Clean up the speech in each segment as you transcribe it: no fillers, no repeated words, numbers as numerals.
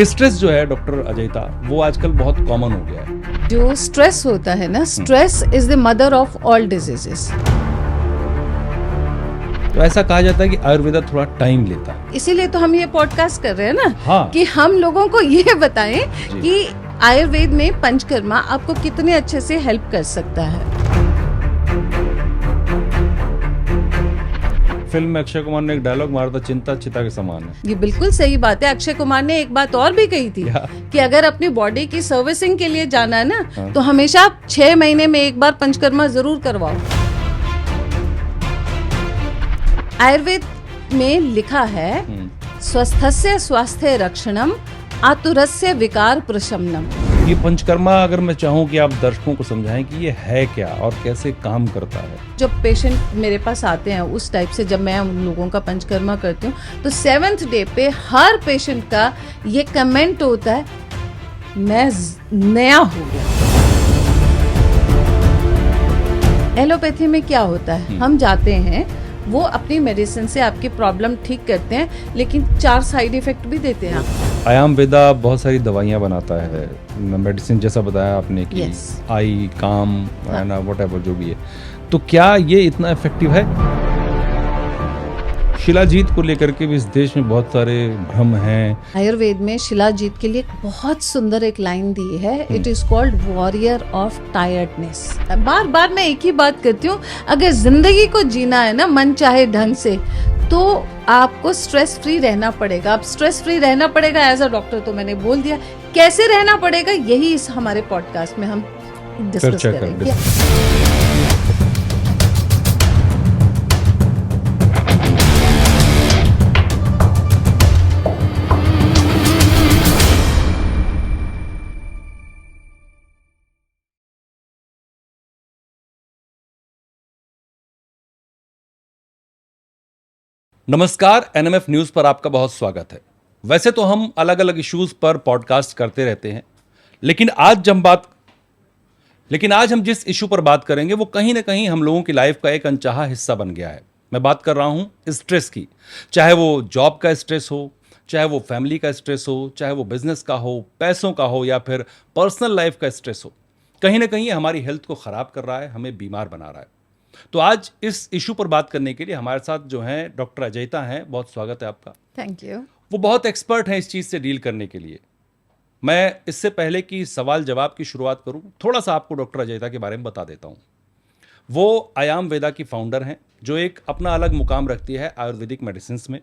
Stress जो है doctor अजयता, वो आजकल बहुत कॉमन हो गया है। जो स्ट्रेस होता है ना, stress is the mother of all diseases. तो ऐसा कहा जाता है कि आयुर्वेदा थोड़ा टाइम लेता है, इसीलिए तो हम ये पॉडकास्ट कर रहे हैं ना। हाँ। कि हम लोगों को ये बताएं कि आयुर्वेद में पंचकर्मा आपको कितने अच्छे से हेल्प कर सकता है। फिल्म में अक्षय कुमार ने एक डायलॉग मारा था, चिंता चिता के समान है। ये बिल्कुल सही बात है। अक्षय कुमार ने एक बात और भी कही थी कि अगर अपनी बॉडी की सर्विसिंग के लिए जाना है ना, तो हमेशा 6 महीने में एक बार पंचकर्मा जरूर करवाओ। आयुर्वेद में लिखा है स्वस्थस्य स्वास्थ्य रक्षणम आतुरस्य विकार प्रशमनम। ये पंचकर्मा, अगर मैं चाहूँ कि आप दर्शकों को समझाएं कि ये है क्या और कैसे काम करता है। जब पेशेंट मेरे पास आते हैं उस टाइप से, जब मैं उन लोगों का पंचकर्मा करती हूँ, तो 7th डे पे हर पेशेंट का ये कमेंट होता है, मैं नया हो गया। एलोपैथी में क्या होता है, हम जाते हैं, वो अपनी मेडिसिन से आपकी प्रॉब्लम ठीक करते हैं, लेकिन 4 साइड इफेक्ट भी देते हैं। आयाम वेदा बहुत सारी दवाइयाँ बनाता है, मेडिसिन जैसा बताया आपने कि Yes. आई काम ना व्हाटएवर जो भी है। तो क्या ये इतना इफेक्टिव है? शिलाजीत को लेकर के भी इस देश में बहुत सारे भ्रम हैं। आयुर्वेद में शिलाजीत के लिए बहुत सुंदर एक लाइन दी है, it is called warrior of tiredness. बार बार मैं एक ही बात करती हूँ, अगर जिंदगी को जीना है ना मन चाहे ढंग से, तो आपको स्ट्रेस फ्री रहना पड़ेगा। अब स्ट्रेस फ्री रहना पड़ेगा एज अ डॉक्टर, तो मैंने बोल दिया। कैसे रहना पड़ेगा, यही इस हमारे पॉडकास्ट में हम डिस्कस करेंगे। नमस्कार, एनएमएफ न्यूज पर आपका बहुत स्वागत है। वैसे तो हम अलग अलग इश्यूज पर पॉडकास्ट करते रहते हैं, लेकिन आज हम जिस इशू पर बात करेंगे वो कहीं ना कहीं हम लोगों की लाइफ का एक अनचाहा हिस्सा बन गया है। मैं बात कर रहा हूं स्ट्रेस की। चाहे वो जॉब का स्ट्रेस हो, चाहे वो फैमिली का स्ट्रेस हो, चाहे वो बिजनेस का हो, पैसों का हो, या फिर पर्सनल लाइफ का स्ट्रेस हो, कहीं ना कहीं हमारी हेल्थ को खराब कर रहा है, हमें बीमार बना रहा है। तो आज इस इशू पर बात करने के लिए हमारे साथ जो हैं डॉक्टर अजयता हैं। बहुत स्वागत है आपका। Thank you. वो बहुत एक्सपर्ट हैं इस चीज़ से डील करने के लिए। मैं इससे पहले कि सवाल जवाब की शुरुआत करूं, थोड़ा सा आपको डॉक्टर अजयता के बारे में बता देता हूं। वो आयाम वेदा की फाउंडर हैं, जो एक अपना अलग मुकाम रखती है आयुर्वेदिक मेडिसिन में।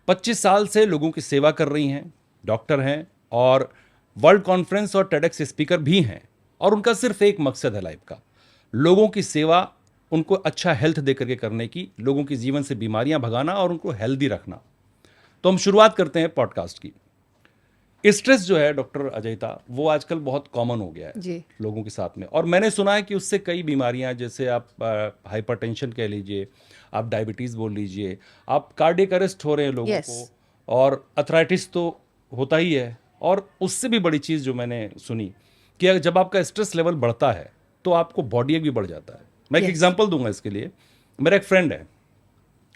25 साल से लोगों की सेवा कर रही हैं, डॉक्टर हैं और वर्ल्ड कॉन्फ्रेंस और टेडेक्स स्पीकर भी हैं। और उनका सिर्फ एक मकसद है लाइफ का, लोगों की सेवा, उनको अच्छा हेल्थ दे करके करने की, लोगों की जीवन से बीमारियां भगाना और उनको हेल्दी रखना। तो हम शुरुआत करते हैं पॉडकास्ट की। स्ट्रेस जो है डॉक्टर अजयता, वो आजकल बहुत कॉमन हो गया है लोगों के साथ में। और मैंने सुना है कि उससे कई बीमारियां, जैसे आप हाइपरटेंशन कह लीजिए, आप डायबिटीज़ बोल लीजिए, आप कार्डियक अरेस्ट हो रहे हैं लोगों को, और अर्थराइटिस तो होता ही है। और उससे भी बड़ी चीज़ जो मैंने सुनी कि जब आपका स्ट्रेस लेवल बढ़ता है तो आपको बॉडी एक भी बढ़ जाता है। मैं एक एग्जांपल दूंगा इसके लिए। मेरा एक फ्रेंड है,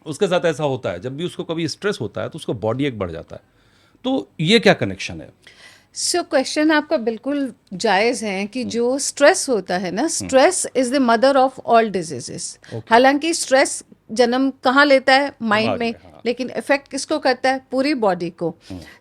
उसके साथ ऐसा होता है, जब भी उसको कभी स्ट्रेस होता है तो उसको बॉडी एक बढ़ जाता है। तो ये क्या कनेक्शन है? क्वेश्चन आपका बिल्कुल जायज़ है कि जो स्ट्रेस होता है ना, stress is the mother of all diseases. हालांकि स्ट्रेस जन्म कहाँ लेता है, माइंड में, लेकिन इफेक्ट किसको करता है, पूरी बॉडी को।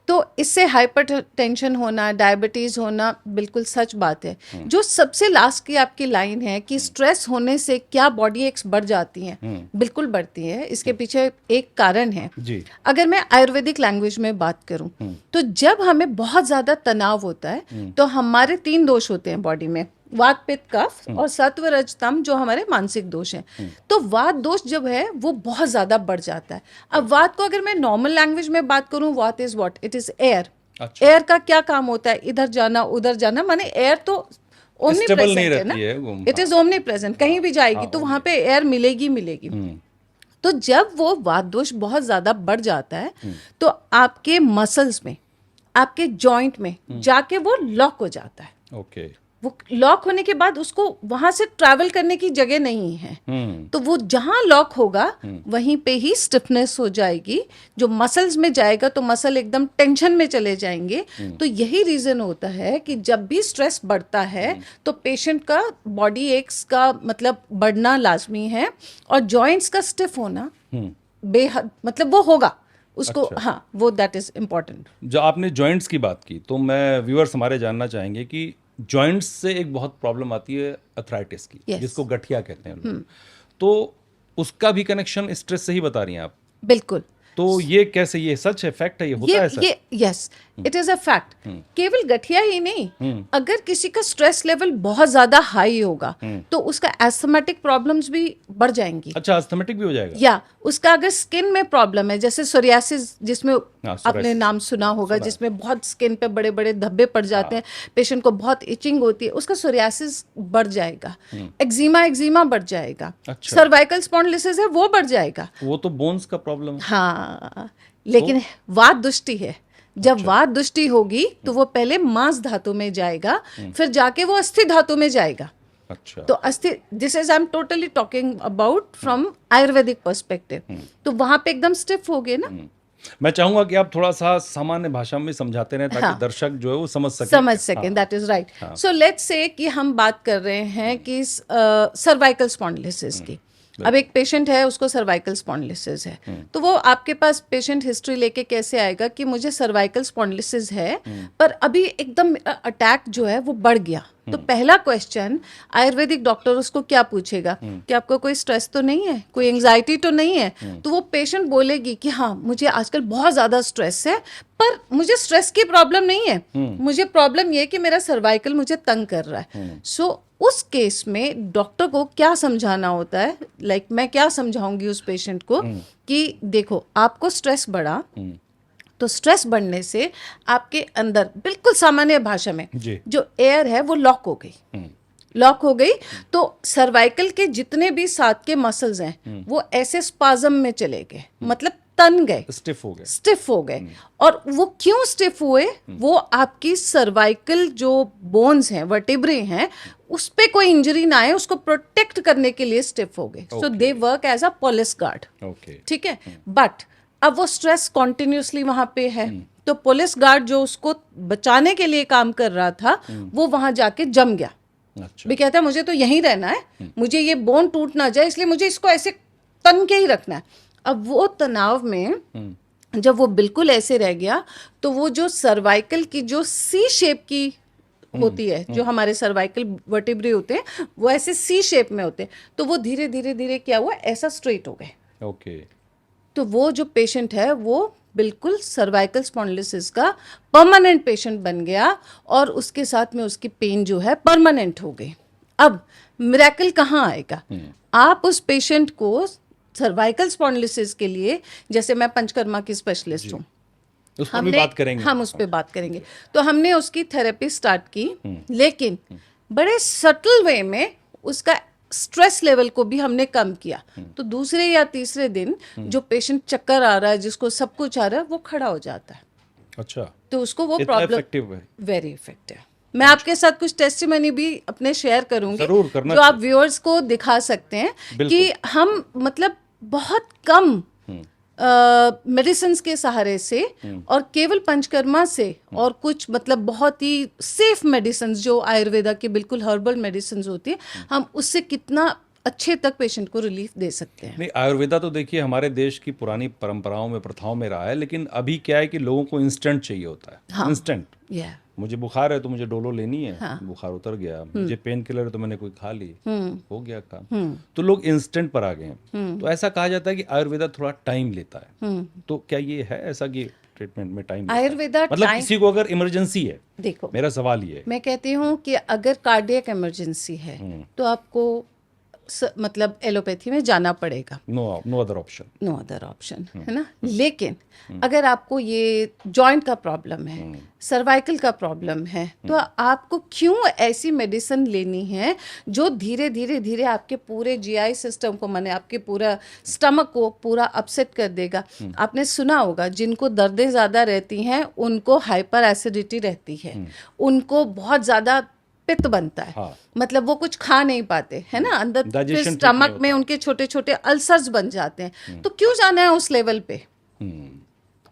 तो इससे हाइपरटेंशन होना, डायबिटीज होना बिल्कुल सच बात है। जो सबसे लास्ट की आपकी लाइन है कि स्ट्रेस होने से क्या बॉडी एक्स बढ़ जाती हैं, बिल्कुल बढ़ती है। इसके पीछे एक कारण है जी। अगर मैं आयुर्वेदिक लैंग्वेज में बात करूं, तो जब हमें बहुत ज्यादा तनाव होता है तो हमारे 3 दोष होते हैं बॉडी में, वात पित्त कफ और सत्व रज तम, जो हमारे मानसिक दोष हैं। तो वात दोष जब है वो बहुत ज्यादा बढ़ जाता है। अब वात को अगर मैं नॉर्मल लैंग्वेज में बात करूं, वात is what, it is air. Air का क्या काम होता है, इधर जाना उधर जाना, माने एयर तो ओमनी प्रेजेंट है ना, इट इज ओमनी प्रेजेंट, कहीं भी जाएगी तो वहां पे एयर मिलेगी। तो जब वो वात दोष बहुत ज्यादा बढ़ जाता है तो आपके मसल्स में, आपके जॉइंट में जाके वो लॉक हो जाता है। वो लॉक होने के बाद उसको वहां से ट्रैवल करने की जगह नहीं है, तो वो जहां लॉक होगा वहीं पे ही स्टिफनेस हो जाएगी, जो मसल्स में जाएगा तो मसल एकदम टेंशन में चले जाएंगे। तो यही रीजन होता है कि जब भी स्ट्रेस बढ़ता है तो पेशेंट का बॉडी एक्स का मतलब बढ़ना लाजमी है, और जॉइंट्स का स्टिफ होना बेहद मतलब वो होगा उसको। अच्छा। हाँ, वो दैट इज इम्पोर्टेंट। जो आपने जॉइंट्स की बात की, तो मैं व्यूअर्स हमारे जानना चाहेंगे कि जॉइंट्स से एक बहुत प्रॉब्लम आती है अर्थराइटिस की, Yes. जिसको गठिया कहते हैं लोग। तो उसका भी कनेक्शन स्ट्रेस से ही बता रही हैं आप। बिल्कुल। तो ये कैसे, ये सच है, फैक्ट है, ये होता है ऐसा? ये yes, it is a fact. केवल गठिया ही नहीं, अगर किसी का स्ट्रेस लेवल बहुत ज्यादा हाई होगा तो उसका एस्थमेटिक प्रॉब्लम्स भी बढ़ जाएंगी। अच्छा, अस्थमेटिक भी हो जाएगा? या उसका अगर स्किन में प्रॉब्लम है, जैसे सोरियासिस जिसमें psoriasis। आपने नाम सुना होगा, जिसमें बहुत स्किन पे बड़े बड़े धब्बे पड़ जाते हैं, पेशेंट को बहुत इचिंग होती है, उसका सोरियासिस बढ़ जाएगा। एक्जिमा बढ़ जाएगा। अच्छा। सर्वाइकल स्पॉन्डिलोसिस है वो बढ़ जाएगा। वो तो बोन्स का प्रॉब्लम है। हाँ, लेकिन वात दुष्टि है। जब वात दुष्टि होगी तो वो पहले मांस धातु में जाएगा, फिर जाके वो अस्थि धातु में जाएगा। अच्छा। तो अस्थि, this is I am totally talking about from Ayurvedic perspective. तो वहां पे एकदम स्टिफ हो गए ना। मैं चाहूंगा कि आप थोड़ा सा सामान्य भाषा में समझाते रहें ताकि दर्शक जो है वो समझ सके। That is right. So let's say कि हम बात कर रहे हैं कि सर्वाइकल स्पॉन्डिलोसिस की। अब एक पेशेंट है, उसको सर्वाइकल स्पॉन्डिलोसिस है, तो वो आपके पास पेशेंट हिस्ट्री लेके कैसे आएगा कि मुझे सर्वाइकल स्पॉन्डिलोसिस है, पर अभी एकदम अटैक जो है वो बढ़ गया। तो पहला क्वेश्चन आयुर्वेदिक डॉक्टर उसको क्या पूछेगा कि आपको कोई स्ट्रेस तो नहीं है, कोई एंजाइटी तो नहीं है? तो वो पेशेंट बोलेगी कि हाँ, मुझे आजकल बहुत ज्यादा स्ट्रेस है, पर मुझे स्ट्रेस की प्रॉब्लम नहीं है, मुझे प्रॉब्लम ये है कि मेरा सर्वाइकल मुझे तंग कर रहा है। सो उस केस में डॉक्टर को क्या समझाना होता है, लाइक मैं क्या समझाऊंगी उस पेशेंट को कि देखो, आपको स्ट्रेस बढ़ा, तो स्ट्रेस बढ़ने से आपके अंदर बिल्कुल सामान्य भाषा में जो एयर है वो लॉक हो गई। तो सर्वाइकल के जितने भी साथ के मसल्स हैं वो ऐसे स्पाज्म में चले गए, मतलब तन गए, स्टिफ हो गए। और वो क्यों स्टिफ हुए? वो आपकी सर्वाइकल जो बोन्स हैं, वर्टिब्रे हैं, उस पे कोई इंजरी ना आए उसको प्रोटेक्ट करने के लिए स्टिफ हो गए। So they work as a police guard. ठीक है, बट अब वो स्ट्रेस कॉन्टिन्यूसली वहां पे है, तो पुलिस गार्ड जो उसको बचाने के लिए काम कर रहा था वो वहां जाके जम गया। भी कहता है मुझे तो यहीं रहना है, मुझे ये बोन टूट ना जाए, इसलिए मुझे इसको ऐसे तन के ही रखना है। अब वो तनाव में जब वो बिल्कुल ऐसे रह गया, तो वो जो सर्वाइकल की जो सी शेप की होती है, जो हमारे सर्वाइकल वर्टिब्रे होते हैं वो ऐसे सी शेप में होते हैं, तो वो धीरे धीरे क्या हुआ, ऐसा स्ट्रेट हो गए। तो वो जो पेशेंट है वो बिल्कुल सर्वाइकल स्पॉन्डिलोसिस का परमानेंट पेशेंट बन गया, और उसके साथ में उसकी पेन जो है परमानेंट हो गई। अब मिरेकल कहाँ आएगा? आप उस पेशेंट को सर्वाइकल स्पॉन्डिलोसिस के लिए, जैसे मैं पंचकर्मा की स्पेशलिस्ट हूँ, उस पर भी बात करेंगे, हम उस पर बात करेंगे। तो हमने उसकी थेरेपी स्टार्ट की, लेकिन बड़े सटल वे में उसका स्ट्रेस लेवल को भी हमने कम किया। तो दूसरे या तीसरे दिन जो पेशेंट चक्कर आ रहा है, जिसको सब कुछ आ रहा है, वो खड़ा हो जाता है। अच्छा, तो उसको वो प्रॉब्लम वेरी इफेक्टिव। मैं आपके साथ कुछ टेस्टिमनी भी अपने शेयर करूंगी जो आप व्यूअर्स को दिखा सकते हैं कि हम मतलब बहुत कम मेडिसिन के सहारे से और केवल पंचकर्मा से और कुछ मतलब बहुत ही सेफ मेडिसिन जो आयुर्वेदा के बिल्कुल हर्बल मेडिसिन होती है, हम उससे कितना अच्छे तक पेशेंट को रिलीफ दे सकते हैं। नहीं, आयुर्वेदा तो देखिए हमारे देश की पुरानी परंपराओं में, प्रथाओं में रहा है, लेकिन अभी क्या है कि लोगों को इंस्टेंट चाहिए होता है। हाँ, इंस्टेंट। मुझे बुखार है तो मुझे डोलो लेनी है। हाँ, बुखार उतर गया। मुझे पेन किलर है तो मैंने कोई खा ली, हो गया काम। तो लोग इंस्टेंट पर आ गए हैं। तो ऐसा कहा जाता है कि आयुर्वेदा थोड़ा टाइम लेता है। तो क्या ये है ऐसा कि ट्रीटमेंट में टाइम आयुर्वेदा मतलब किसी को अगर इमरजेंसी है? देखो, मेरा सवाल ये है, मैं कहती हूँ कि अगर कार्डियक इमरजेंसी है तो आपको मतलब एलोपैथी में जाना पड़ेगा। नो अदर ऑप्शन है ना। लेकिन अगर आपको ये जॉइंट का प्रॉब्लम है, सर्वाइकल का प्रॉब्लम है, तो आपको क्यों ऐसी मेडिसिन लेनी है जो धीरे धीरे आपके पूरे जीआई सिस्टम को, माने आपके पूरा स्टमक को पूरा अपसेट कर देगा। आपने सुना होगा जिनको दर्दें ज़्यादा रहती हैं उनको हाइपर एसिडिटी रहती है, उनको बहुत ज़्यादा पित्त बनता है। हाँ। मतलब वो कुछ खा नहीं पाते है ना, अंदर फिर Digestion ठीक स्टमक नहीं में उनके छोटे छोटे अल्सर्स बन जाते हैं। तो क्यों जाना है उस लेवल पे?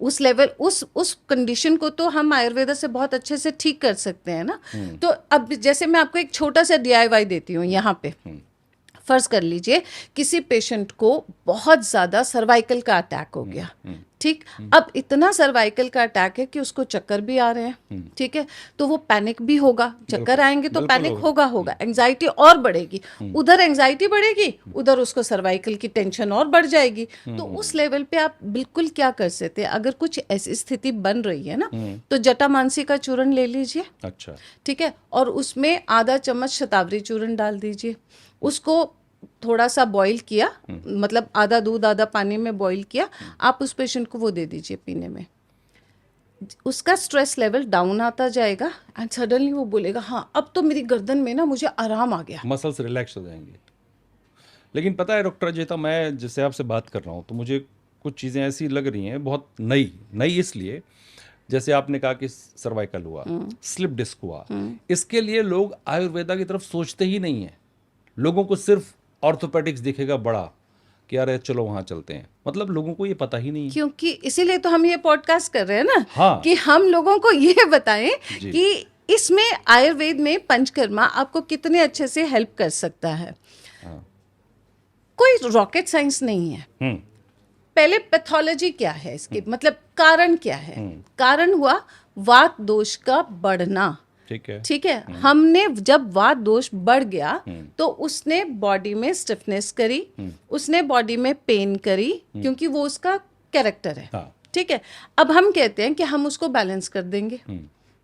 उस लेवल उस कंडीशन को तो हम आयुर्वेदा से बहुत अच्छे से ठीक कर सकते हैं ना। तो अब जैसे मैं आपको एक छोटा सा DIY देती हूँ यहाँ पे। फर्ज कर लीजिए किसी पेशेंट को बहुत ज़्यादा सर्वाइकल का अटैक हो गया, ठीक। अब इतना सर्वाइकल का अटैक है कि उसको चक्कर भी आ रहे हैं, ठीक है। तो वो पैनिक भी होगा, चक्कर आएंगे तो पैनिक होगा, एंजाइटी और बढ़ेगी। उधर एंजाइटी बढ़ेगी, उधर उसको सर्वाइकल की टेंशन और बढ़ जाएगी। तो उस लेवल पे आप बिल्कुल क्या कर सकते हैं, अगर कुछ ऐसी स्थिति बन रही है ना, तो जटामांसी का चूर्ण ले लीजिए, अच्छा, ठीक है। और उसमें आधा चम्मच शतावरी चूर्ण डाल दीजिए, उसको थोड़ा सा बॉईल किया, मतलब आधा दूध आधा पानी में बॉईल किया, आप उस पेशेंट को वो दे दीजिए पीने में। उसका स्ट्रेस लेवल डाउन आता जाएगा एंड सडनली वो बोलेगा हाँ अब तो मेरी गर्दन में ना मुझे आराम आ गया, मसल्स रिलैक्स हो जाएंगे। लेकिन पता है डॉक्टर अजयता, मैं जैसे आपसे बात कर रहा हूँ तो मुझे कुछ चीज़ें ऐसी लग रही हैं बहुत नई इसलिए, जैसे आपने कहा कि सर्वाइकल हुआ, स्लिप डिस्क हुआ, इसके लिए लोग आयुर्वेदा की तरफ सोचते ही नहीं हैं। लोगों को सिर्फ ऑर्थोपेडिक्स दिखेगा बड़ा कि यार चलो वहाँ चलते हैं, मतलब लोगों को ये पता ही नहीं है। क्योंकि इसीलिए तो हम ये पॉडकास्ट कर रहे हैं ना, हाँ। कि हम लोगों को ये बताएं कि इसमें आयुर्वेद में पंचकर्मा आपको कितने अच्छे से हेल्प कर सकता है। हाँ। कोई रॉकेट साइंस नहीं है। पहले पैथोलॉजी क्या है इसकी, मतलब कारण क्या है? कारण हुआ वात दोष का बढ़ना, ठीक है। हमने जब वात दोष बढ़ गया तो उसने बॉडी में स्टिफनेस करी, उसने बॉडी में पेन करी, क्योंकि वो उसका कैरेक्टर है, ठीक है। अब हम कहते हैं कि हम उसको बैलेंस कर देंगे।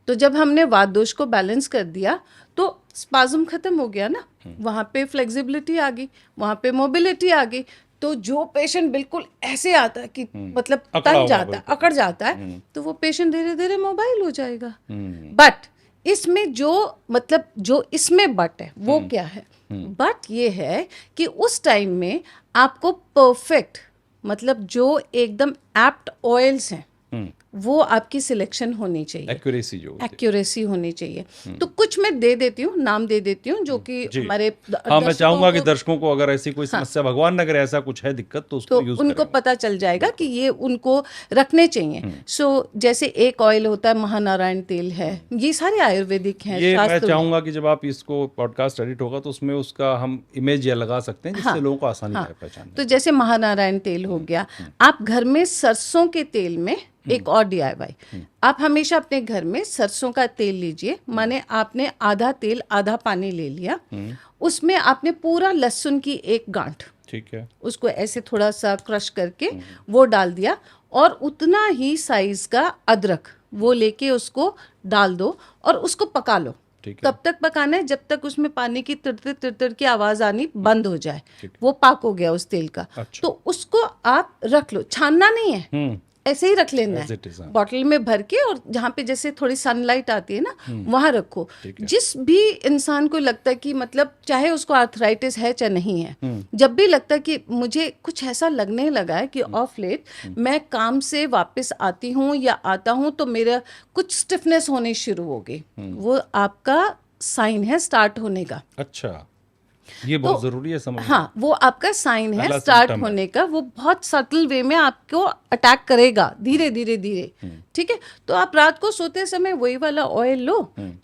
तो जब हमने वात दोष को बैलेंस कर दिया तो स्पाज्म खत्म हो गया ना, वहाँ पे फ्लेक्सिबिलिटी आ गई, वहाँ पे मोबिलिटी आ गई। तो जो पेशेंट बिल्कुल ऐसे आता है कि मतलब तंग जाता है, अकड़ जाता है, तो वो पेशेंट धीरे धीरे मोबाइल हो जाएगा। बट इसमें जो मतलब जो इसमें बट है वो क्या है? बट ये है कि उस टाइम में आपको परफेक्ट, मतलब जो एकदम एप्ट ऑयल्स हैं वो आपकी सिलेक्शन होनी चाहिए, एक्यूरेसी होनी चाहिए। तो कुछ मैं दे देती हूँ, नाम दे देती हूँ जो कि हमारे मैं चाहूंगा कि दर्शकों को अगर ऐसी कोई समस्या, भगवान न करे ऐसा कुछ है दिक्कत, तो उसको यूज उनको पता चल जाएगा कि ये उनको रखने चाहिए। सो जैसे एक ऑयल होता है महानारायण तेल है, ये सारे आयुर्वेदिक हैं। ये मैं चाहूंगा कि जब आप इसको पॉडकास्ट एडिट होगा तो उसमें उसका हम इमेज या लगा सकते हैं जिससे लोगों को आसानी है पहचानने। तो जैसे महानारायण तेल हो गया, आप घर में सरसों के तेल में एक और DIY, आप हमेशा अपने घर में सरसों का तेल लीजिए, माने आपने आधा तेल आधा पानी ले लिया, उसमें आपने पूरा लहसुन की एक गांठ, ठीक है, उसको ऐसे थोड़ा सा क्रश करके वो डाल दिया, और उतना ही साइज का अदरक वो लेके उसको डाल दो और उसको पका लो। तब तक पकाना है जब तक उसमें पानी की तिड़तिड़ तिड़तिड़ की आवाज आनी बंद हो जाए, वो पाक हो गया उस तेल का। तो उसको आप रख लो, छानना नहीं है, ऐसे ही रख लेना है बॉटल में भर के, और जहाँ पे जैसे थोड़ी सनलाइट आती है ना वहाँ रखो। जिस भी इंसान को लगता है कि मतलब चाहे उसको आर्थराइटिस है चाहे नहीं है, जब भी लगता है कि मुझे कुछ ऐसा लगने लगा है कि ऑफ लेट मैं काम से वापस आती हूँ या आता हूँ तो मेरा कुछ स्टिफनेस होनी शुरू हो गई, वो आपका साइन है स्टार्ट होने का। अच्छा, ये बहुत जरूरी है समझना। हाँ, वो आपका साइन है स्टार्ट होने का। वो बहुत सटल वे में आपको अटैक करेगा धीरे धीरे धीरे, ठीक है। तो आप रात को सोते समय वही वाला ऑयल लो,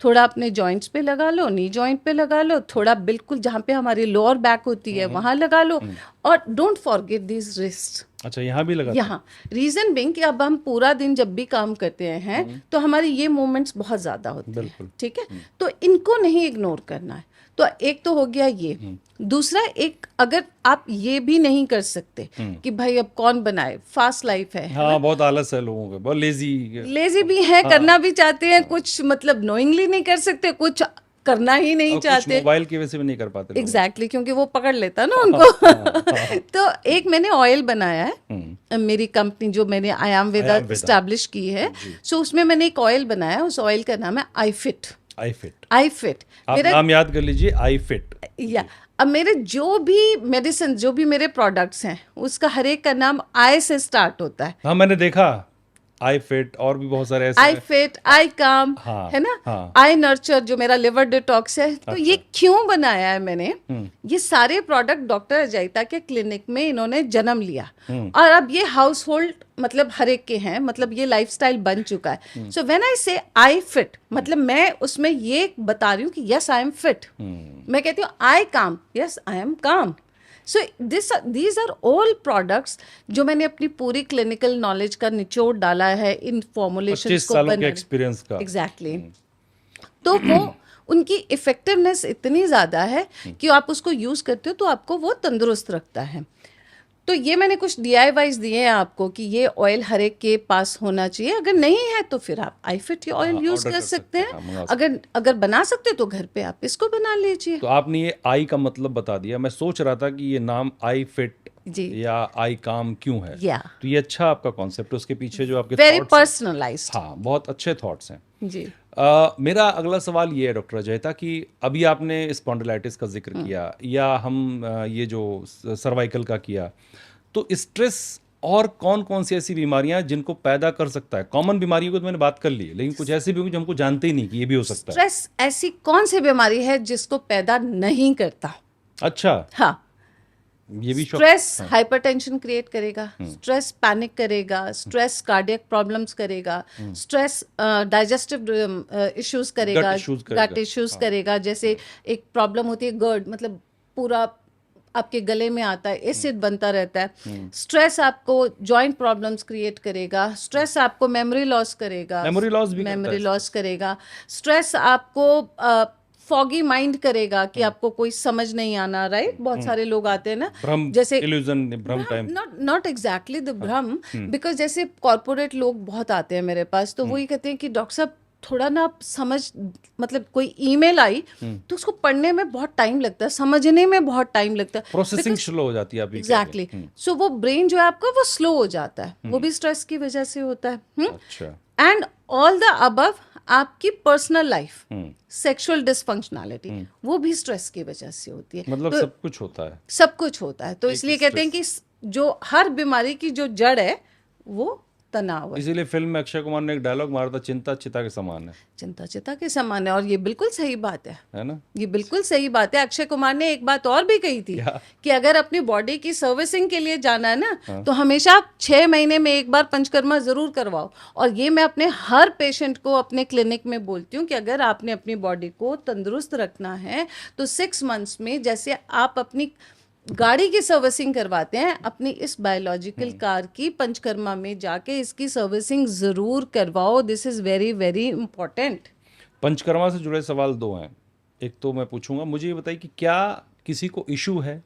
थोड़ा अपने जॉइंट्स पे लगा लो, नी जॉइंट पे लगा लो, थोड़ा बिल्कुल जहाँ पे हमारी लोअर बैक होती है वहां लगा लो, और डोंट फॉरगेट दिस रिस्ट। अच्छा, यहाँ भी लगा? यहाँ रीजन बिंग कि अब हम पूरा दिन जब भी काम करते हैं तो हमारे ये मूवमेंट्स बहुत ज्यादा होते हैं, ठीक है। तो इनको नहीं इग्नोर करना है। तो एक तो हो गया ये। दूसरा, एक अगर आप ये भी नहीं कर सकते कि भाई अब कौन बनाए, फास्ट लाइफ है, हाँ, बहुत आलस है लोगों को, बहुत लेजी भी है, करना भी चाहते हैं, कुछ मतलब नोइंगली नहीं कर सकते, कुछ करना ही नहीं चाहते, मोबाइल की वजह से भी नहीं कर पाते। एग्जैक्टली, क्योंकि वो पकड़ लेता ना उनको। तो एक मैंने ऑयल बनाया है, मेरी कंपनी जो मैंने आयुर्वेदा एस्टैब्लिश की है, सो उसमें मैंने एक ऑयल बनाया, उस ऑयल का नाम है आई फिट। आप नाम याद कर लीजिए, आई फिट। या अब मेरे जो भी मेडिसिन, जो भी मेरे प्रोडक्ट्स हैं, उसका हर एक का नाम आई से स्टार्ट होता है। हाँ, मैंने देखा आई फिट और भी बहुत सारे ऐसे आई फिट, आई काम, हाँ, है ना, हाँ। आई नर्चर जो मेरा लिवर डिटॉक्स है। तो ये क्यों बनाया है मैंने, ये सारे प्रोडक्ट डॉक्टर अजैता के क्लिनिक में इन्होंने जन्म लिया और अब ये हाउस होल्ड मतलब हर एक के हैं, मतलब ये लाइफस्टाइल बन चुका है। सो व्हेन आई से आई फिट, मतलब मैं उसमें ये बता रही हूँ कि यस आई एम फिट, मैं कहती हूँ आई काम, yes I am calm. So these are all products जो मैंने अपनी पूरी क्लिनिकल नॉलेज का निचोड़ डाला है इन फॉर्मुलेशंस 25 को सालों के बनाने। एक्सपीरियंस का। एग्जैक्टली। तो वो उनकी इफेक्टिवनेस इतनी ज़्यादा है कि आप उसको यूज़ करते हो तो आपको वो तंदुरुस्त रखता है। तो ये मैंने कुछ DIYs दिए हैं आपको कि ये ऑयल हर एक के पास होना चाहिए। अगर नहीं है तो फिर आप आई फिट ऑयल हाँ, यूज़ order कर कर सकते सकते हैं, हैं। मंगा सकते अगर बना सकते हो तो घर पे आप इसको बना लीजिए। तो आपने ये आई का मतलब बता दिया। मैं सोच रहा था कि ये नाम आई फिट जी, या आई काम क्यों है। या तो ये अच्छा आपका कॉन्सेप्ट है, उसके पीछे जो आपके वेरी थॉट्स हैं, पर्सनलाइज्ड। हाँ, बहुत अच्छे थॉट्स हैं। जी, मेरा अगला सवाल ये है डॉक्टर अजैता कि अभी आपने स्पॉन्डिलाइटिस का जिक्र किया या हम ये जो सर्वाइकल का किया, तो स्ट्रेस और कौन कौन सी ऐसी बीमारियां जिनको पैदा कर सकता है? कॉमन बीमारियों को तो मैंने बात कर ली है, लेकिन कुछ ऐसी भी होंगी जो हमको जानते ही नहीं कि ये भी हो सकता है। स्ट्रेस ऐसी कौन सी बीमारी है जिसको पैदा नहीं करता? अच्छा, हाँ, ये भी शौक। स्ट्रेस हाइपरटेंशन क्रिएट करेगा, स्ट्रेस पैनिक करेगा, स्ट्रेस कार्डियक प्रॉब्लम्स करेगा, स्ट्रेस डाइजेस्टिव इश्यूज करेगा, issues करेगा। गट इश्यूज करेगा। जैसे एक प्रॉब्लम होती है गर्ड, मतलब पूरा आपके गले में आता है, एसिड बनता रहता है। स्ट्रेस आपको जॉइंट प्रॉब्लम्स क्रिएट करेगा, स्ट्रेस आपको मेमोरी लॉस करेगा, मेमोरी लॉस भी करता है मेमोरी लॉस करेगा, स्ट्रेस आपको फॉगी माइंड करेगा कि आपको कोई समझ नहीं आना, राइट? बहुत सारे लोग आते हैं ना, भ्रम, जैसे इल्यूजन, भ्रम टाइम। नॉट एग्जैक्टली द भ्रम, बिकॉज जैसे कॉर्पोरेट लोग बहुत आते हैं मेरे पास, तो वो ये कहते हैं कि डॉक्टर साहब थोड़ा ना आप समझ, मतलब कोई ईमेल आई तो उसको पढ़ने में बहुत टाइम लगता है, समझने में बहुत टाइम लगता है, प्रोसेसिंग स्लो हो जाती है अभी। एग्जैक्टली। सो वो ब्रेन जो है आपका वो स्लो हो जाता है, वो भी स्ट्रेस की वजह से होता है। अच्छा, एंड ऑल द अबव, आपकी पर्सनल लाइफ, सेक्सुअल डिसफंक्शनलिटी, वो भी स्ट्रेस की वजह से होती है। मतलब तो सब कुछ होता है। सब कुछ होता है, तो इसलिए कहते हैं कि जो हर बीमारी की जो जड़ है वो तनाव है। इसीलिए फिल्म में अक्षय कुमार ने एक डायलॉग मारा था, चिंता चिता के समान है। चिंता चिता के समान है, और ये बिल्कुल सही बात है ना? ये बिल्कुल सही बात है। अक्षय कुमार ने एक बात और भी कही थी कि अगर अपनी बॉडी की सर्विसिंग के लिए जाना है ना, तो हमेशा 6 महीने में एक बार पंचकर्मा जरूर करवाओ। और ये मैं अपने हर पेशेंट को अपने क्लिनिक में बोलती हूँ कि अगर आपने अपनी बॉडी को तंदुरुस्त रखना है तो 6 मंथ्स में, जैसे आप अपनी गाड़ी की सर्विसिंग करवाते हैं, अपनी इस बायोलॉजिकल कार की पंचकर्मा में जाके इसकी सर्विसिंग जरूर करवाओ। This is very very important. Panchakarma से जुड़े सवाल 2 हैं। एक तो मैं पूछूंगा, मुझे ये बताइए कि क्या किसी को इशू है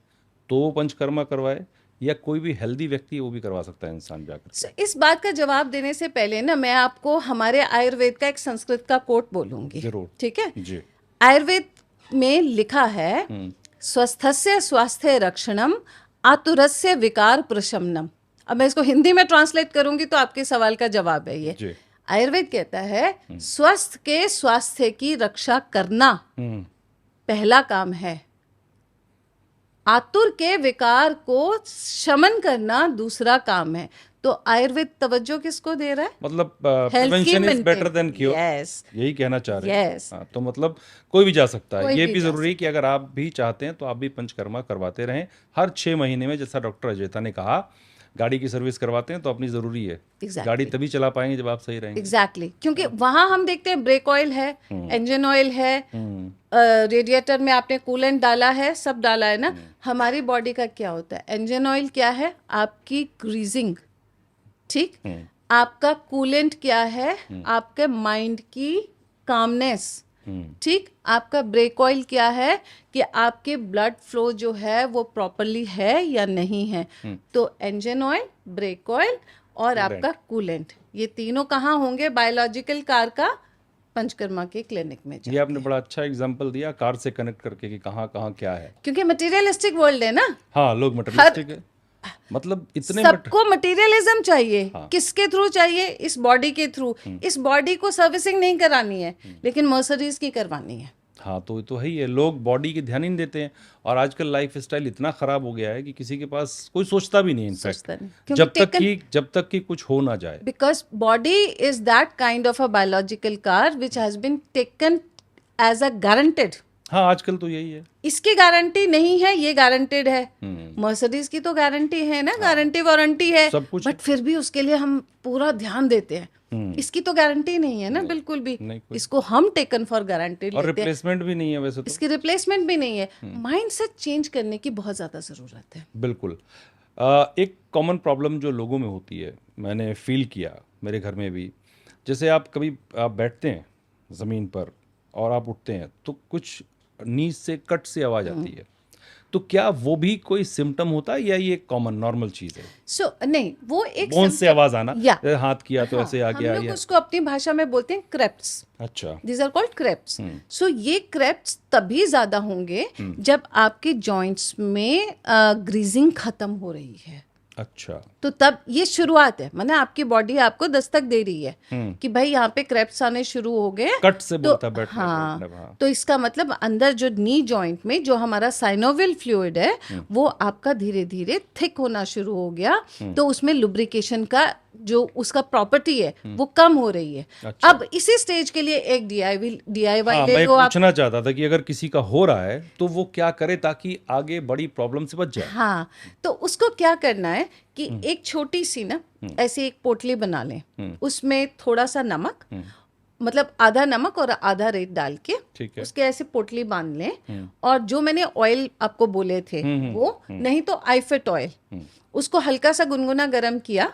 तो वो पंचकर्मा करवाए, या कोई भी हेल्दी व्यक्ति वो भी करवा सकता है इंसान जाकर? इस बात का जवाब देने से पहले ना, मैं आपको हमारे आयुर्वेद का एक संस्कृत का कोट बोलूंगी। जरूर। ठीक है जी। आयुर्वेद में लिखा है, स्वस्थस्य स्वास्थ्य रक्षणम, आतुरस्य विकार प्रशमनम। अब मैं इसको हिंदी में ट्रांसलेट करूंगी तो आपके सवाल का जवाब है ये। जी। आयुर्वेद कहता है स्वस्थ के स्वास्थ्य की रक्षा करना पहला काम है, आतुर के विकार को शमन करना दूसरा काम है। तो आयुर्वेद तवज्जो किसको दे रहा है? मतलब Health प्रिवेंशन की is better than cure. Yes. यही कहना चाह रहे हैं। Yes. हाँ, तो मतलब कोई भी जा सकता है। कोई ये भी भी जा जरूरी है कि अगर आप भी चाहते हैं तो आप भी पंचकर्मा करवाते रहें हर 6 महीने में। जैसा डॉक्टर अजैता ने कहा, गाड़ी की सर्विस करवाते हैं तो अपनी जरूरी है। Exactly. गाड़ी तभी चला पाएंगे जब आप सही रहेंगे। एग्जैक्टली क्योंकि वहां हम देखते हैं ब्रेक ऑयल है, इंजन ऑयल है, रेडिएटर में आपने कूलेंट डाला है, सब डाला है ना। हमारी बॉडी का क्या होता है? इंजन ऑयल क्या है? आपकी ग्रीजिंग, ठीक। आपका कूलेंट क्या है? आपके माइंड की कामनेस, ठीक। आपका ब्रेक ऑयल क्या है? कि आपके ब्लड फ्लो जो है वो प्रॉपरली है या नहीं है। तो इंजन ऑयल, ब्रेक ऑयल और आपका कूलेंट, ये तीनों कहाँ होंगे बायोलॉजिकल कार का? पंचकर्मा के क्लिनिक में ये आपने बड़ा अच्छा एग्जांपल दिया कार से कनेक्ट करके कि कहाँ कहाँ क्या है। क्योंकि मटेरियलिस्टिक वर्ल्ड है ना। हाँ, लोग मटेरियलिस्टिक है, मतलब इतने सबको मटेरियलिज्म चाहिए। किसके थ्रू चाहिए? इस बॉडी के थ्रू। इस बॉडी को सर्विसिंग नहीं करानी है, लेकिन मर्सिडीज की करवानी है। हाँ, तो है ही है, लोग बॉडी के ध्यान ही नहीं देते हैं। और आजकल लाइफ स्टाइल इतना खराब हो गया है कि किसी के पास कोई सोचता भी नहीं इनफैक्ट, सोचता नहीं, क्योंकि जब तक कि कुछ हो ना जाए। because body is that kind of a biological car which has been taken as a guaranteed. हाँ, आजकल तो यही है। इसकी गारंटी नहीं है, ये गारंटेड है। मर्सिडीज की तो गारंटी है ना, गारंटी वारंटी है, सब कुछ बट फिर भी उसके लिए हम पूरा ध्यान देते हैं। इसकी तो गारंटी नहीं है ना, बिल्कुल भी। इसको हम टेकन फॉर गारंटेड और लेते हैं, रिप्लेसमेंट भी नहीं है वैसे तो। इसकी रिप्लेसमेंट भी नहीं है। माइंडसेट चेंज करने की बहुत ज्यादा जरूरत है। बिल्कुल। एक कॉमन प्रॉब्लम जो लोगों में होती है, मैंने फील किया मेरे घर में भी, जैसे आप बैठते हैं ज़मीन पर और आप उठते हैं तो कुछ नीज से कट से आवाज़ आती है, तो क्या वो भी कोई सिम्टम होता है या ये कॉमन नॉर्मल चीज़ है? नहीं, वो एक बोन से आवाज़ आना, या हाथ किया तो ऐसे आ गया, हम लोग उसको अपनी भाषा में बोलते हैं क्रेप्स। अच्छा, दीज आर कॉल्ड क्रेप्स। सो ये क्रेप्स तभी ज्यादा होंगे जब आपके जॉइंट्स में ग्रीजिंग खत्म हो रही है। अच्छा, तो तब ये शुरुआत है, माने आपकी बॉडी आपको दस्तक दे रही है कि भाई यहाँ पे क्रेप्स आने शुरू हो गए। कट से बोलता है बैठने हाँ, हाँ। तो इसका मतलब अंदर जो नी जॉइंट में जो हमारा साइनोवियल फ्लूइड है वो आपका धीरे धीरे थिक होना शुरू हो गया, तो उसमें लुब्रिकेशन का जो उसका प्रॉपर्टी है वो कम हो रही है। अच्छा। अब इसी स्टेज के लिए एक DIY हाँ, ले मैं लो आप। पूछना चाहता था कि अगर किसी का हो रहा है तो वो क्या करे ताकि आगे बड़ी प्रॉब्लम से बच जाए। हाँ, तो उसको क्या करना है कि एक छोटी सी ना ऐसी एक पोटली बना लें, उसमें थोड़ा सा नमक, मतलब आधा नमक और आधा रेत डाल के ठीक है। उसके ऐसे पोटली बांध लें, और जो मैंने ऑयल आपको बोले थे वो नहीं तो आईफिट ऑयल, उसको हल्का सा गुनगुना गरम किया,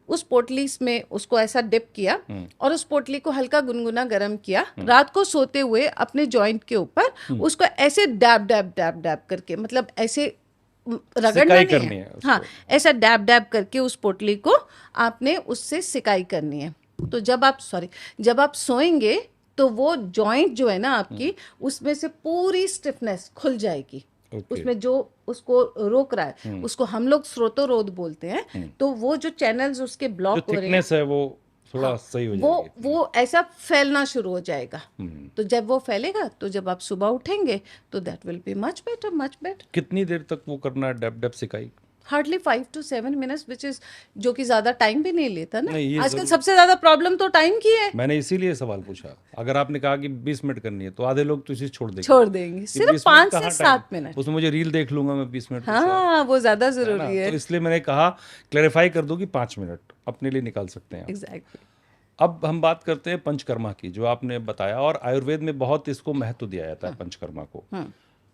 उस पोटली में उसको ऐसा डिप किया और उस पोटली को हल्का गुनगुना गरम किया। रात को सोते हुए अपने जॉइंट के ऊपर उसको ऐसे डैब डैब डैब डैब करके, मतलब ऐसे रगड़ना नहीं है, हाँ, ऐसा डैब डैब करके उस पोटली को आपने उससे सिकाई करनी है। तो जब आप सोएंगे तो वो जॉइंट जो है ना आपकी, उसमें से पूरी स्टिफनेस खुल जाएगी। उसमें जो उसको रोक रहा है उसको हम लोग स्रोतोरोध बोलते हैं। तो वो जो चैनल्स उसके ब्लॉक हो रहे हैं है वो थोड़ा सही हो जाएगी, वो ऐसा फैलना शुरू हो जाएगा। तो जब वो फैलेगा तो जब आप सुबह उठेंगे तो that will be much better. कितनी देर तक वो करना है डैब डैब सिकाई? Hardly 5 to 7 minutes, which is जो कि ज्यादा टाइम भी नहीं लेता ना। नहीं, आजकल सबसे ज्यादा प्रॉब्लम तो टाइम की है। मैंने इसीलिए सवाल पूछा। अगर आपने कहा कि 20 मिनट करनी है तो आधे लोग तो इसे छोड़ देंगे सिर्फ 5 से 7 मिनट। उसमें मुझे रील देख लूंगा मैं 20 मिनट। हाँ, वो ज्यादा जरूरी है। तो इसलिए मैंने कहा क्लैरिफाई कर दो कि 5 मिनट अपने लिए निकाल सकते हैं। एग्जैक्टली। अब हम बात करते हैं पंचकर्मा की, जो आपने बताया, और आयुर्वेद में बहुत इसको महत्व दिया जाता है पंचकर्मा को।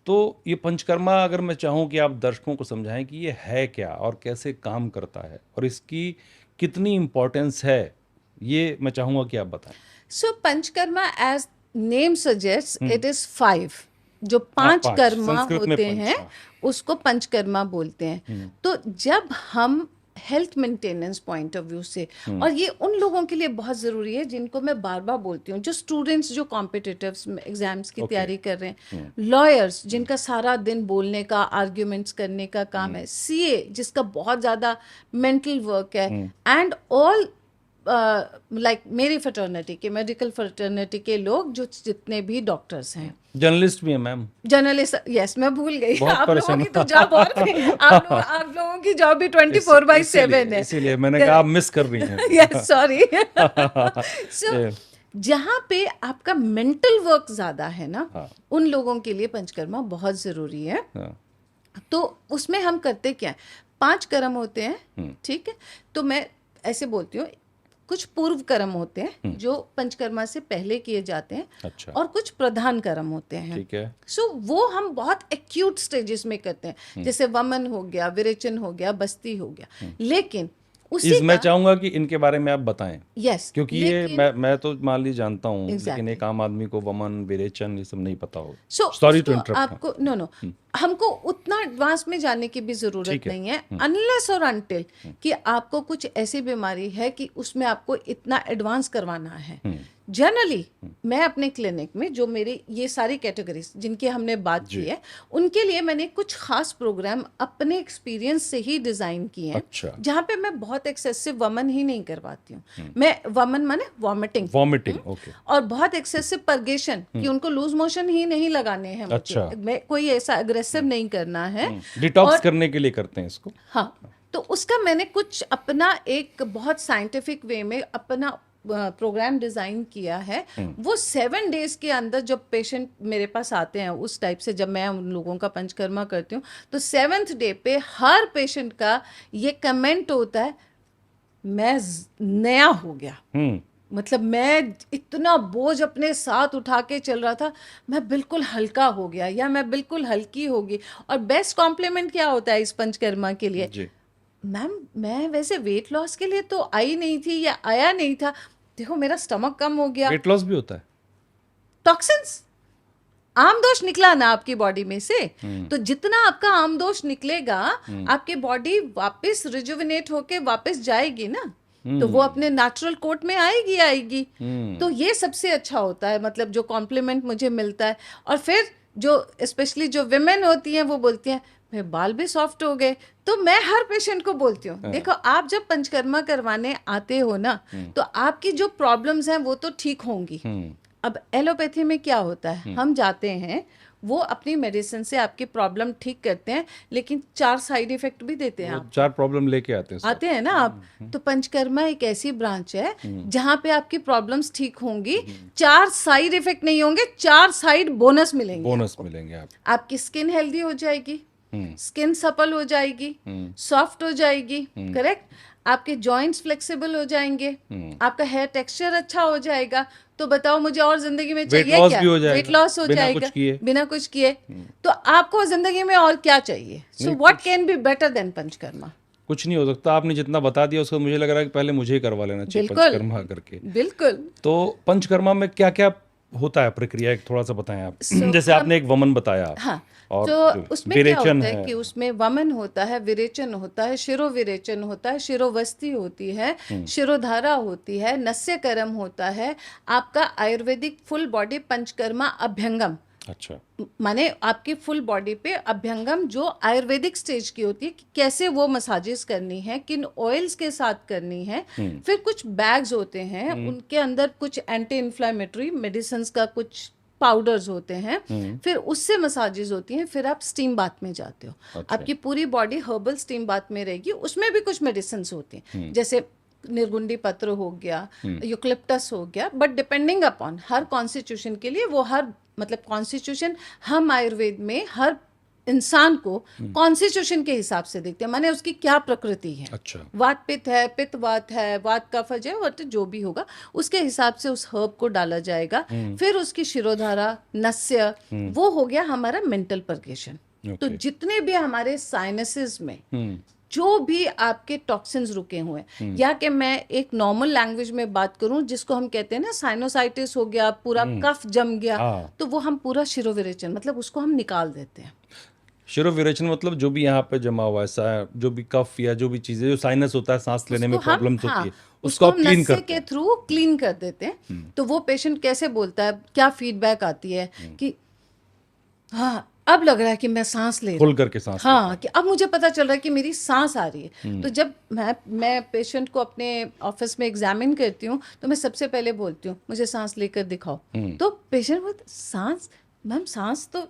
तो ये पंचकर्मा, अगर मैं चाहूँ कि आप दर्शकों को समझाएं कि ये है क्या और कैसे काम करता है और इसकी कितनी इम्पोर्टेंस है, ये मैं चाहूँगा कि आप बताएं। So panchakarma as name suggest it is 5, जो 5 कर्मा होते हैं उसको पंचकर्मा बोलते हैं। तो जब हम health maintenance point of view से, और ये उन लोगों के लिए बहुत ज़रूरी है जिनको मैं बार बार बोलती हूँ, जो स्टूडेंट्स जो कॉम्पिटिटिव एग्जाम्स की तैयारी कर रहे हैं, लॉयर्स जिनका सारा दिन बोलने का, आर्ग्यूमेंट्स करने का काम है, CA जिसका बहुत ज़्यादा मेंटल वर्क है, एंड ऑल लाइक मेरी फ्रेटर्निटी के, मेडिकल फ्रेटर्निटी के लोग जो जितने भी डॉक्टर्स हैं, जर्नलिस्ट भी है मैम, जर्नलिस्ट, यस मैं भूल गई, आप लोगों की तो जॉब और आप लोगों की जॉब भी 24/7 है, इसीलिए मैंने कहा आप मिस कर रही हैं। Yes sorry. सो जहाँ पे आपका मेंटल वर्क ज्यादा है ना, उन लोगों के लिए पंचकर्मा बहुत जरूरी है। तो उसमें हम करते क्या है, 5 कर्म होते हैं, ठीक है। तो मैं ऐसे बोलती हूँ, कुछ पूर्व कर्म होते हैं जो पंचकर्मा से पहले किए जाते हैं। अच्छा। और कुछ प्रधान कर्म होते हैं। ठीक है। सो वो हम बहुत एक्यूट स्टेजेस में करते हैं, जैसे वमन हो गया, विरेचन हो गया, बस्ती हो गया। लेकिन उसी मैं चाहूंगा कि इनके बारे में आप बताएं। यस, क्योंकि ये मैं तो मान ली जानता हूँ, लेकिन एक आम आदमी को वमन, विरेचन ये सब नहीं पता हो। सॉरी टू इंटरप्ट आपको। नो हमको उतना एडवांस में जाने की भी जरूरत नहीं है, अनलेस और अनटिल कि आपको कुछ ऐसी बीमारी है कि उसमें आपको इतना एडवांस करवाना है। जनरली मैं अपने क्लिनिक में जो मेरे ये सारी कैटेगरीज जिनकी हमने बात की है उनके लिए मैंने कुछ खास प्रोग्राम अपने एक्सपीरियंस से ही डिजाइन किए हैं। अच्छा। जहाँ पे मैं बहुत एक्सेसिव वमन ही नहीं करवाती हूँ। मैं वमन माने वॉमिटिंग ओके। और बहुत एक्सेसिव परगेशन कि उनको लूज मोशन ही नहीं लगाने हैं मुझे। अच्छा। मैं कोई ऐसा अग्रेसिव नहीं करना है। डिटॉक्स करने के लिए करते हैं इसको। हाँ, तो उसका मैंने कुछ अपना एक बहुत साइंटिफिक वे में अपना प्रोग्राम डिज़ाइन किया है। वो 7 डेज के अंदर जब पेशेंट मेरे पास आते हैं उस टाइप से, जब मैं उन लोगों का पंचकर्मा करती हूँ, तो 7th डे पे हर पेशेंट का ये कमेंट होता है, मैं नया हो गया। मतलब मैं इतना बोझ अपने साथ उठा के चल रहा था, मैं बिल्कुल हल्का हो गया या मैं बिल्कुल हल्की होगी। और बेस्ट कॉम्प्लीमेंट क्या होता है इस पंचकर्मा के लिए? जी। मैम मैं वैसे वेट लॉस के लिए तो आई नहीं थी या आया नहीं था, देखो मेरा स्टमक कम हो गया। वेट लॉस भी होता है? टॉक्सिन्स, आमदोष निकला ना आपकी बॉडी में से, तो जितना आपका आमदोष निकलेगा आपकी बॉडी वापस रिजुविनेट होके वापस जाएगी ना, तो वो अपने नेचुरल कोट में आएगी। तो ये सबसे अच्छा होता है, मतलब जो कॉम्प्लीमेंट मुझे मिलता है। और फिर जो स्पेशली जो विमेन होती हैं वो बोलती हैं मेरे बाल भी सॉफ्ट हो गए। तो मैं हर पेशेंट को बोलती हूँ, देखो आप जब पंचकर्मा करवाने आते हो ना, तो आपकी जो प्रॉब्लम्स हैं वो तो ठीक होंगी। अब एलोपैथी में क्या होता है, हम जाते हैं, वो अपनी मेडिसिन से आपकी प्रॉब्लम ठीक करते हैं, लेकिन 4 साइड इफेक्ट भी देते हैं। आप 4 प्रॉब्लम लेके आते हैं ना आप। तो पंचकर्मा एक ऐसी ब्रांच है जहाँ पे आपकी प्रॉब्लम्स ठीक होंगी, 4 साइड इफेक्ट नहीं होंगे, 4 साइड बोनस मिलेंगे आप। आपकी स्किन हेल्दी हो जाएगी, स्किन सपल हो जाएगी, सॉफ्ट हो जाएगी, करेक्ट, आपके जॉइंट्स फ्लेक्सिबल हो जाएंगे, आपका हेयर टेक्सचर अच्छा हो जाएगा। तो बताओ मुझे और जिंदगी में चाहिए क्या? वेट लॉस हो जाएगा बिना कुछ किए। तो आपको जिंदगी में और क्या चाहिए? So what can be better than panchakarma? कुछ नहीं हो सकता। आपने जितना बता दिया उसको मुझे लग रहा है कि पहले मुझे ही करवा लेना चाहिए पंचकर्मा करके। बिल्कुल। तो पंचकर्मा में क्या क्या होता है प्रक्रिया, एक थोड़ा सा बताएं आप। जैसे आपने एक वमन बताया। हाँ, और तो उसमें क्या होता है कि उसमें वमन होता है, विरेचन होता है, शिरोविरेचन होता है, शिरोवस्ती होती है, शिरोधारा होती है, नस्यकरम होता है, आपका आयुर्वेदिक फुल बॉडी पंचकर्मा अभ्यंगम। अच्छा। माने आपकी फुल बॉडी पे अभ्यंगम जो आयुर्वेदिक स्टेज की होती है कि कैसे वो मसाजेस करनी है, किन ऑयल्स के साथ करनी है। फिर कुछ बैग्स होते हैं, उनके अंदर कुछ एंटी इन्फ्लेमेटरी मेडिसिन का कुछ पाउडर्स होते हैं, फिर उससे मसाजेस होती हैं। फिर आप स्टीम बाथ में जाते हो। अच्छा। आपकी पूरी बॉडी हर्बल स्टीम बाथ में रहेगी, उसमें भी कुछ मेडिसिन होती हैं, जैसे निर्गुंडी पत्र हो गया, यूकलिप्टस हो गया, but depending upon her constitution के लिए वो हर मतलब कॉन्स्टिट्यूशन हम आयुर्वेद में हर इंसान को कॉन्स्टिट्यूशन के हिसाब से देखते हैं, माने उसकी क्या प्रकृति है। अच्छा। वात पित्त है, पित्त वात है, वात कफ है, और जो भी होगा उसके हिसाब से उस हर्ब को डाला जाएगा। फिर उसकी शिरोधारा, नस्य, वो हो गया हमारा मेंटल परगेशन। तो जितने भी हमारे साइनसेस में जो भी आपके टॉक्सिन्स रुके हुए हैं, या कि मैं एक नॉर्मल लैंग्वेज में बात करूं जिसको हम कहते हैं ना साइनोसाइटिस हो गया, पूरा कफ जम गया, तो वो हम पूरा शिरोविरेचन मतलब उसको हम निकाल देते हैं। शिरोविरेचन मतलब जो भी यहाँ पे जमा हुआ है, जो भी कफ या जो भी चीजें, जो साइनस होता है, सांस लेने में प्रॉब्लम्स होती है, उसको आप क्लीन करते हैं, के थ्रू क्लीन कर देते हैं। तो वो पेशेंट कैसे बोलता है, क्या फीडबैक आती है कि हाँ अब लग रहा है कि मैं सांस ले रही हूँ, खुल करके सांस, हाँ कि अब मुझे पता चल रहा है कि मेरी सांस आ रही है। तो जब मैं पेशेंट को अपने ऑफिस में एग्जामिन करती हूँ तो मैं सबसे पहले बोलती हूँ मुझे सांस लेकर दिखाओ। तो पेशेंट बोलता सांस, मैम सांस तो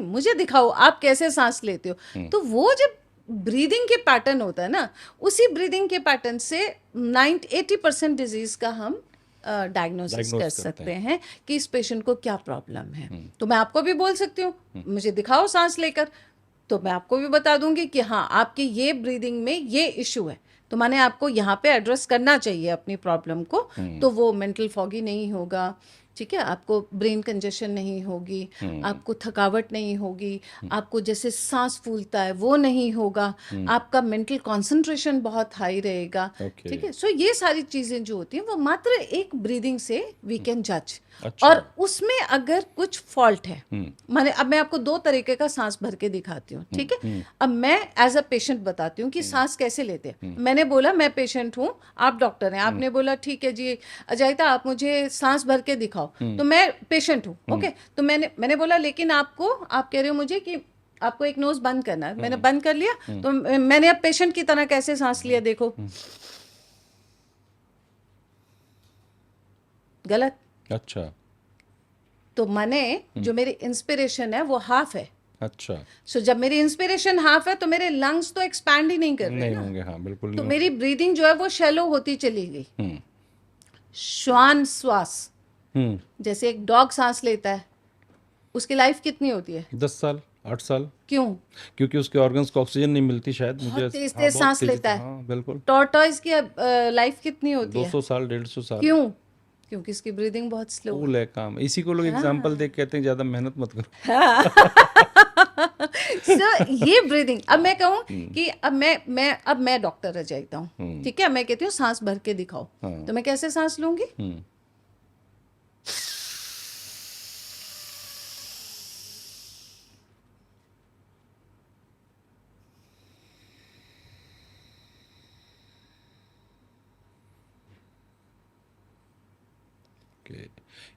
मुझे दिखाओ आप कैसे सांस लेते हो। तो वो जब ब्रीदिंग के पैटर्न होता है ना, उसी ब्रीदिंग के पैटर्न से 80% डिजीज का हम डायग्नोसिस कर सकते हैं कि इस पेशेंट को क्या प्रॉब्लम है। तो मैं आपको भी बोल सकती हूँ मुझे दिखाओ सांस लेकर, तो मैं आपको भी बता दूंगी कि हाँ आपकी ये ब्रीदिंग में ये इशू है, तो मैंने आपको यहाँ पे एड्रेस करना चाहिए अपनी प्रॉब्लम को। तो वो मेंटल फॉगी नहीं होगा, ठीक है, आपको ब्रेन कंजेशन नहीं होगी, आपको थकावट नहीं होगी, आपको जैसे सांस फूलता है वो नहीं होगा, आपका मेंटल कंसंट्रेशन बहुत हाई रहेगा। ओके। ठीक है, सो ये सारी चीज़ें जो होती हैं वो मात्र एक ब्रीदिंग से वी कैन जज। अच्छा। और उसमें अगर कुछ फॉल्ट है, माने अब मैं आपको दो तरीके का सांस भर के दिखाती हूँ, ठीक है। अब मैं एज अ पेशेंट बताती हूँ कि सांस कैसे लेते हैं। मैंने बोला मैं पेशेंट हूँ, आप डॉक्टर हैं, आपने बोला ठीक है जी अजयता आप मुझे सांस भर के दिखाओ, तो मैं पेशेंट हूँ, ओके। तो मैंने बोला लेकिन आपको, आप कह रहे हो मुझे कि आपको एक नोज बंद करना है, मैंने बंद कर लिया, तो मैंने अब पेशेंट की तरह कैसे सांस लिया, देखो गलत। अच्छा। तो मैंने जो मेरी इंस्पिरेशन है वो हाफ है। अच्छा। सो जब मेरी इंस्पिरेशन हाफ है तो मेरे लंग्स तो एक्सपैंड ही नहीं कर रहे नहीं ना, होंगे, हाँ बिल्कुल तो नहीं मेरी ब्रीदिंग जो है वो शैलो होती चली गई। होंगे। श्वान श्वास, हम्म। जैसे एक डॉग सांस लेता है, उसकी लाइफ कितनी होती है? 10 साल 8 साल, क्यों? क्योंकि उसके ऑर्गन्स को ऑक्सीजन नहीं मिलती शायद, मुझे बहुत तेज हाँ तेज बहुत सांस तेजी लेता से, है। हाँ बिल्कुल। टॉर्टॉइस की लाइफ कितनी होती है? 200 साल 150 साल। क्यों? क्योंकि इसकी ब्रीदिंग बहुत स्लो है। कूल है काम, इसी को लोग एग्जाम्पल देख कहते हैं ज़्यादा मेहनत मत करो। सर ये ब्रीदिंग, अब मैं कहूँ कि अब मैं डॉक्टर रह जाता हूँ, ठीक है, मैं कहती हूँ सांस भर के दिखाओ, तो मैं कैसे सांस लूंगी? Okay.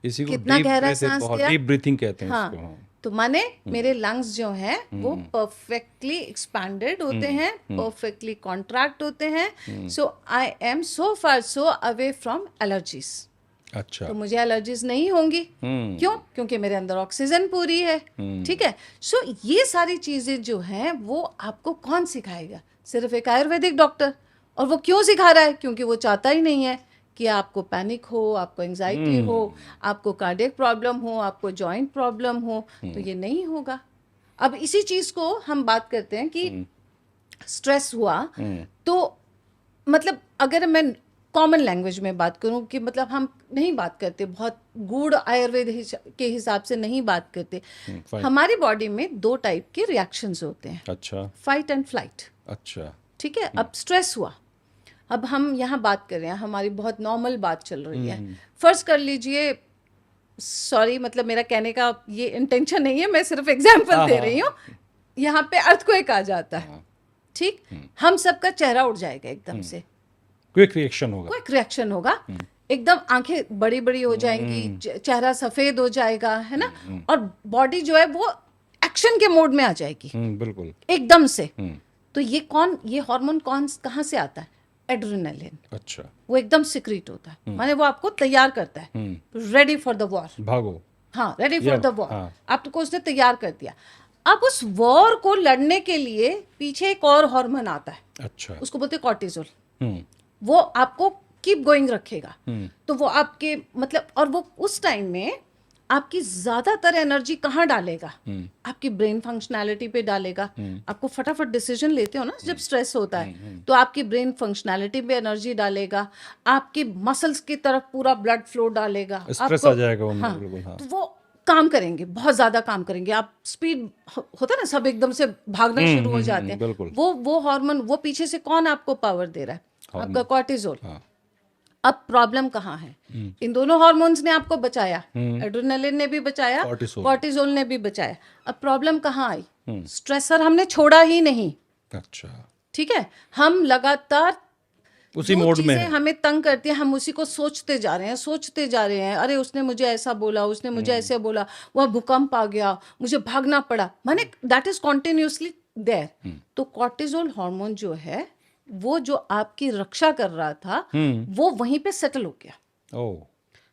इसी को कितना डीप गहरा ब्रीथ, सांस बहुत लिया? डीप ब्रीथिंग कहते हैं हाँ, इसको। हाँ। तो माने मेरे लंग्स जो हैं वो परफेक्टली एक्सपैंडेड होते हैं, परफेक्टली कॉन्ट्रैक्ट होते हैं। So I am so far so away from allergies. अच्छा। तो मुझे एलर्जीज नहीं होंगी। क्यों? क्योंकि मेरे अंदर ऑक्सीजन पूरी है। ठीक है, सो ये सारी चीजें जो हैं वो आपको कौन सिखाएगा? सिर्फ एक आयुर्वेदिक डॉक्टर। और वो क्यों सिखा रहा है? क्योंकि वो चाहता ही नहीं है कि आपको पैनिक हो, आपको एंजाइटी हो, आपको कार्डियक प्रॉब्लम हो, आपको जॉइंट प्रॉब्लम हो, तो ये नहीं होगा। अब इसी चीज को हम बात करते हैं कि स्ट्रेस हुआ, तो मतलब अगर मैं कॉमन लैंग्वेज में बात करूं कि मतलब हम नहीं बात करते, बहुत गूढ़ आयुर्वेद के हिसाब से नहीं बात करते। हमारी बॉडी में दो टाइप के रिएक्शंस होते हैं, अच्छा। Fight and flight. अच्छा। ठीक है, अब स्ट्रेस हुआ, अब हम यहाँ बात कर रहे हैं, हमारी बहुत नॉर्मल बात चल रही है। फर्ज कर लीजिए, सॉरी मतलब मेरा कहने का ये इंटेंशन नहीं है, मैं सिर्फ एग्जांपल दे रही हूँ, यहाँ पे अर्थक्वेक आ जाता है, ठीक, हम सबका चेहरा उड़ जाएगा एकदम से, क्विक रिएक्शन होगा। क्विक रिएक्शन होगा, एकदम आंखें बड़ी बड़ी हो जाएंगी, चेहरा सफेद हो जाएगा, है ना, और बॉडी जो है वो एक्शन के मोड में आ जाएगी बिल्कुल एकदम से। तो ये हार्मोन कहाँ से आता है? एड्रेनालिन। अच्छा। वो एकदम सिक्रीट होता है, माने वो आपको तैयार करता है, रेडी फॉर द वॉर, भागो। हाँ, रेडी फॉर द वॉर। हाँ। आपको उसने तैयार कर दिया। अब उस वॉर को लड़ने के लिए पीछे एक और हार्मोन आता है, अच्छा। उसको बोलते हैं कॉर्टिसोल। वो आपको कीप गोइंग रखेगा। तो वो आपके मतलब, और वो उस टाइम में आपकी ज्यादातर एनर्जी कहाँ डालेगा? आपकी ब्रेन फंक्शनैलिटी पे डालेगा। आपको फटाफट डिसीजन लेते हो ना जब स्ट्रेस होता है, तो आपकी ब्रेन फंक्शनैलिटी पे एनर्जी डालेगा, आपके मसल्स की तरफ पूरा ब्लड फ्लो डालेगा, स्ट्रेस आपको, आ जाएगा उनमें, हाँ, बिल्कुल। हाँ। तो वो काम करेंगे, बहुत ज्यादा काम करेंगे। आप स्पीड होता है ना, सब एकदम से भागना शुरू हो जाते हैं। बिल्कुल। वो हार्मोन, वो पीछे से कौन आपको पावर दे रहा है? आपका कॉर्टिसोल। हाँ। अब प्रॉब्लम कहाँ है? इन दोनों हार्मोन्स ने आपको बचाया, एड्रेनालिन ने भी बचाया, कॉर्टिसोल ने भी बचाया। अब प्रॉब्लम कहाँ आई? स्ट्रेसर हमने छोड़ा ही नहीं। अच्छा। ठीक है, हम लगातार उसी जो मोड में चीजें है। हमें तंग करती है, हम उसी को सोचते जा रहे हैं, सोचते जा रहे हैं। अरे उसने मुझे ऐसा बोला, उसने मुझे ऐसे बोला, वह भूकंप आ गया, मुझे भागना पड़ा, माने दैट इज कॉन्टिन्यूसली देयर। तो कॉर्टिसोल हार्मोन जो है, वो जो आपकी रक्षा कर रहा था, वो वहीं पे सेटल हो गया। ओह।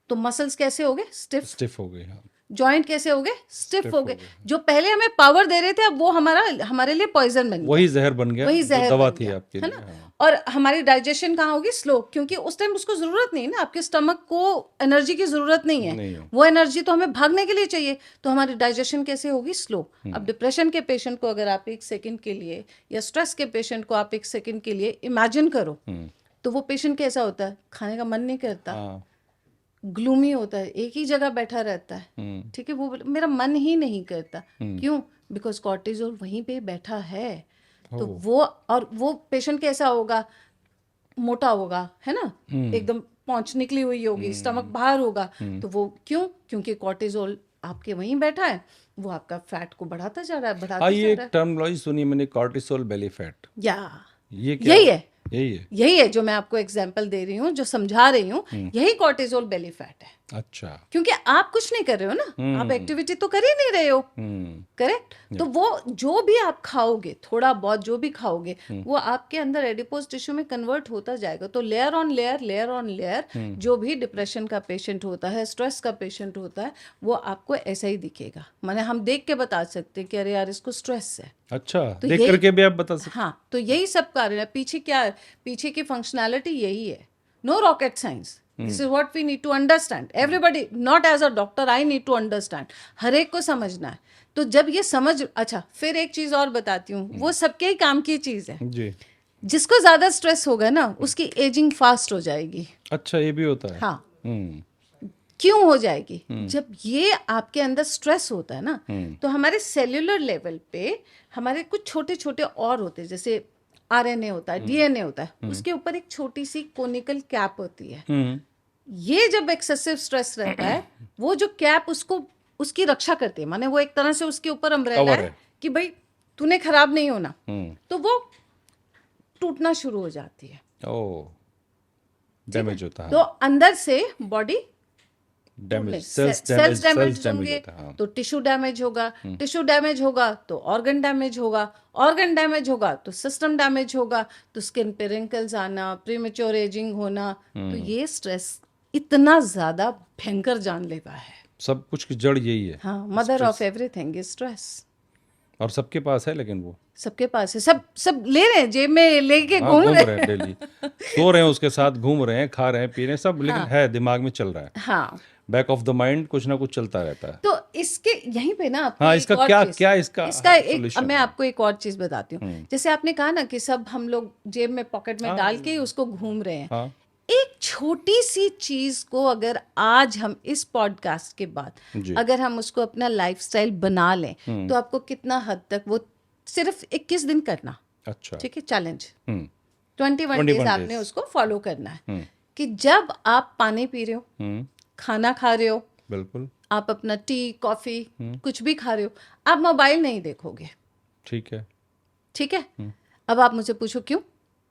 तो मसल्स कैसे हो गए? स्टिफ हो गए। हाँ। जॉइंट कैसे हो गए? स्टिफ हो गए। जो पहले हमें पावर दे रहे थे, अब वो हमारे लिए पॉइजन बन गया, वही जहर बन गया, वही जो जहर दवा बन थी गया, आपके है लिए। ना। हाँ। और हमारी डाइजेशन कहाँ होगी? स्लो, क्योंकि उस टाइम उसको जरूरत नहीं है ना, आपके स्टमक को एनर्जी की जरूरत नहीं है, नहीं है। वो एनर्जी तो हमें भागने के लिए चाहिए। तो हमारी डाइजेशन कैसे होगी? स्लो। अब डिप्रेशन के पेशेंट को अगर आप एक सेकंड के लिए, या स्ट्रेस के पेशेंट को आप एक सेकंड के लिए इमेजिन करो, तो वो पेशेंट कैसा होता है? खाने का मन नहीं करता, हाँ। ग्लूमी होता है, एक ही जगह बैठा रहता है, ठीक है, वो मेरा मन ही नहीं करता। क्यों? बिकॉज कॉर्टिसोल वहीं पे बैठा है। तो वो पेशेंट कैसा होगा? मोटा होगा, है ना, एकदम पहुंच निकली हुई होगी, स्टमक बाहर होगा। तो वो क्यों? क्योंकि कॉर्टिसोल आपके वहीं बैठा है, वो आपका फैट को बढ़ाता जा रहा है, बढ़ाता जा ये रहा एक टर्मिनोलॉजी सुनी मैंने, कॉर्टिसोल बेली फैट। है। या ये क्या यही है, यही है जो मैं आपको एग्जांपल दे रही हूँ, जो समझा रही हूँ, यही कॉर्टिसोल बेली फैट है। अच्छा। क्योंकि आप कुछ नहीं कर रहे हो ना, आप एक्टिविटी तो कर ही नहीं रहे हो, करेक्ट। तो वो जो भी आप खाओगे, थोड़ा बहुत जो भी खाओगे, वो आपके अंदर एडिपोज टिश्यू में कन्वर्ट होता जाएगा। तो layer on layer, layer on layer, जो भी डिप्रेशन का पेशेंट होता है, स्ट्रेस का पेशेंट होता है, वो आपको ऐसा ही दिखेगा। माने हम देख के बता सकते हैं कि अरे यार इसको स्ट्रेस है। अच्छा, तो देख करके भी आप बता सकते? हाँ, तो यही सब कारण है। पीछे क्या है? पीछे की फंक्शनैलिटी यही है। No rocket science, this is what we need to understand. Everybody, not as a doctor, I need to understand. हर एक को समझना है। तो जब ये समझ, अच्छा फिर एक चीज और बताती हूँ, वो सबके ही काम की चीज है जी। जिसको ज्यादा स्ट्रेस होगा ना, उसकी एजिंग फास्ट हो जाएगी। अच्छा, ये भी होता है? हाँ। हम्म क्यों हो जाएगी? जब ये आपके अंदर स्ट्रेस होता है ना, तो हमारे सेल्यूलर लेवल पे हमारे कुछ छोटे छोटे और होते हैं, जैसे आरएनए होता है, डीएनए होता है, उसके ऊपर एक छोटी सी कोनिकल कैप होती है। ये जब एक्सेसिव स्ट्रेस रहता है, वो जो कैप उसकी रक्षा करती है। माने वो एक तरह से उसके ऊपर अम्ब्रेला है कि भाई तूने खराब नहीं होना, तो वो टूटना शुरू हो जाती है। ओ, डैमेज होता है। तो अंदर से बॉडी डैमेज, सेल्स डैमेज होंगे, हाँ। तो टिश्यू डैमेज होगा, टिश्यू डैमेज होगा तो ऑर्गन डैमेज होगा, ऑर्गन डैमेज होगा तो सिस्टम डैमेज होगा, तो स्किन पे रिंकल्स आना, प्रीमेच्योर एजिंग होना। तो ये स्ट्रेस इतना ज्यादा भयंकर जानलेवा है। सब कुछ की जड़ यही है। हाँ, mother of everything is stress. और सबके पास है, लेकिन वो सबके पास है, सब ले रहे हैं, जेब में लेके घूम रहे हैं डेली, सो रहे हैं उसके साथ, घूम रहे हैं, खा रहे हैं, पी रहे हैं सब, लेकिन है दिमाग में चल रहा है। हाँ, बैक ऑफ द माइंड कुछ ना कुछ चलता रहता है। तो इसके यहीं पे ना हाँ, इसका क्या इसका एक, अब मैं आपको एक और चीज बताती हूँ। जैसे आपने कहा ना कि सब हम लोग जेब में पॉकेट में डाल के ही उसको घूम रहे हैं। हाँ। एक छोटी सी चीज को अगर आज हम इस पॉडकास्ट के बाद अगर हम उसको अपना लाइफस्टाइल बना लें, तो आपको कितना हद तक वो सिर्फ 21 दिन करना, अच्छा, ठीक है, चैलेंज 21 डेज आपने उसको फॉलो करना है। कि जब आप पानी पी रहे हो, खाना खा रहे हो, बिल्कुल, आप अपना टी कॉफी कुछ भी खा रहे हो, आप मोबाइल नहीं देखोगे। ठीक है, ठीक है। अब आप मुझे पूछो क्यों,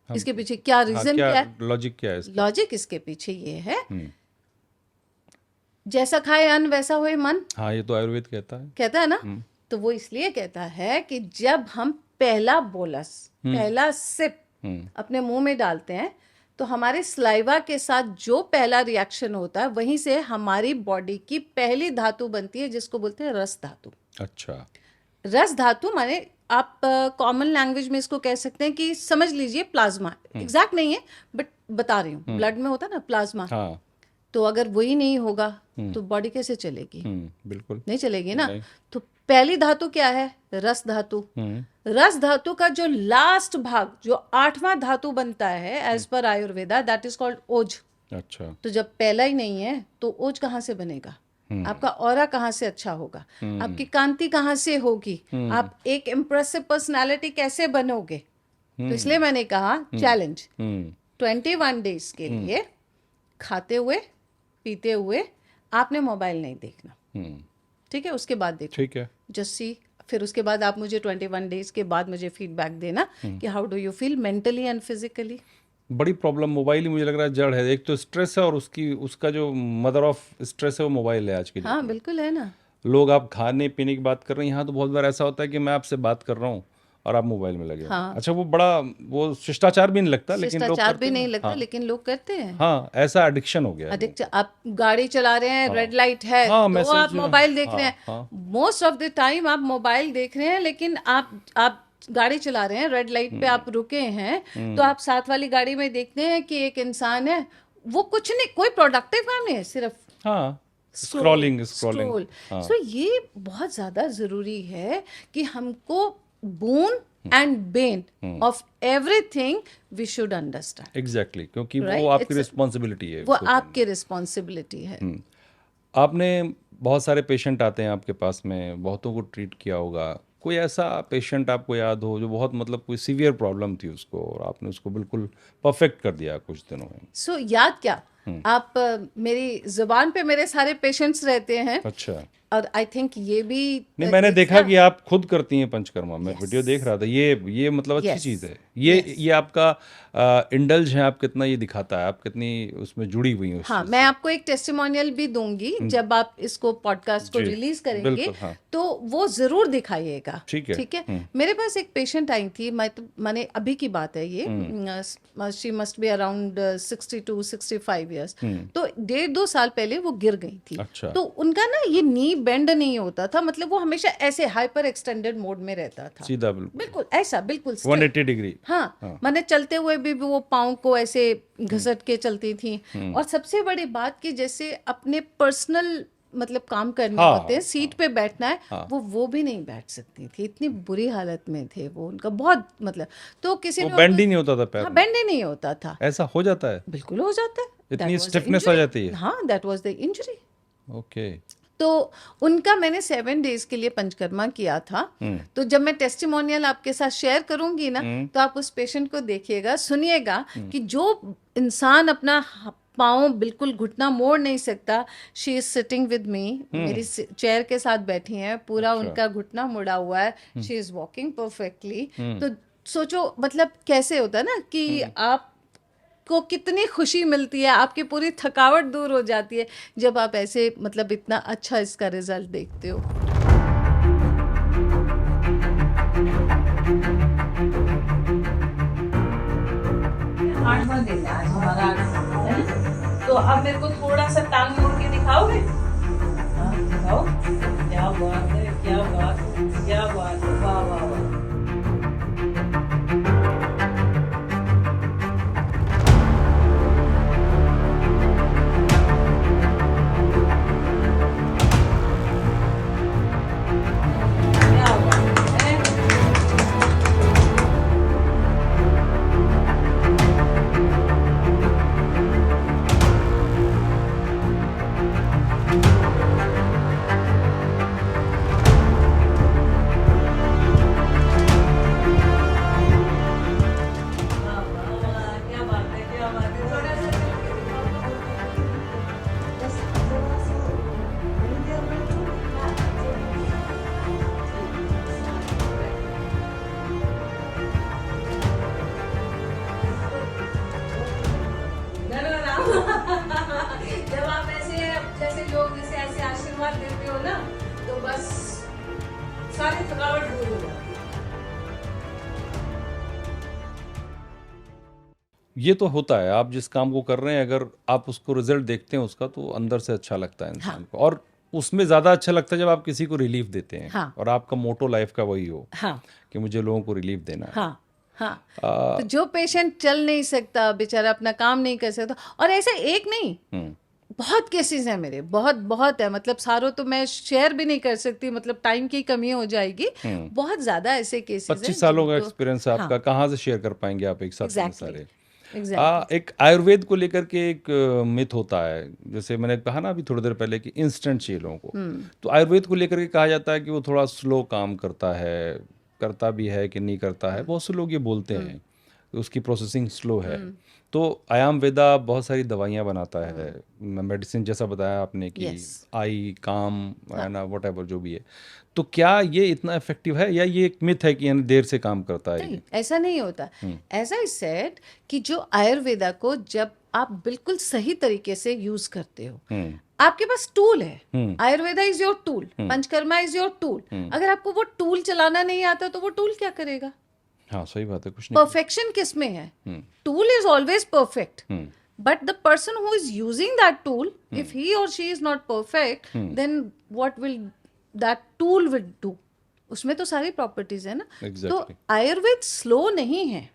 इसके पीछे क्या रीजन, क्या है, लॉजिक क्या है? लॉजिक इसके पीछे ये है, जैसा खाए अन्न वैसा होए मन। हाँ, ये तो आयुर्वेद कहता है ना। तो वो इसलिए कहता है कि जब हम पहला बोलस, पहला सिप अपने मुंह में डालते हैं, तो हमारे स्लाइवा के साथ जो पहला रिएक्शन होता है, वहीं से हमारी बॉडी की पहली धातु बनती है, जिसको बोलते हैं रस धातु। अच्छा, रस धातु माने आप कॉमन लैंग्वेज में इसको कह सकते हैं कि समझ लीजिए प्लाज्मा। एग्जैक्ट नहीं है बट बता रही हूँ, ब्लड में होता है ना प्लाज्मा। हाँ। तो अगर वही नहीं होगा तो बॉडी कैसे चलेगी? बिल्कुल नहीं चलेगी ना। तो पहली धातु क्या है? रस धातु। रस धातु का जो लास्ट भाग, जो 8वां धातु बनता है as per Ayurveda, that is called ओज। अच्छा, तो जब पहला ही नहीं है तो ओज कहाँ से बनेगा? आपका ऑरा कहाँ से अच्छा होगा? आपकी कांति कहाँ से होगी? आप एक इम्प्रेसिव पर्सनालिटी कैसे बनोगे? तो इसलिए मैंने कहा चैलेंज 21 डेज के लिए खाते हुए पीते हुए आपने मोबाइल नहीं देखना। ठीक है, उसके बाद देखो। ठीक है, जस्ट सी। फिर उसके बाद आप मुझे 21 डेज के बाद मुझे फीडबैक देना कि how do you feel mentally and physically. बड़ी प्रॉब्लम मोबाइल ही मुझे लग रहा है जड़ है। एक तो स्ट्रेस है, और उसका जो मदर ऑफ स्ट्रेस है वो मोबाइल है आज की। हाँ बिल्कुल है ना। लोग, आप खाने पीने की बात कर रहे हैं, यहाँ तो बहुत बार ऐसा होता है कि मैं आपसे बात कर रहा हूँ और आप मोबाइल में लगे। हाँ। अच्छा, वो बड़ा, वो शिष्टाचार भी नहीं लगता, लेकिन लोग शिष्टाचार भी नहीं लगता, लेकिन लोग करते हैं। हाँ, ऐसा एडिक्शन हो गया। एडिक्ट, आप गाड़ी चला रहे हैं, रेड लाइट है, तो आप मोबाइल देख रहे हैं। मोस्ट ऑफ द टाइम आप मोबाइल देख रहे हैं, लेकिन आप गाड़ी चला रहे हैं, रेड लाइट पे आप रुके हैं, तो आप साथ वाली गाड़ी में देखते हैं कि एक इंसान है, वो कुछ नहीं, कोई प्रोडक्टिव काम नहीं है, सिर्फ स्क्रॉलिंग। सो ये बहुत ज्यादा जरूरी है कि हमको बूंद and bane of everything we should understand. Exactly क्योंकि Right? वो आपकी रिस्पॉन्सिबिलिटी है वो उसको करना। आपकी रिस्पॉन्सिबिलिटी है। आपने बहुत सारे पेशेंट आते हैं आपके पास में, बहुतों को ट्रीट किया होगा, कोई ऐसा पेशेंट आपको याद हो जो बहुत मतलब कोई सीवियर प्रॉब्लम थी उसको और आपने उसको बिल्कुल परफेक्ट कर दिया कुछ दिनों में? सो याद क्या, आप मेरी जुबान पे मेरे सारे पेशेंट्स रहते हैं, अच्छा। और आई थिंक ये भी नहीं, मैंने देखा कि आप खुद करती हैं पंचकर्मा, मैं वीडियो देख रहा था। ये मतलब अच्छी Yes. चीज़ है। ये आपका इंडल्ज है, आप कितना ये दिखाता है, आप कितनी उसमें जुड़ी हुई हैं उस हाँ, चीज़ मैं से। आपको एक टेस्टिमोनियल भी दूंगी जब आप इसको पॉडकास्ट को जी, रिलीज करेंगे, बिल्कुल, हाँ। तो वो जरूर दिखाइएगा। ठीक है। ठीक है। मेरे पास एक पेशेंट आई थी, मैंने अभी की बात है ये, she must be around 62-65 years. तो 1.5-2 साल पहले वो गिर गई थी। अच्छा। तो उनका ना ये नी बेंड नहीं होता था, मतलब वो हमेशा ऐसे हाइपर एक्सटेंडेड मोड में रहता था, सीधा बिल्कुल बिल्कुल ऐसा, बिल्कुल straight। 180 डिग्री। हाँ, मैंने चलते हुए भी वो पाँव को ऐसे घसट के चलती थी। और सबसे बड़ी बात कि जैसे अपने पर्सनल मतलब काम करने हाँ, होते हैं, सीट पे बैठना है, वो भी नहीं बैठ सकती थी, इतनी बुरी हालत में थे वो, उनका बहुत मतलब। तो किसी वो ने बेंड ही नहीं होता था पैर हाँ, में। बेंड ही नहीं होता था। ऐसा हो जाता है? बिल्कुल हो जाता है। इतनी That was the stiffness uh injury। जाती है? हाँ, that was the injury. Okay. तो उनका मैंने 7 डेज के लिए पंचकर्मा किया था। तो जब मैं टेस्टिमोनियल आपके साथ शेयर करूंगी ना, तो आप उस पेशेंट को देखिएगा, सुनिएगा कि जो इंसान अपना पाँव बिल्कुल घुटना मोड़ नहीं सकता, she is sitting with me, मेरी चेयर के साथ बैठी हैं, पूरा उनका घुटना मुड़ा हुआ है, शी इज वॉकिंग परफेक्टली। तो सोचो मतलब कैसे होता है ना कि आप को कितनी खुशी मिलती है, आपकी पूरी थकावट दूर हो जाती है जब आप ऐसे मतलब इतना अच्छा इसका रिजल्ट देखते हो। आठवां दिन है आज हमारा, है ना? तो अब मेरे को थोड़ा सा टांग मोड़ के दिखाओगे? हाँ, दिखाओ। क्या बात है, क्या बात है, क्या बात है, वाह वाह वाह। क्या बात है। क्या बात है, क्या बात है, थोड़ा सा चल के जब आप ऐसे जैसे लोग जैसे ऐसे आशीर्वाद देते हो ना, तो बस सारी थकावट दूर हो जाती है। ये तो होता है, आप जिस काम को कर रहे हैं अगर आप उसको रिजल्ट देखते हैं उसका, तो अंदर से अच्छा लगता है इंसान को। और उसमें ज़्यादा अच्छा लगता है जब आप किसी को रिलीफ देते हैं। हाँ। और आपका मोटो लाइफ का वही हो हाँ कि मुझे लोगों को रिलीफ देना है। हाँ हाँ। तो जो पेशेंट चल नहीं सकता, बेचारा अपना काम नहीं कर सकता, और ऐसे एक नहीं, बहुत केसेस हैं मेरे, बहुत बहुत है, मतलब सारों तो मैं शेयर भी नहीं कर सकती, मतलब टाइम की कमी हो जाएगी। बहुत ज्यादा ऐसे केसेस हैं 25 सालों का जिनको- एक्सपीरियंस है आपका, कहाँ से शेयर कर पाएंगे आप एक साथ इतने Exactly. सारे? Exactly. एक आयुर्वेद को लेकर के एक मिथ होता है, जैसे मैंने कहा ना अभी थोड़ी देर पहले कि इंस्टेंट चाहिए लोगों को। तो आयुर्वेद को लेकर के कहा जाता है कि वो थोड़ा स्लो काम करता है, करता भी है कि नहीं करता है, बहुत से लोग ये बोलते हैं उसकी प्रोसेसिंग स्लो है। तो आयाम वेदा बहुत सारी दवाइयाँ बनाता है, मेडिसिन जैसा बताया आपने कि Yes. आई काम है ना, वट जो भी है। तो क्या ये इतना इफेक्टिव है या ये एक मिथ है कि यानी देर से काम करता है? नहीं, ऐसा नहीं होता। एज आई सेड कि जो आयुर्वेदा को जब आप बिल्कुल सही तरीके से यूज करते हो, आपके पास टूल है, Ayurveda is your tool, panchakarma is your tool. अगर आपको वो टूल चलाना नहीं आता तो वो टूल क्या करेगा? हाँ, सही बात है, कुछ नहीं। परफेक्शन किस में है? Tool is always perfect, but the person who is using that tool, if he or she is not perfect, then what will that tool will do? उसमें तो सारी प्रॉपर्टीज है ना। Exactly. तो आयुर्वेद स्लो नहीं है।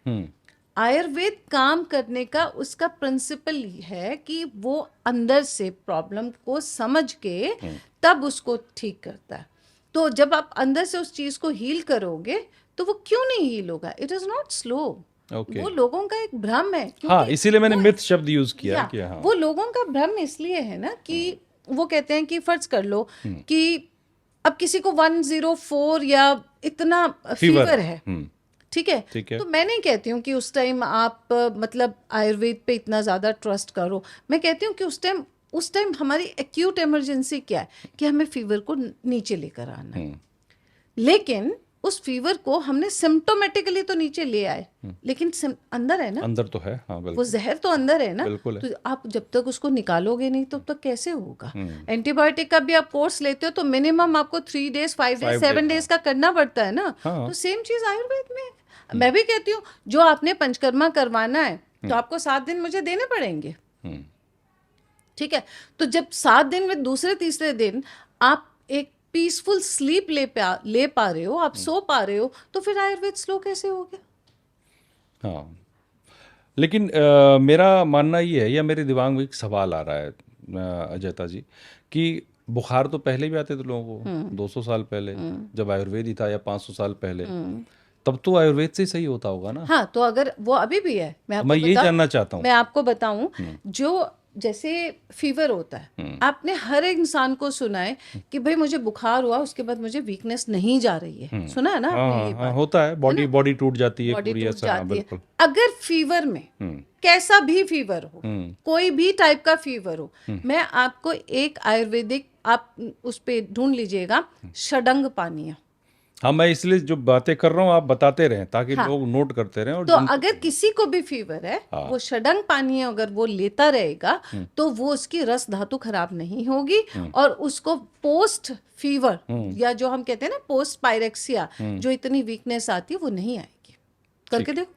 आयुर्वेद काम करने का उसका प्रिंसिपल है कि वो अंदर से प्रॉब्लम को समझ के तब उसको ठीक करता है। तो जब आप अंदर से उस चीज को हील करोगे तो वो क्यों नहीं हील होगा? It is not slow. Okay. वो लोगों का एक भ्रम है, हाँ, क्योंकि इसीलिए मैंने वो- मिथ शब्द यूज किया या, कि हाँ। वो लोगों का भ्रम इसलिए है ना कि वो कहते हैं कि फर्ज कर लो कि अब किसी को 104 या इतना फीवर है, ठीक है, ठीक है। तो मैं नहीं कहती हूँ कि उस टाइम आप मतलब आयुर्वेद पे इतना ज़्यादा ट्रस्ट करो। मैं कहती हूँ कि उस टाइम हमारी एक्यूट इमरजेंसी क्या है कि हमें फीवर को नीचे लेकर आना है। लेकिन उस फीवर को हमने सिम्टोमेटिकली तो नीचे ले आए, लेकिन अंदर है ना, अंदर तो है, हाँ वो बिल्कुल। जहर तो अंदर है ना, बिल्कुल है। तो आप जब तक उसको निकालोगे नहीं तब तक कैसे होगा? एंटीबायोटिक का भी आप कोर्स लेते हो तो मिनिमम आपको 3 डेज 5 डेज 7 डेज का करना पड़ता है ना। हाँ। तो सेम चीज आयुर्वेद में है। मैं भी कहती हूँ जो आपने पंचकर्मा करवाना है तो आपको 7 दिन मुझे देने पड़ेंगे, ठीक है। तो जब 7 दिन में दूसरे तीसरे दिन आप एक पीसफुल स्लीप ले पा रहे हो, आप सो पा रहे हो, तो फिर आयुर्वेद स्लो कैसे हो गया? हाँ, लेकिन मेरा मानना ये है, या मेरे दिमाग में एक सवाल आ रहा है अजयता जी, कि बुखार तो पहले भी आते थे लोगों को 200 साल पहले, जब आयुर्वेद ही था, या 500 साल पहले, तब तो आयुर्वेद से ही सही होता होगा ना। हाँ, तो अगर वो अभी भी है, मैं यही जानना चाहता हूँ। मैं आपको बताऊं, जो जैसे फीवर होता है, आपने हर इंसान को सुना है कि भाई मुझे बुखार हुआ उसके बाद मुझे वीकनेस नहीं जा रही है, सुना है ना आपने ये हाँ, बात? होता है, बॉडी टूट जाती है बॉडी पूरी, टूट ऐसा। हाँ, जाती है। बिल्कुल। अगर फीवर में कैसा भी फीवर हो, कोई भी टाइप का फीवर हो, मैं आपको एक आयुर्वेदिक, आप उस पे ढूंढ लीजिएगा, षडंग पानीय। हाँ, मैं इसलिए जो बातें कर रहा हूँ आप बताते रहें, ताकि हाँ। लोग नोट करते रहें और तो अगर किसी को भी फीवर है, हाँ। वो षडंग पानी अगर वो लेता रहेगा तो वो उसकी रस धातु खराब नहीं होगी, और उसको पोस्ट फीवर या जो हम कहते हैं ना पोस्ट पायरेक्सिया, जो इतनी वीकनेस आती है वो नहीं आएगी। करके देखो।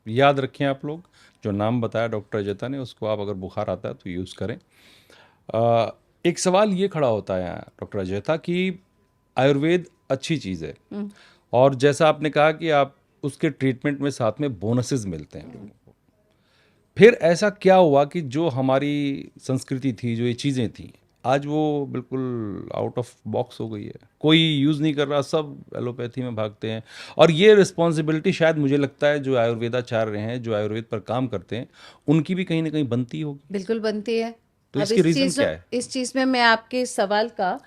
याद रखें आप लोग, जो नाम बताया डॉक्टर अजयता ने, उसको आप अगर बुखार आता है तो यूज़ करें। एक सवाल ये खड़ा होता है डॉक्टर अजयता कि आयुर्वेद अच्छी चीज़ है, और जैसा आपने कहा कि आप उसके ट्रीटमेंट में साथ में बोनसेस मिलते हैं लोगों को। फिर ऐसा क्या हुआ कि जो हमारी संस्कृति थी, जो ये चीज़ें थी, आज वो बिल्कुल आउट ऑफ बॉक्स हो गई है, कोई यूज़ नहीं कर रहा, सब एलोपैथी में भागते हैं। और ये रिस्पॉन्सिबिलिटी शायद मुझे लगता है जो आयुर्वेदाचार्य हैं, जो आयुर्वेद पर काम करते हैं, उनकी भी कहीं ना कहीं बनती होगी। बिल्कुल बनती है। तो अब इसकी रीज़न क्या है? इस चीज में मैं आपके सवाल का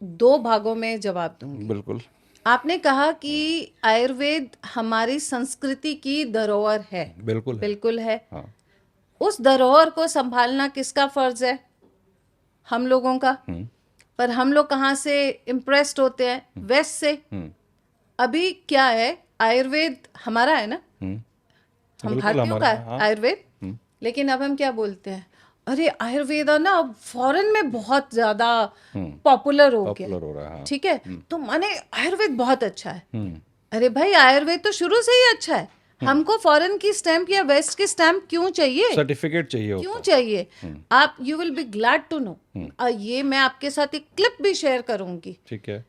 2 भागों में जवाब दूंगी। बिल्कुल। आपने कहा कि आयुर्वेद हमारी संस्कृति की धरोहर है। बिल्कुल है। बिल्कुल है। हाँ। उस धरोहर को संभालना किसका फर्ज है? हम लोगों का। पर हम लोग कहाँ से इम्प्रेस्ड होते हैं? वेस्ट से। अभी क्या है, आयुर्वेद हमारा है ना, हम बिल्कुल भारतीयों का हमारा, है हाँ। आयुर्वेद। लेकिन अब हम क्या बोलते हैं, अरे आयुर्वेद है ना अब फॉरेन में बहुत ज्यादा पॉपुलर हो गया, पॉपुलर हो रहा है, हाँ। ठीक है, तो माने आयुर्वेद बहुत अच्छा है। अरे भाई आयुर्वेद तो शुरू से ही अच्छा है, हमको फॉरेन की स्टैंप या वेस्ट की स्टैंप क्यों चाहिए? सर्टिफिकेट चाहिए क्यों होता चाहिए? आप you will be glad to know, ये मैं आपके साथ एक क्लिप भी शेयर करूंगी। ठीक है।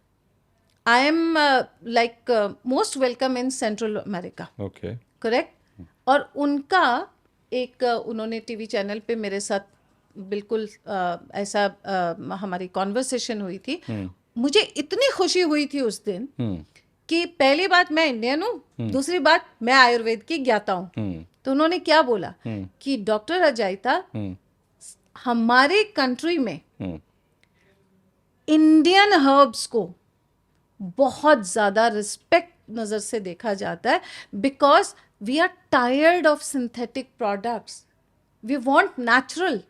I am like most welcome in central America, okay. Correct. और उनका एक उन्होंने टीवी चैनल पे मेरे साथ बिल्कुल ऐसा हमारी कॉन्वर्सेशन हुई थी। मुझे इतनी खुशी हुई थी उस दिन कि पहली बात मैं इंडियन हूँ, दूसरी बात मैं आयुर्वेद की ज्ञाता हूँ। तो उन्होंने क्या बोला कि डॉक्टर अजयता, हमारे कंट्री में इंडियन हर्ब्स को बहुत ज्यादा रिस्पेक्ट नजर से देखा जाता है, because we are tired of synthetic products, we want natural,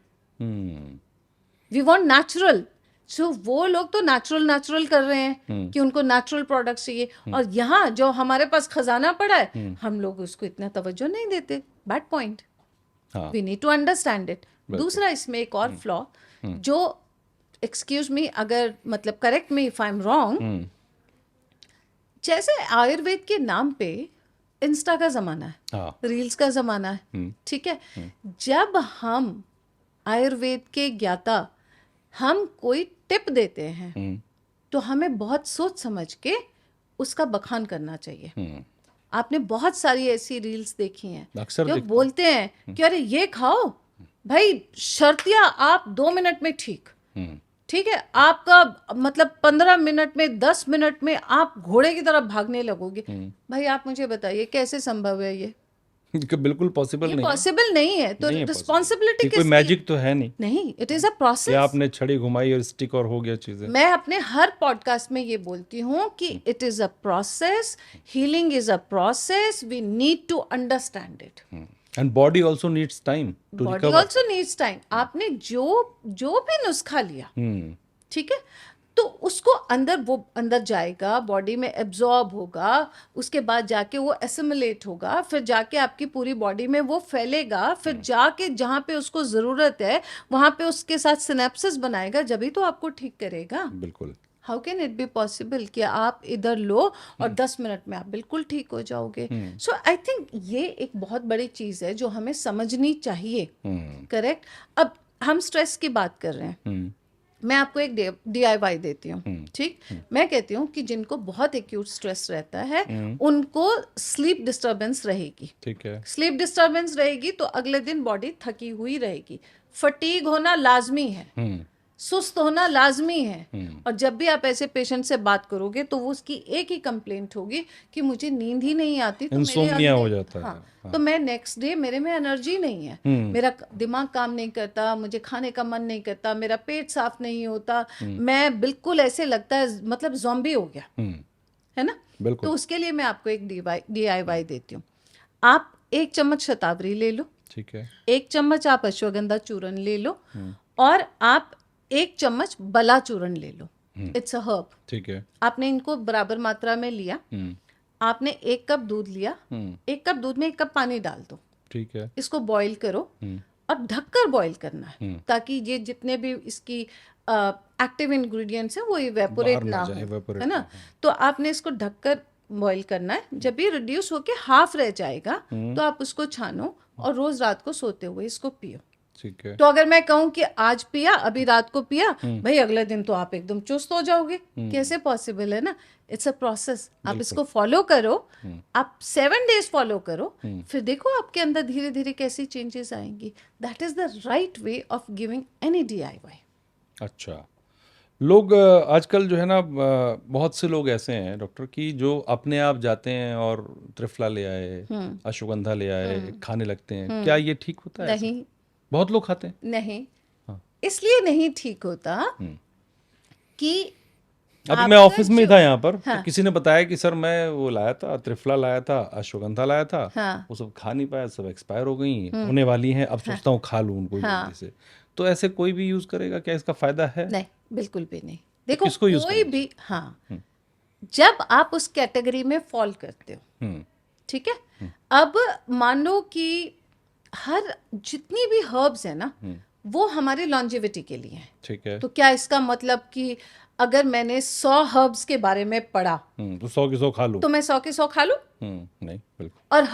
we want natural. So वो लोग तो नेचुरल कर रहे हैं कि उनको नेचुरल प्रोडक्ट्स चाहिए, और यहाँ जो हमारे पास खजाना पड़ा है हम लोग उसको इतना तवज्जो नहीं देते। Bad point, we need to understand it. दूसरा इसमें एक और फ्लॉ जो, एक्सक्यूज मी, अगर मतलब correct me if I am wrong, जैसे आयुर्वेद के नाम पे इंस्टा का जमाना है, हाँ। रील्स का जमाना है, ठीक है। जब हम आयुर्वेद के ज्ञाता हम कोई टिप देते हैं तो हमें बहुत सोच समझ के उसका बखान करना चाहिए। आपने बहुत सारी ऐसी रील्स देखी हैं अक्सर जो देखता बोलते हैं कि अरे ये खाओ भाई, शर्तिया आप 2 मिनट में ठीक। ठीक है, आपका मतलब 15 मिनट में 10 मिनट में आप घोड़े की तरह भागने लगोगे। भाई आप मुझे बताइए कैसे संभव है ये बिल्कुल पॉसिबल नहीं है, पॉसिबल नहीं है। तो नहीं है possible। रिस्पॉन्सिबिलिटी ये कोई किसकी? मैजिक तो है नहीं नहीं, इट इज अ कि प्रोसेस। आपने छड़ी घुमाई और स्टिक और हो गया चीजें। मैं अपने हर पॉडकास्ट में ये बोलती हूँ कि it is a process, healing is a process, we need to understand it. And body also needs time to body recover. Also needs time. आपने जो जो भी नुस्खा लिया, ठीक है, तो उसको वो अंदर जाएगा, बॉडी में एब्जॉर्ब होगा, उसके बाद जाके वो एसिमुलेट होगा, फिर जाके आपकी पूरी बॉडी में वो फैलेगा, फिर जाके जहाँ पे उसको ज़रूरत है वहाँ पे उसके साथ सिनेप्सिस बनाएगा, जब ही तो आपको ठीक करेगा। बिल्कुल। How can it be possible कि आप इधर लो और 10 मिनट में आप बिल्कुल ठीक हो जाओगे? सो आई थिंक ये एक बहुत बड़ी चीज़ है जो हमें समझनी चाहिए। करेक्ट। अब हम स्ट्रेस की बात कर रहे हैं, मैं आपको एक DIY देती हूँ, ठीक। मैं कहती हूँ कि जिनको बहुत एक्यूट स्ट्रेस रहता है उनको स्लीप डिस्टर्बेंस रहेगी। ठीक है। स्लीप डिस्टर्बेंस रहेगी तो अगले दिन बॉडी थकी हुई रहेगी, फटीग होना लाजमी है, सुस्त होना लाजमी है। और जब भी आप ऐसे पेशेंट से बात करोगे तो वो उसकी एक ही कंप्लेंट होगी कि मुझे नींद ही नहीं आती, तो इंसोम्निया हो जाता है। हाँ, तो मैं नेक्स्ट डे मेरे में एनर्जी नहीं है, मेरा दिमाग काम नहीं करता, मुझे खाने का मन नहीं करता, मेरा पेट साफ नहीं होता, मैं बिल्कुल ऐसे लगता है मतलब ज़ॉम्बी हो गया, है ना। बिल्कुल। तो उसके लिए मैं आपको एक DIY देती हूँ। आप 1 चम्मच शतावरी ले लो, ठीक है। 1 चम्मच आप अश्वगंधा चूर्ण ले लो, और आप 1 चम्मच बला चूर्ण ले लो। It's a herb. ठीक है। आपने इनको बराबर मात्रा में लिया, आपने 1 कप दूध लिया, 1 कप दूध में 1 कप पानी डाल दो, ठीक है। इसको बॉईल करो और ढककर बॉईल करना है, ताकि ये जितने भी इसकी एक्टिव इंग्रेडिएंट्स हैं वो इवेपोरेट बाहर ना ना हो, जाए, evaporate है ना। ना तो आपने इसको ढककर बॉईल करना है। जब ये रिड्यूस होके हाफ रह जाएगा तो आप उसको छानो और रोज रात को सोते हुए इसको पियो। ठीक है। तो अगर मैं कहूँ कि आज पिया, अभी रात को पिया, भाई अगले दिन तो आप एकदम चुस्त हो जाओगे, कैसे पॉसिबल है ना। It's a process. आप इसको फॉलो करो, आप 7 डेज फॉलो करो, फिर देखो आपके अंदर धीरे धीरे कैसी चेंजेस आएंगी। That is the right way of giving any DIY। अच्छा, लोग आजकल जो है ना, बहुत से लोग ऐसे हैं डॉक्टर कि जो अपने आप जाते हैं और त्रिफला ले आए, अश्वगंधा ले आए, खाने लगते हैं। क्या ये ठीक होता है ऐसा? नहीं, बहुत लोग खाते हैं। नहीं, हाँ। इसलिए नहीं ठीक होता कि अभी मैं आपका ऑफिस में ही था यहाँ पर, हाँ। तो किसी ने बताया कि सर मैं वो लाया था, त्रिफला लाया था, अश्वगंधा लाया था, हाँ। वो सब खा नहीं पाया, सब एक्सपायर हो गई, होने वाली हैं, अब सोचता हूँ खा लूँ उनको हाँ। जल्दी से। तो ऐसे कोई भी यूज करेगा क्या? इसका फायदा है? नहीं, बिल्कुल भी नहीं। देखो किसको यूज कोई करना भी, हाँ, जब आप उस कैटेगरी में फॉल करते हो, ठीक है। अब मान लो कि हर जितनी भी हर्ब्स है ना वो हमारी लॉन्जेविटी के लिए हैं। ठीक है। तो क्या इसका मतलब कि अगर मैंने 100 हर्ब्स के बारे में पढ़ा तो 100 की 100 खा लूँ? तो मैं 100 के 100 खा लूँ? नहीं, बिल्कुल। और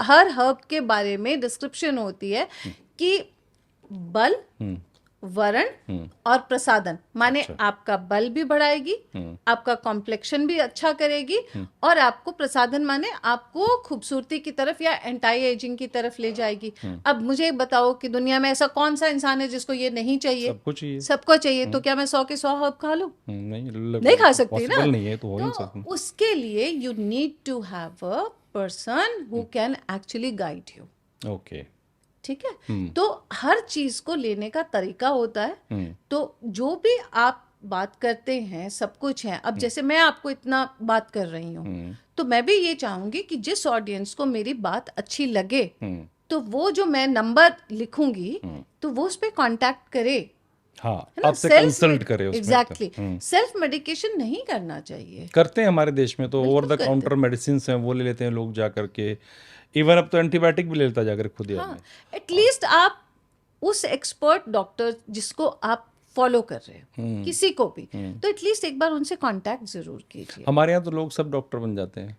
हर हर्ब के बारे में डिस्क्रिप्शन होती है कि बल, वरण और प्रसादन, माने अच्छा। आपका बल भी बढ़ाएगी, आपका कॉम्प्लेक्शन भी अच्छा करेगी, और आपको प्रसादन माने आपको खूबसूरती की तरफ या एंटी एजिंग की तरफ ले जाएगी। अब मुझे बताओ कि दुनिया में ऐसा कौन सा इंसान है जिसको ये नहीं चाहिए? सबको चाहिए। सबको चाहिए। तो क्या मैं 100 के 100 हर्ब खा लूं? नहीं नहीं खा सकती ना। पॉसिबल नहीं है, तो हो ही नहीं तो सकता। उसके लिए you need to have a person who can actually guide you. Okay. ठीक है। तो हर चीज को लेने का तरीका होता है। तो जो भी आप बात करते हैं सब कुछ है। अब जैसे मैं आपको इतना बात कर रही हूँ, तो मैं भी ये चाहूंगी कि जिस ऑडियंस को मेरी बात अच्छी लगे तो वो जो मैं नंबर लिखूंगी तो वो उस पर कॉन्टैक्ट करे, हाँ, है ना। आपसे कंसल्ट करे उसमें। एग्जैक्टली। सेल्फ मेडिकेशन नहीं करना चाहिए। करते हैं हमारे देश में, तो ओवर द काउंटर मेडिसिन हैं वो ले लेते हैं लोग जा करके। इवन अब तो एंटीबायोटिक भी ले लेता जाकर खुद ही आदमी। एटलीस्ट आप उस एक्सपर्ट डॉक्टर जिसको आप फॉलो कर रहे हो, किसी को भी, तो एटलीस्ट एक बार उनसे कांटेक्ट जरूर कीजिए। हमारे यहाँ तो लोग सब डॉक्टर बन जाते हैं।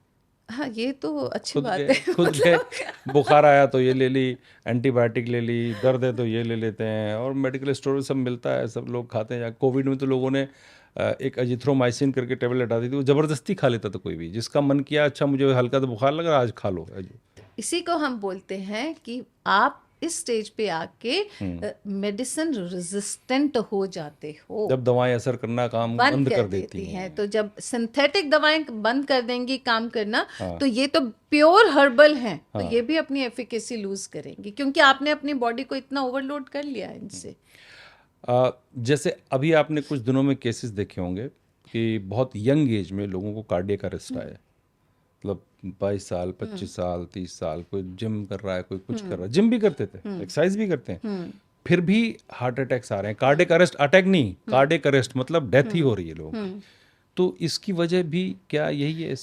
हाँ, ये तो अच्छी खुद बात के है। खुद के बुखार आया तो ये ले ली, एंटीबायोटिक ले ली, दर्द है तो ये ले लेते हैं, और मेडिकल स्टोर में सब मिलता है, सब लोग खाते हैं। कोविड में तो लोगों ने एक अजिथ्रोमाइसिन करके टेबलेट आती थी, वो ज़बरदस्ती खा लेता था कोई भी, जिसका मन किया अच्छा मुझे हल्का तो बुखार लग रहा आज खा लो। इसी को हम बोलते हैं कि आप इस स्टेज पे आके मेडिसिन रेजिस्टेंट हो जाते हो, जब दवाएं असर करना काम बंद बंद कर कर देती देती हैं। हैं। तो जब सिंथेटिक दवाएं बंद कर देंगी काम करना, हाँ। तो ये तो प्योर हर्बल हैं, तो हाँ। ये भी अपनी एफिकेसी लूज करेंगी, क्योंकि आपने अपनी बॉडी को इतना ओवरलोड कर लिया है इनसे। जैसे अभी आपने कुछ दिनों में केसेस देखे होंगे कि बहुत यंग एज में लोगों को कार्डियक अरेस्ट आया है। मतलब 22 साल, 25 साल, 30 साल, कोई जिम कर रहा है, कोई कुछ कर रहा है, जिम भी करते थे, एक्सरसाइज भी करते हैं, फिर भी हार्ट अटैक्स आ रहे हैं। कार्डियक अरेस्ट, अटैक नहीं, कार्डियक अरेस्ट मतलब डेथ ही हो रही है लोगों की। तो इसकी वजह भी क्या यही है?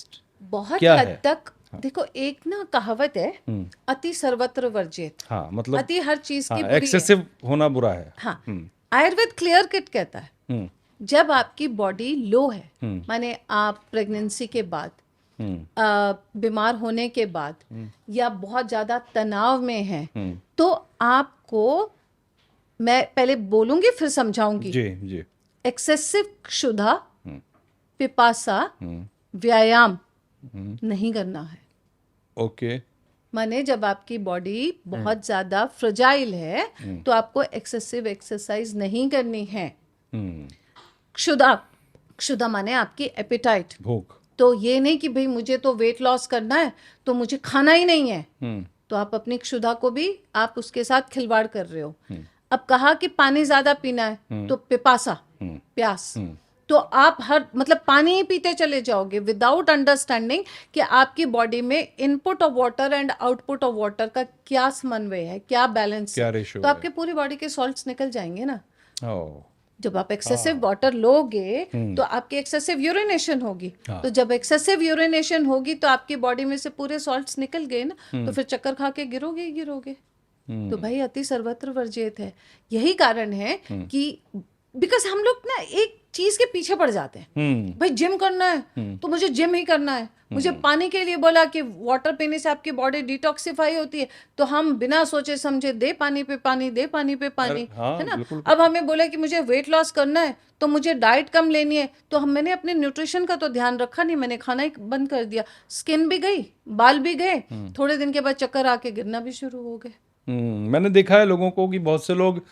बहुत क्या हद है? तक देखो, एक ना कहावत है, अति सर्वत्र वर्जित। हाँ, मतलब अति हर चीज की हाँ, बुरी है। एक्सेसिव होना बुरा है। हाँ, आयुर्वेद क्लियर कट कहता है, हम्म। जब आपकी बॉडी लो है, हम्म। माने आप प्रेगनेंसी के बाद, हम्म। बीमार होने के बाद, या बहुत ज्यादा तनाव में है, हम्म। तो आपको, मैं पहले बोलूंगी फिर समझाऊंगी, जी जी। एक्सेसिव क्षुधा, हम्म। पिपासा, हम्म। व्यायाम नहीं करना है। ओके। माने जब आपकी बॉडी बहुत ज्यादा फ्रजाइल है, तो आपको एक्सेसिव एक्सरसाइज नहीं करनी है। हम्म। क्षुधा, क्षुधा माने आपकी एपेटाइट। भूख। तो ये नहीं कि भाई मुझे तो वेट लॉस करना है तो मुझे खाना ही नहीं है, तो आप अपनी क्षुधा को भी आप उसके साथ खिलवाड़ कर रहे हो। अब कहा कि पानी ज्यादा पीना है, तो पिपासा, प्यास, तो आप हर मतलब पानी ही पीते चले जाओगे विदाउट अंडरस्टैंडिंग कि आपकी बॉडी में input of water and output of water का क्या समन्वय है, क्या बैलेंस क्या है। रेशो तो है? आपके पूरी बॉडी के सॉल्ट्स निकल जाएंगे ना। ओह। जब आप एक्सेसिव वाटर लोगे तो आपकी एक्सेसिव यूरिनेशन होगी। तो जब एक्सेसिव यूरिनेशन होगी तो आपकी बॉडी में से पूरे सॉल्ट्स निकल गए ना, तो फिर चक्कर खा के गिरोगे ही गिरोगे। तो भाई अति सर्वत्र वर्जित है। यही कारण है कि बिकॉज हम लोग ना एक चीज के पीछे पड़ जाते हैं, भाई जिम करना है तो मुझे जिम ही करना है, मुझे पानी के लिए बोला कि वाटर पीने से आपकी बॉडी डिटॉक्सिफाई होती है, तो हम बिना सोचे समझे दे पानी पे पानी, दे पानी पे पानी, हाँ, है ना। बिल्कुल। अब हमें बोला कि मुझे वेट लॉस करना है तो मुझे डाइट कम लेनी है, तो मैंने अपने न्यूट्रिशन का तो ध्यान रखा नहीं, मैंने खाना ही बंद कर दिया, स्किन भी गई, बाल भी गए, थोड़े दिन के बाद चक्कर आके गिरना भी शुरू हो गए। मैंने देखा है लोगों को कि बहुत से लोग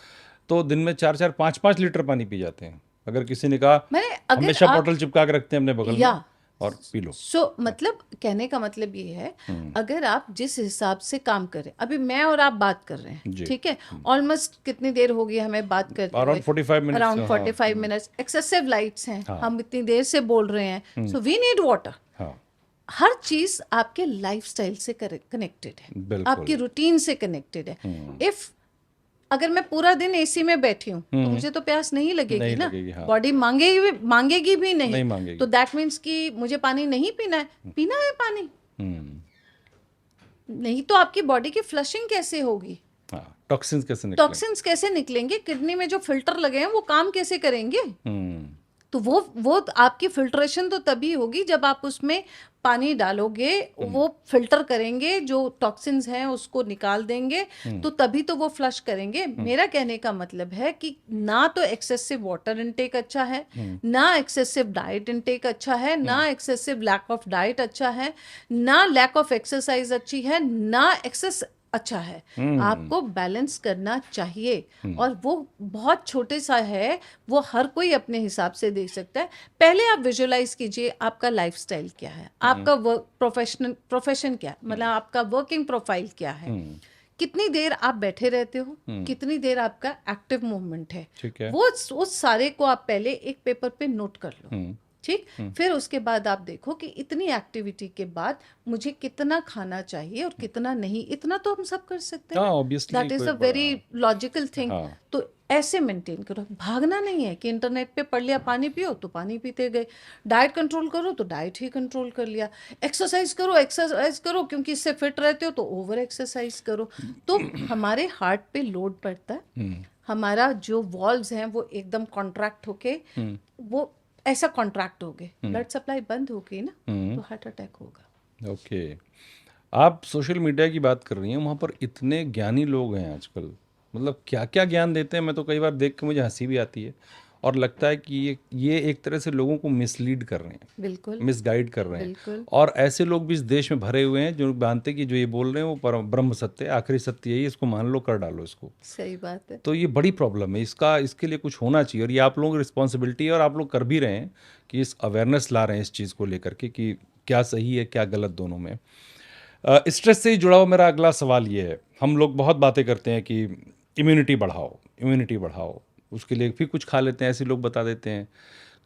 तो दिन में 4-4, 5-5 लीटर पानी पी जाते हैं। अगर किसी ने कहा, मैंने अगर हमेशा आप बोतल चिपका के रखते हैं अपने बगल में और पी लो। मतलब कहने का मतलब ये है, अगर आप जिस हिसाब से काम करें, अभी मैं और आप बात कर रहे हैं, ठीक है, ऑलमोस्ट कितनी देर हो गई हमें बात करते हुए? Around 45 minutes. Around 45 minutes. Excessive lights हैं, हम इतनी देर से बोल रहे हैं, सो वी नीड वाटर। हाँ, हर चीज आपके लाइफस्टाइल से कनेक्टेड है, बिल्कुल। आपकी रूटीन से कनेक्टेड है। इफ अगर मैं पूरा दिन एसी में बैठी हूँ तो मुझे तो प्यास नहीं लगेगी नहीं ना, लगेगी, हाँ। बॉडी मांगेगी भी नहीं, नहीं मांगेगी। तो दैट मीन्स कि मुझे पानी नहीं पीना है, पीना है पानी। नहीं तो आपकी बॉडी की फ्लशिंग कैसे होगी? हाँ, टॉक्सिन्स कैसे निकलेंगे? टॉक्सिन्स कैसे निकलेंगे? किडनी में जो फिल्टर लगे हैं वो काम कैसे करेंगे? तो वो आपकी फिल्ट्रेशन तो तभी होगी जब आप उसमें पानी डालोगे, वो फिल्टर करेंगे, जो टॉक्सिन्स हैं उसको निकाल देंगे, तो तभी तो वो फ्लश करेंगे। मेरा कहने का मतलब है कि ना तो एक्सेसिव वाटर इनटेक अच्छा है, ना एक्सेसिव डाइट इनटेक अच्छा है, ना एक्सेसिव लैक ऑफ डाइट अच्छा है, ना लैक ऑफ एक्सरसाइज अच्छी है, ना एक्सेस अच्छा है। आपको बैलेंस करना चाहिए, और वो बहुत छोटे सा है, वो हर कोई अपने हिसाब से देख सकता है। पहले आप विजुअलाइज कीजिए आपका लाइफस्टाइल क्या है, आपका वर्क प्रोफेशन क्या है, मतलब आपका वर्किंग प्रोफाइल क्या है, कितनी देर आप बैठे रहते हो, कितनी देर आपका एक्टिव मूवमेंट है, ठीक है। वो उस सारे को आप पहले एक पेपर पे नोट कर लो, ठीक। फिर उसके बाद आप देखो कि इतनी एक्टिविटी के बाद मुझे कितना खाना चाहिए और कितना नहीं। इतना तो हम सब कर सकते हैं, obviously, that is a very logical thing. तो ऐसे मेंटेन करो। भागना नहीं है कि इंटरनेट पे पढ़ लिया पानी पियो तो पानी पीते गए, डाइट कंट्रोल करो तो डाइट ही कंट्रोल कर लिया, एक्सरसाइज करो क्योंकि इससे फिट रहते हो तो ओवर एक्सरसाइज करो। तो हमारे हार्ट पे लोड पड़ता है, हमारा जो वॉल्व्स हैं वो एकदम कॉन्ट्रैक्ट होके वो ऐसा कॉन्ट्रैक्ट हो गए, ब्लड सप्लाई बंद हो गई ना, तो हार्ट अटैक होगा। ओके। आप सोशल मीडिया की बात कर रही हैं, वहाँ पर इतने ज्ञानी लोग हैं आजकल, मतलब क्या क्या ज्ञान देते हैं, मैं तो कई बार देख के मुझे हंसी भी आती है। और लगता है कि ये एक तरह से लोगों को मिसलीड कर रहे हैं, बिल्कुल मिसगाइड कर रहे हैं। बिल्कुल और ऐसे लोग भी इस देश में भरे हुए हैं जो मानते हैं कि जो ये बोल रहे हैं वो ब्रह्म सत्य है, आखिरी सत्य यही है, इसको मान लो, कर डालो इसको। सही बात है। तो ये बड़ी प्रॉब्लम है, इसके लिए कुछ होना चाहिए, और ये आप लोगों की रिस्पॉन्सिबिलिटी है, और आप लोग कर भी रहे हैं कि इस अवेयरनेस ला रहे हैं इस चीज़ को लेकर के कि क्या सही है क्या गलत दोनों में। स्ट्रेस से ही जुड़ा हुआ मेरा अगला सवाल ये है, हम लोग बहुत बातें करते हैं कि इम्यूनिटी बढ़ाओ, इम्यूनिटी बढ़ाओ, उसके लिए फिर कुछ खा लेते हैं, ऐसे लोग बता देते हैं।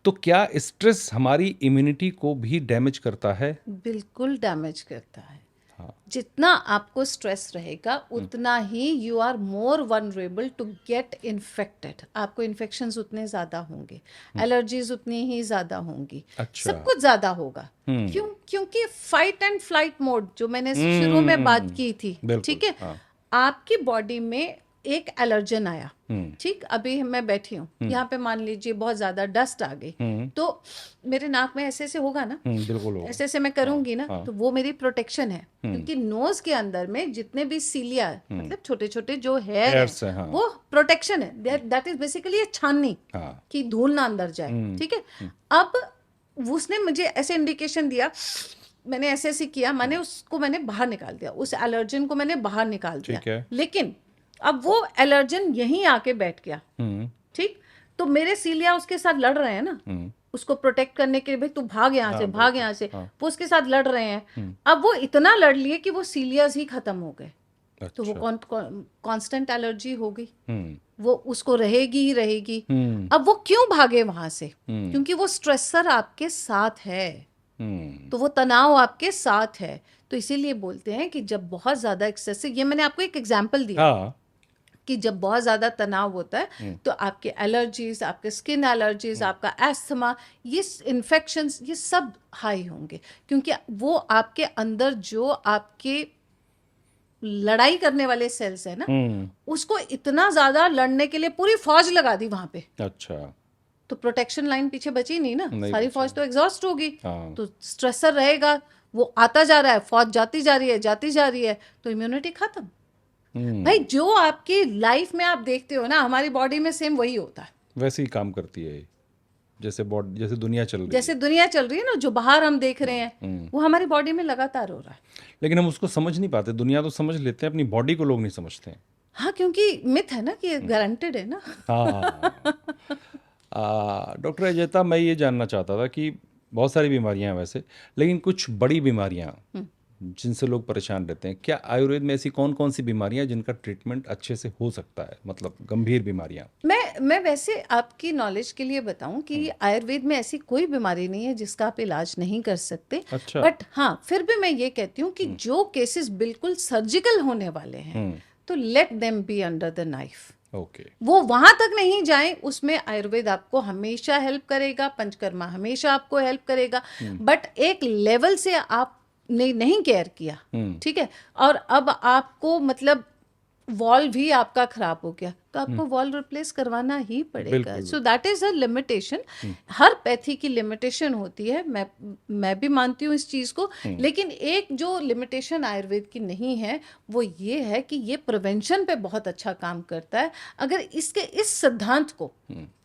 तो क्या स्ट्रेस हमारी इम्यूनिटी को भी डैमेज करता है? बिल्कुल डैमेज करता है। हाँ। जितना आपको स्ट्रेस रहेगा उतना ही you are more vulnerable to get infected. आपको इन्फेक्शंस उतने ज़्यादा होंगे, एलर्जीज उतनी ही ज़्यादा होंगी, अच्छा। सब कुछ ज़्यादा होगा। क्योंकि फाइट एंड फ्लाइट मोड जो मैंने शुरू में बात की थी, बिल्कुल, ठीक है, हाँ। आपकी बॉडी में एक एलर्जन आया, ठीक, अभी मैं बैठी हूँ यहाँ पे, मान लीजिए बहुत ज्यादा डस्ट आ गई, तो मेरे नाक में ऐसे ऐसे होगा ना, बिल्कुल होगा। ऐसे ऐसे मैं करूंगी ना, तो वो मेरी प्रोटेक्शन है, क्योंकि नोज के अंदर में जितने भी सीलिया मतलब छोटे छोटे जो हेयर Hairs हैं, हाँ। वो प्रोटेक्शन है, दैट इज बेसिकली छाननी हाँ। कि धूल ना अंदर जाए, ठीक है। अब उसने मुझे ऐसे इंडिकेशन दिया, मैंने ऐसे ऐसे किया, मैंने बाहर निकाल दिया, उस एलर्जन को मैंने बाहर निकाल दिया, ठीक है। लेकिन अब वो एलर्जन यहीं आके बैठ गया, ठीक, तो मेरे सीलिया उसके साथ लड़ रहे हैं ना, उसको प्रोटेक्ट करने के लिए, भाई तू भाग यहाँ से, भाग यहाँ से, वो उसके साथ लड़ रहे हैं। अब वो इतना लड़ लिए कि वो सीलियाज ही खत्म हो गए, तो वो कांस्टेंट एलर्जी हो गई, वो उसको रहेगी ही रहेगी। अब वो क्यों भागे वहां से? क्योंकि वो स्ट्रेसर आपके साथ है, तो वो तनाव आपके साथ है। तो इसीलिए बोलते हैं कि जब बहुत ज्यादा एक्सेसिव, ये मैंने आपको एक एग्जांपल दिया, हाँ। कि जब बहुत ज्यादा तनाव होता है तो आपके एलर्जीज, आपके स्किन एलर्जीज, आपका एस्थमा, ये इन्फेक्शंस, ये सब हाई होंगे, क्योंकि वो आपके अंदर जो आपके लड़ाई करने वाले सेल्स है ना, उसको इतना ज्यादा लड़ने के लिए पूरी फौज लगा दी वहां पे। अच्छा। तो प्रोटेक्शन लाइन पीछे बची नहीं ना, नहीं सारी बची। फौज तो एग्जॉस्ट होगी। हाँ। तो स्ट्रेसर रहेगा, वो आता जा रहा है, फौज जाती जा रही है, जाती जा रही है, तो इम्यूनिटी खत्म। भाई जो आपकी लाइफ में आप देखते हो ना, हमारी बॉडी में सेम वही होता है, वैसे ही काम करती है ये, जैसे जैसे दुनिया चल रही जैसे है। दुनिया चल रही है ना, जो बाहर हम देख रहे हैं वो हमारी बॉडी में लगातार हो रहा है। लेकिन हम उसको समझ नहीं पाते, दुनिया तो समझ लेते हैं, अपनी बॉडी को लोग नहीं समझते हैं। हाँ, क्योंकि मिथ है ना कि गारंटेड है ना। हाँ। डॉक्टर अजयता, मैं ये जानना चाहता था कि बहुत सारी बीमारियां हैं वैसे, लेकिन कुछ बड़ी बीमारियां जिनसे लोग परेशान रहते हैं, क्या आयुर्वेद में ऐसी कौन कौन सी बीमारियां हैं जिनका ट्रीटमेंट अच्छे से हो सकता है, मतलब गंभीर बीमारियां? मैं वैसे आपकी नॉलेज के लिए बताऊं कि आयुर्वेद में ऐसी कोई बीमारी नहीं है जिसका आप इलाज नहीं कर सकते। अच्छा। बट हाँ, फिर भी मैं ये कहती हूँ कि जो केसेस बिल्कुल सर्जिकल होने वाले हैं, तो let them be under the knife. Okay. वो वहां तक नहीं जाए, उसमें आयुर्वेद आपको हमेशा हेल्प करेगा, पंचकर्मा हमेशा आपको हेल्प करेगा, बट एक लेवल से आपने नहीं केयर किया, ठीक है, और अब आपको मतलब वॉल भी आपका खराब हो गया, तो आपको वॉल रिप्लेस करवाना ही पड़ेगा। So that is a limitation. Her pathy की लिमिटेशन होती है, मैं भी मानती हूँ इस चीज को, लेकिन एक जो लिमिटेशन आयुर्वेद की नहीं है वो ये है कि ये प्रिवेंशन पे बहुत अच्छा काम करता है। अगर इस सिद्धांत को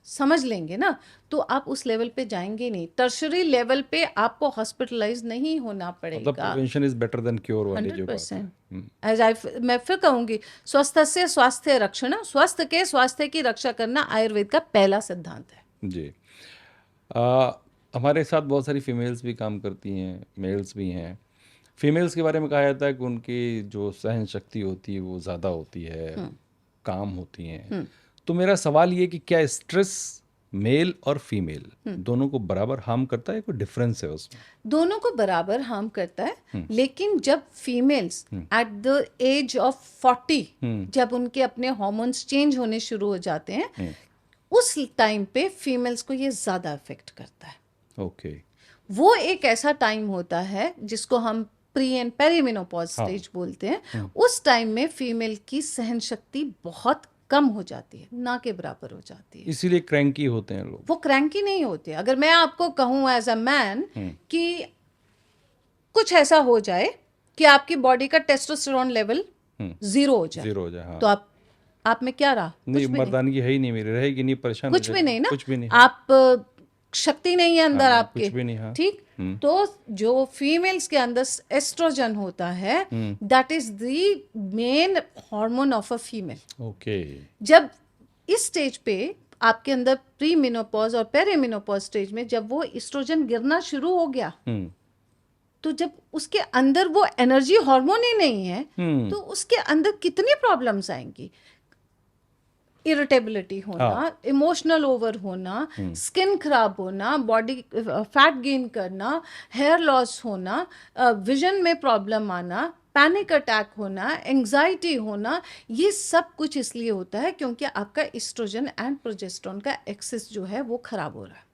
समझ लेंगे ना, तो आप उस लेवल पे जाएंगे नहीं, टर्शरी लेवल पे आपको हॉस्पिटलाइज नहीं होना मतलब पड़ेगा। Prevention is better than cure वाली जो बात है। 100%। मैं फिर कहूंगी, स्वस्थस्य स्वास्थ्य रक्षण, स्वस्थ के स्वास्थ्य की रक्षा करना आयुर्वेद का पहला सिद्धांत है जी। हमारे साथ बहुत सारी फीमेल्स भी काम करती हैं, मेल्स भी हैं। फीमेल्स के बारे में कहा जाता है कि उनकी जो सहन शक्ति होती है वो ज़्यादा होती है, काम होती हैं। तो मेरा सवाल ये कि क्या स्ट्रेस मेल और फीमेल दोनों को बराबर हार्म करता है, कोई डिफरेंस है उसमें? दोनों को बराबर हार्म करता है, लेकिन जब females at the age of 40 जब उनके अपने हार्मोन्स चेंज होने शुरू हो जाते हैं, उस टाइम पे फीमेल्स को ये ज्यादा इफेक्ट करता है। ओके। वो एक ऐसा टाइम होता है जिसको हम प्री एंड पेरीमेनोपॉज स्टेज बोलते हैं। उस टाइम में फीमेल की सहन शक्ति बहुत कम हो जाती है, ना के बराबर हो जाती है, इसीलिए क्रैंकी होते हैं लोग। वो क्रैंकी नहीं होते। अगर मैं आपको कहूँ एज अ मैन कि कुछ ऐसा हो जाए कि आपकी बॉडी का टेस्टोस्टेरोन लेवल 0 हो जाए, जीरो हो जाए, हाँ। तो आप आप में क्या रहा? नहीं, मर्दानगी है ही नहीं मेरी, रहेगी नहीं, परेशान कुछ भी नहीं ना, कुछ भी नहीं। आप शक्ति नहीं है अंदर हाँ, आपके, कुछ भी नहीं। हाँ, ठीक। तो जो फीमेल्स के अंदर एस्ट्रोजन होता है, that is the main hormone of a female. Okay. जब इस स्टेज पे आपके अंदर प्री मेनोपॉज और पेरीमेनोपॉज स्टेज में जब वो एस्ट्रोजन गिरना शुरू हो गया, तो जब उसके अंदर वो एनर्जी हार्मोन ही नहीं है, तो उसके अंदर कितनी प्रॉब्लम्स आएंगी। इरिटेबिलिटी होना, इमोशनल ओवर होना, स्किन खराब होना, बॉडी फैट गेन करना, हेयर लॉस होना, विजन में प्रॉब्लम आना, पैनिक अटैक होना, एंजाइटी होना, ये सब कुछ इसलिए होता है क्योंकि आपका एस्ट्रोजन एंड प्रोजेस्टेरोन का एक्सेस जो है वो खराब हो रहा है।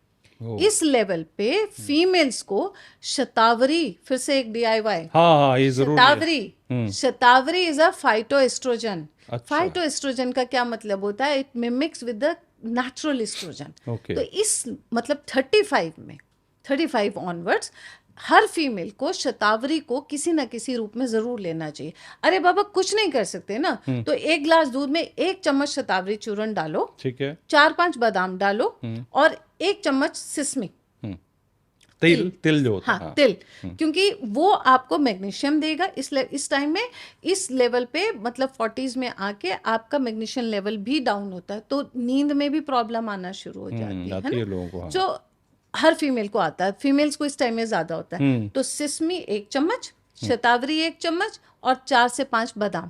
इस लेवल पे फीमेल्स को शतावरी, फिर से एक DIY, हाँ, ये जरूरी शतावरी, शतावरी इज अ फाइटोएस्ट्रोजन। अच्छा। फाइटोएस्ट्रोजन का क्या मतलब होता है? It mimics with the natural estrogen. तो इस मतलब 35 ऑनवर्ड्स हर फीमेल को शतावरी को किसी ना किसी रूप में जरूर लेना चाहिए। अरे बाबा कुछ नहीं कर सकते ना, तो 1 गिलास दूध में 1 चम्मच शतावरी चूर्ण डालो, ठीक है, 4-5 बादाम डालो और 1 चम्मच सिसमी, तिल जो होता है। हाँ, तिल, क्योंकि वो आपको मैग्नीशियम देगा। इस टाइम में इस लेवल पे मतलब 40s में आके आपका मैग्नीशियम लेवल भी डाउन होता है, तो नींद में भी प्रॉब्लम आना शुरू हो जाती है ना, लोगों को। हाँ। जो हर फीमेल को आता है, फीमेल्स को इस टाइम में ज्यादा होता है। तो सिसमी 1 चम्मच, शतावरी 1 चम्मच और 4 से 5 बादाम,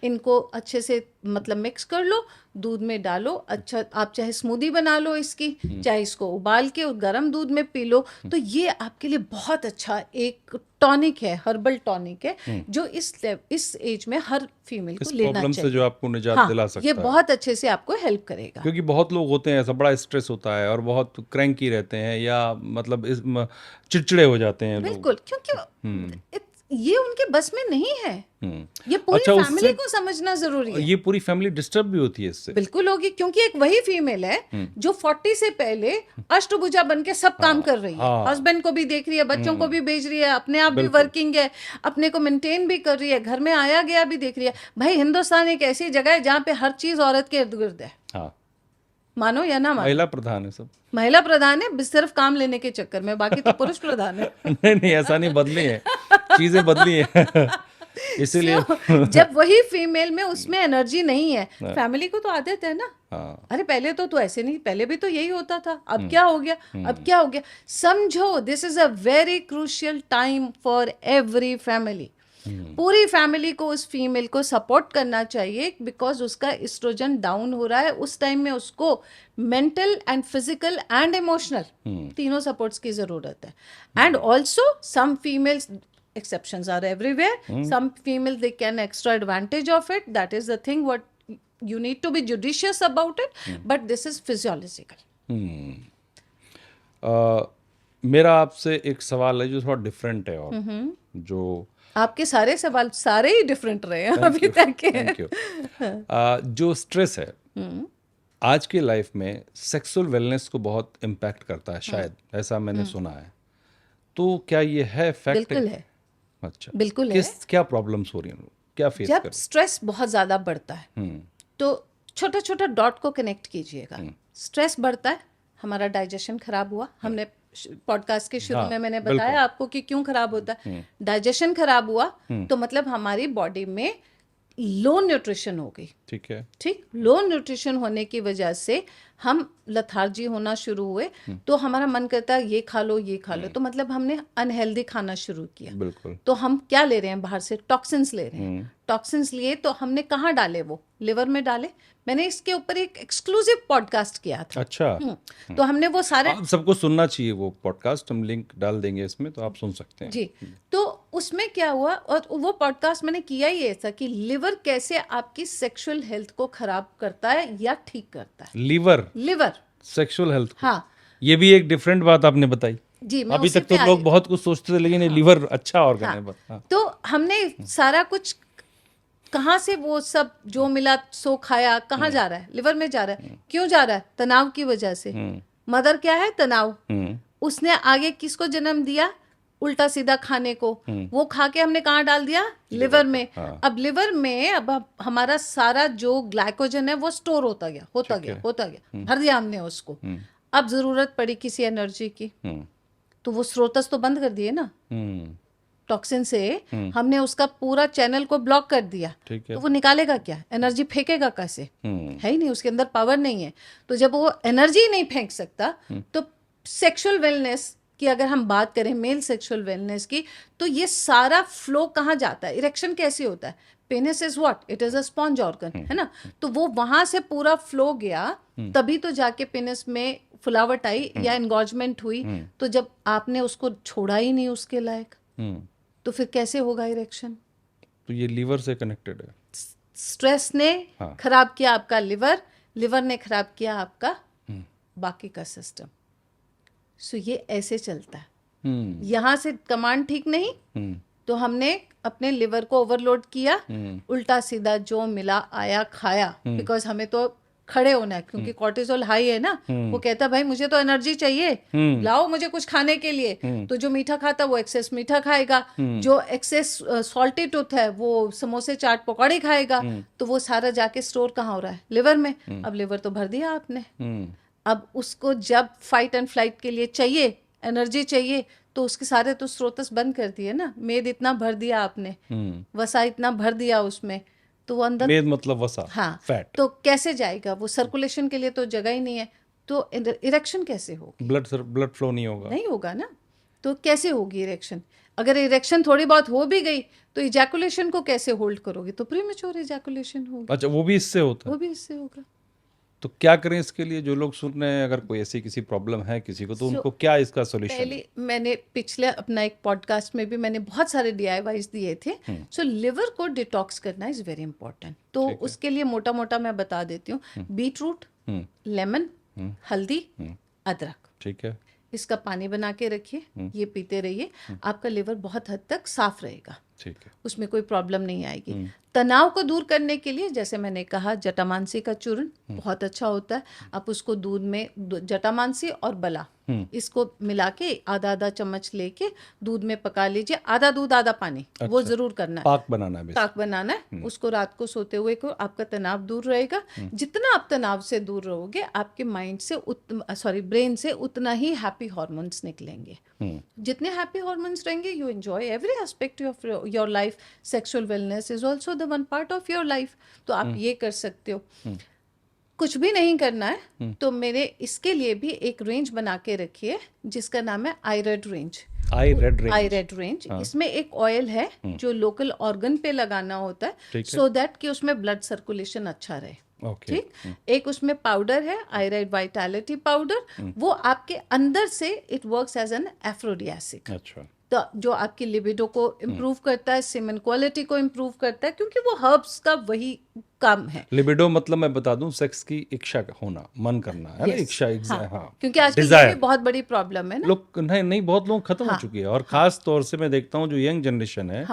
इनको अच्छे से मतलब मिक्स कर लो, दूध में डालो। अच्छा, आप चाहे स्मूदी बना लो इसकी, चाहे इसको उबाल के गर्म दूध में पी लो। तो ये आपके लिए बहुत अच्छा एक टॉनिक है, हर्बल टॉनिक है, जो इस एज में हर फीमेल को लेना प्रॉब्लम चाहिए। से जो आपको निजात दिला सकता ये है। बहुत अच्छे से आपको हेल्प करेगा। क्योंकि बहुत लोग होते हैं ऐसा, बड़ा स्ट्रेस होता है और बहुत क्रैंकी रहते हैं, या मतलब चिड़चिड़े हो जाते हैं लोग। बिल्कुल, क्योंकि ये उनके बस में नहीं है। ये पूरी अच्छा, फैमिली को समझना जरूरी है। ये पूरी फैमिली डिस्टर्ब भी होती है इससे। बिल्कुल होगी, क्योंकि एक वही फीमेल है जो 40 से पहले अष्टभुजा बन के सब काम कर रही है, हस्बैंड को भी देख रही है, बच्चों को भी भेज रही है, अपने आप भी वर्किंग है, अपने को मेंटेन भी कर रही है, घर में आया गया भी देख रही है। भाई हिंदुस्तान एक ऐसी जगह है जहाँ पे हर चीज औरत के इर्द गिर्द है। हाँ, मानो या ना मानो, महिला प्रधान है सब। महिला प्रधान है, सिर्फ काम लेने के चक्कर में, बाकी तो पुरुष प्रधान है। नहीं, ऐसा नहीं, बदली है चीजें, बदली है। इसीलिए जब वही फीमेल में उसमें एनर्जी नहीं है, फैमिली को तो आदत है ना। अरे पहले तो ऐसे नहीं, पहले भी तो यही होता था, अब क्या हो गया, अब क्या हो गया। समझो, this is a very crucial time for every family. पूरी फैमिली को उस फीमेल को सपोर्ट करना चाहिए, बिकॉज उसका एस्ट्रोजन डाउन हो रहा है। उस टाइम में उसको mental and physical and emotional तीनों सपोर्ट्स की जरूरत है। And also some females, exceptions are everywhere, some females they can extra advantage of it, that is the thing what you need to be judicious about it, but this is physiological. मेरा आपसे एक सवाल है जो थोड़ा different है, और जो आपके सारे सवाल सारे ही डिफरेंट रहे हैं अभी तक के। Thank you. जो स्ट्रेस है आज के लाइफ में सेक्सुअल वेलनेस को बहुत इम्पैक्ट करता है, शायद ऐसा मैंने सुना है। तो क्या ये है फैक्ट? बिल्कुल है। अच्छा, बिल्कुल है। क्या प्रॉब्लम्स हो रही हैं, क्या फेस जब स्ट्रेस बहुत ज्यादा बढ़ता है तो छोटा छोटा डॉट को कनेक्ट कीजिएगा। स्ट्रेस बढ़ता है, हमारा डाइजेशन खराब हुआ। हमने पॉडकास्ट के शुरू में मैंने बताया आपको कि क्यों खराब होता है। डाइजेशन खराब हुआ तो मतलब हमारी बॉडी में लो न्यूट्रिशन हो गई। ठीक है, ठीक, लो न्यूट्रिशन होने की वजह से हम लथार्जी होना शुरू हुए, तो हमारा मन करता है ये खा लो ये खा लो, तो मतलब हमने अनहेल्दी खाना शुरू किया। बिल्कुल। तो हम क्या ले रहे हैं बाहर से? टॉक्सिन्स ले रहे हैं। टॉक्सिन्स लिए तो हमने कहाँ डाले? वो लिवर में डाले। मैंने इसके ऊपर एक एक्सक्लूसिव पॉडकास्ट किया था। अच्छा। तो हमने वो सारे, आप सबको सुनना चाहिए वो पॉडकास्ट, हम लिंक डाल देंगे इसमें, तो आप सुन सकते हैं जी। तो उसमें क्या हुआ, और वो पॉडकास्ट मैंने किया ही ऐसा कि लिवर कैसे आपकी सेक्सुअल हेल्थ को खराब करता है या ठीक करता है। लिवर सेक्सुअल हेल्थ, हाँ, ये भी एक डिफरेंट बात आपने बताई जी। मैं अभी तक तो लोग बहुत कुछ सोचते थे, लेकिन ये लिवर अच्छा ऑर्गन है। हाँ। तो हमने सारा कुछ, कहाँ से वो सब जो मिला सो खाया, कहाँ जा रहा है? लिवर में जा रहा है। क्यों जा रहा है? तनाव की वजह से। मदर क्या है? तनाव। उसने आगे किसको जन्म दिया? उल्टा सीधा खाने को, वो खा के हमने कहाँ डाल दिया, लिवर में। अब लिवर में अब हमारा सारा जो ग्लाइकोजन है वो स्टोर होता गया, भर दिया हमने उसको। अब जरूरत पड़ी किसी एनर्जी की, तो वो स्रोतस तो बंद कर दिए ना, टॉक्सिन से हमने उसका पूरा चैनल को ब्लॉक कर दिया, तो वो निकालेगा क्या, एनर्जी फेंकेगा कैसे, है ही नहीं, उसके अंदर पावर नहीं है। तो जब वो एनर्जी नहीं फेंक सकता, तो सेक्सुअल वेलनेस कि अगर हम बात करें मेल सेक्सुअल वेलनेस की, तो ये सारा फ्लो कहाँ जाता है, इरेक्शन कैसे होता है, penis is what, it is a sponge organ, है ना, तो वो वहां से पूरा फ्लो गया, तभी तो जाके पेनिस में फुलावट आई या एनगॉर्जमेंट हुई। तो जब आपने उसको छोड़ा ही नहीं उसके लायक, तो फिर कैसे होगा इरेक्शन। तो ये लीवर से कनेक्टेड है, स्ट्रेस ने खराब किया आपका लिवर, लिवर ने खराब किया आपका बाकी का सिस्टम। सो ये ऐसे चलता है। यहाँ से कमांड ठीक नहीं, तो हमने अपने लिवर को ओवरलोड किया, उल्टा सीधा जो मिला आया खाया, बिकॉज हमें तो खड़े होना है, क्योंकि कॉर्टिसोल हाई है ना, वो कहता है भाई मुझे तो एनर्जी चाहिए, लाओ मुझे कुछ खाने के लिए। तो जो मीठा खाता वो एक्सेस मीठा खाएगा, जो एक्सेस सॉल्टी टूथ है वो समोसे चाट पकौड़े खाएगा, तो वो सारा जाके स्टोर कहाँ हो रहा है, लिवर में। अब लिवर तो भर दिया आपने, अब उसको जब फाइट एंड फ्लाइट के लिए चाहिए, एनर्जी चाहिए, तो उसके सारे तो स्रोतस बंद कर दिए ना। मेद इतना भर दिया आपने, वसा इतना भर दिया उसमें, तो वो अंदर, मेद मतलब वसा, हाँ, फैट, तो कैसे जाएगा वो, सर्कुलेशन के लिए तो जगह ही नहीं है, तो इरेक्शन कैसे होगी, ब्लड फ्लो नहीं होगा ना, तो कैसे होगी इरेक्शन। अगर इरेक्शन थोड़ी बहुत हो भी गई, तो इजैकुलेशन को कैसे होल्ड करोगे, तो प्रीमेच्योर इजैकुलेशन होगा। अच्छा, वो भी इससे होता है, वो भी इससे होगा। तो क्या करें इसके लिए, जो लोग सुन रहे हैं, अगर कोई ऐसी किसी प्रॉब्लम है किसी को, तो उनको क्या इसका सॉल्यूशन है? पहले मैंने पिछले अपना एक पॉडकास्ट में भी मैंने बहुत सारे DIYs दिए थे। सो लिवर को डिटॉक्स करना इज वेरी इंपॉर्टेंट, तो उसके लिए मोटा मोटा मैं बता देती हूँ, बीट रूट, लेमन, हल्दी, अदरक, ठीक है, इसका पानी बना के रखिए, ये पीते रहिए, आपका लिवर बहुत हद तक साफ रहेगा, ठीक है, उसमें कोई प्रॉब्लम नहीं आएगी। तनाव को दूर करने के लिए जैसे मैंने कहा, जटामांसी का चूर्ण बहुत अच्छा होता है। आप उसको दूध में, जटामांसी और बला इसको मिला के आधा आधा चम्मच लेके दूध में पका लीजिए, आधा दूध आधा पानी, वो जरूर करना है, पाक बनाना है, पाक बनाना है। उसको रात को सोते हुए को आपका तनाव दूर रहेगा। जितना आप तनाव से दूर रहोगे, आपके माइंड से ब्रेन से उतना ही हैप्पी हार्मोन्स निकलेंगे। जितने हैप्पी हार्मोन्स रहेंगे, you enjoy every aspect of your life. Sexual wellness is also the one part of your life, तो आप ये कर सकते हो। कुछ भी नहीं करना है, तो मेरे इसके लिए भी एक रेंज बना के रखिए जिसका नाम है आई रेड रेंज। इसमें एक ऑयल है जो लोकल ऑर्गन पे लगाना होता है, सो दैट कि उसमें ब्लड सर्कुलेशन अच्छा रहे। ठीक, एक उसमें पाउडर है, आई रेड वाइटैलिटी पाउडर, वो आपके अंदर से इट वर्क्स एज एन एफ्रोडियासिक। अच्छा, तो जो आपकी लिबिडो को इम्प्रूव करता है, सेमेन क्वालिटी को इम्प्रूव करता है, क्योंकि वो हर्ब्स का वही काम है। लिबिडो मतलब मैं बता दूं, सेक्स की इच्छा होना, मन करना है ना, इच्छा, हाँ, क्योंकि आजकल ये भी बहुत बड़ी प्रॉब्लम है ना, लोग नहीं बहुत लोग खत्म हो चुकी है, और खास तौर से मैं देखता हूँ जो यंग जनरेशन है,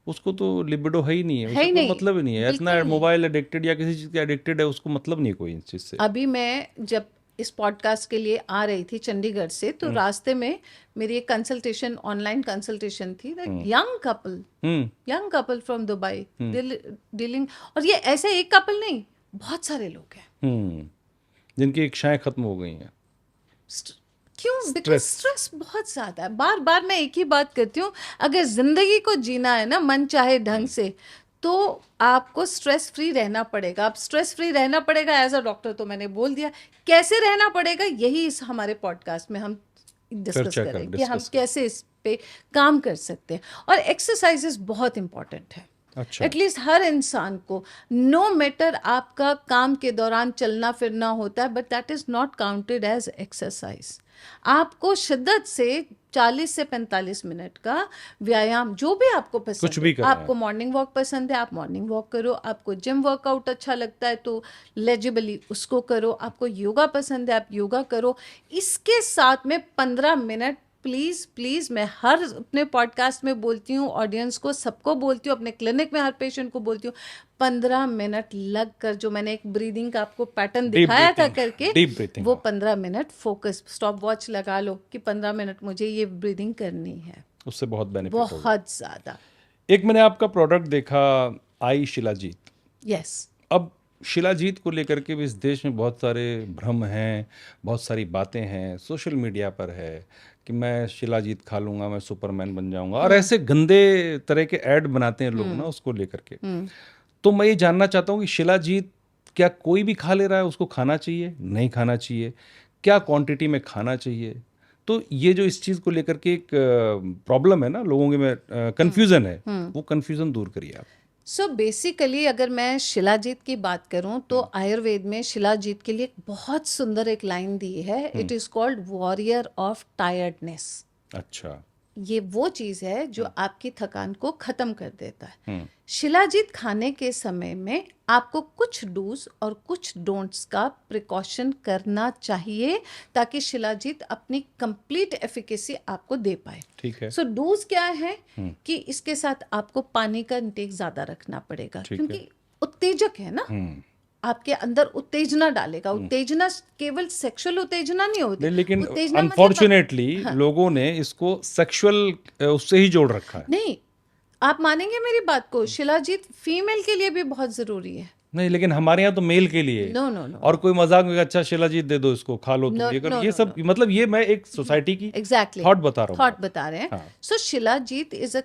उसको तो लिबिडो है ही नहीं है, उसको मतलब ही नहीं है, इतना मोबाइल एडिक्टेड या किसी चीज के एडिक्टेड है, उसको मतलब नहीं कोई इस चीज से। अभी मैं जब इस पॉडकास्ट के लिए आ रही थी चंडीगढ़ से, तो रास्ते में मेरी एक कंसल्टेशन, ऑनलाइन कंसल्टेशन थी, young couple from Dubai dealing, और ये ऐसे एक कपल नहीं, बहुत सारे लोग हैं जिनकी इच्छाएं खत्म हो गई हैं। क्यों? बिकॉज स्ट्रेस बहुत ज्यादा है। बार बार मैं एक ही बात करती हूँ, अगर जिंदगी को जीना है ना मन चाहे ढंग से, तो आपको स्ट्रेस फ्री रहना पड़ेगा। आप स्ट्रेस फ्री रहना पड़ेगा एज अ डॉक्टर, तो मैंने बोल दिया कैसे रहना पड़ेगा, यही इस हमारे पॉडकास्ट में हम डिस्कस करें कि हम कैसे इस पे काम कर सकते हैं। और एक्सरसाइजेस बहुत इंपॉर्टेंट है। अच्छा, एटलीस्ट हर इंसान को, नो मैटर आपका काम के दौरान चलना फिरना होता है, but that is not counted as exercise. आपको शिद्दत से 40 से 45 मिनट का व्यायाम, जो भी आपको पसंद, कुछ भी करना आपको मॉर्निंग वॉक पसंद है, आप मॉर्निंग वॉक करो, आपको जिम वर्कआउट अच्छा लगता है तो लेजिबली उसको करो, आपको योगा पसंद है आप योगा करो। इसके साथ में 15 मिनट प्लीज़, मैं हर अपने पॉडकास्ट में बोलती हूँ, ऑडियंस को सबको बोलती हूँ, अपने क्लिनिक में हर पेशेंट को बोलती हूँ, 15 मिनट लग कर, जो मैंने एक ब्रीदिंग का आपको पैटर्न दिखाया था करके, वो 15 मिनट फोकस, स्टॉप वॉच लगा लो कि 15 मिनट मुझे ये ब्रीदिंग करनी है। उससे बहुत बेनिफिट होगा। बहुत ज्यादा। एक मैंने आपका प्रोडक्ट देखा, आई शिलाजीत। यस। अब शिलाजीत को लेकर के भी इस देश में बहुत सारे भ्रम हैं, बहुत सारी बातें हैं, सोशल मीडिया पर है कि मैं शिलाजीत खा लूंगा मैं सुपरमैन बन जाऊंगा, और ऐसे गंदे तरह के ऐड बनाते हैं लोग ना उसको लेकर के। तो मैं ये जानना चाहता हूँ कि शिलाजीत क्या कोई भी खा ले रहा है, उसको खाना चाहिए नहीं खाना चाहिए, क्या क्वांटिटी में खाना चाहिए? तो ये जो इस चीज़ को लेकर के एक प्रॉब्लम है ना लोगों के में, कंफ्यूजन है, वो कंफ्यूजन दूर करिए आप। सो बेसिकली अगर मैं शिलाजीत की बात करूं तो आयुर्वेद में शिलाजीत के लिए एक बहुत सुंदर एक लाइन दी है, it is called warrior of tiredness. अच्छा। ये वो चीज है जो आपकी थकान को खत्म कर देता है। शिलाजीत खाने के समय में आपको कुछ डूज और कुछ डोंट्स का प्रिकॉशन करना चाहिए ताकि शिलाजीत अपनी कंप्लीट एफिकेसी आपको दे पाए। ठीक है। सो डूज क्या है कि इसके साथ आपको पानी का इंटेक ज्यादा रखना पड़ेगा, ठीक है। क्योंकि उत्तेजक है ना, आपके अंदर उत्तेजना डालेगा। उत्तेजना केवल सेक्सुअल उत्तेजना नहीं होती, नहीं, लेकिन उत्तेजना मतलब अनफॉर्चुनेटली लोगों ने इसको सेक्सुअल उससे ही जोड़ रखा है। नहीं, आप मानेंगे मेरी बात को, शिलाजीत फीमेल के लिए भी बहुत जरूरी है। नहीं, लेकिन हमारे यहाँ तो मेल के लिए। No no no. और कोई मजाक में अच्छा शिलाजीत दे दो इसको खा लो तुम, No, ये कर no, ये no, सब मतलब ये मैं एक सोसाइटी की एग्जैक्टली थॉट बता रहा हूँ। थॉट बता रहे हैं। हाँ। So shilajit is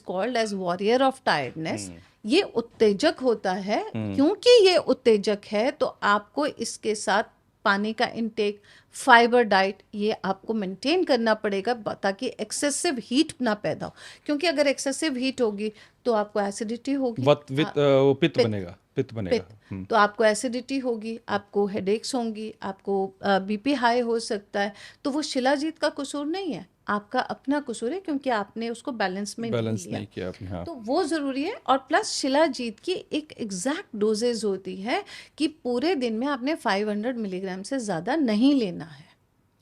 called as warrior of tiredness. ये उत्तेजक होता है, क्योंकि ये उत्तेजक है तो आपको इसके साथ पानी का इंटेक, फाइबर डाइट, ये आपको मेंटेन करना पड़ेगा ताकि एक्सेसिव हीट ना पैदा हो। क्योंकि अगर एक्सेसिव हीट होगी तो आपको एसिडिटी होगी, वो पित्त बनेगा, पित्त बनेगा। तो आपको एसिडिटी होगी, आपको हेडेक्स होंगी, आपको बीपी हाई हो सकता है। तो वो शिलाजीत का कसूर नहीं है, आपका अपना कसूर है, क्योंकि आपने उसको बैलेंस में नहीं किया आपने। हाँ। तो वो ज़रूरी है। और प्लस शिलाजीत की एक एग्जैक्ट डोजेज होती है कि पूरे दिन में आपने 500 मिलीग्राम से ज़्यादा नहीं लेना है,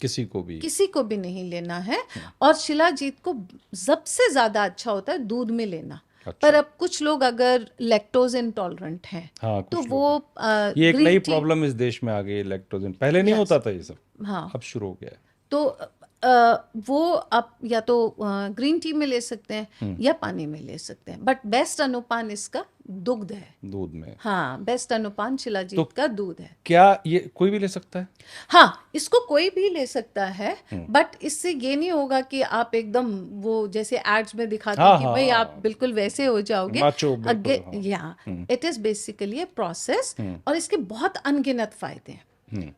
किसी को भी नहीं लेना है। और शिलाजीत को सबसे ज़्यादा अच्छा होता है दूध में लेना। अच्छा। पर अब कुछ लोग अगर लैक्टोज इंटॉलरेंट हैं, हाँ, तो कुछ वो ये एक नई प्रॉब्लम इस देश में आ गई, लैक्टोजन। पहले नहीं होता था ये सब, हाँ, अब शुरू हो गया है। तो वो आप या तो ग्रीन टी में ले सकते हैं या पानी में ले सकते हैं, बट बेस्ट अनुपान इसका दुग्ध है, दूध में। हाँ, बेस्ट अनुपान शिलाजीत का दूध है। क्या ये कोई भी ले सकता है? हाँ, इसको कोई भी ले सकता है, बट इससे ये नहीं होगा कि आप एकदम वो जैसे एड्स में दिखाते हैं कि भाई आप बिल्कुल वैसे हो जाओगे। या it is basically a process, और इसके बहुत अनगिनत फायदे हैं।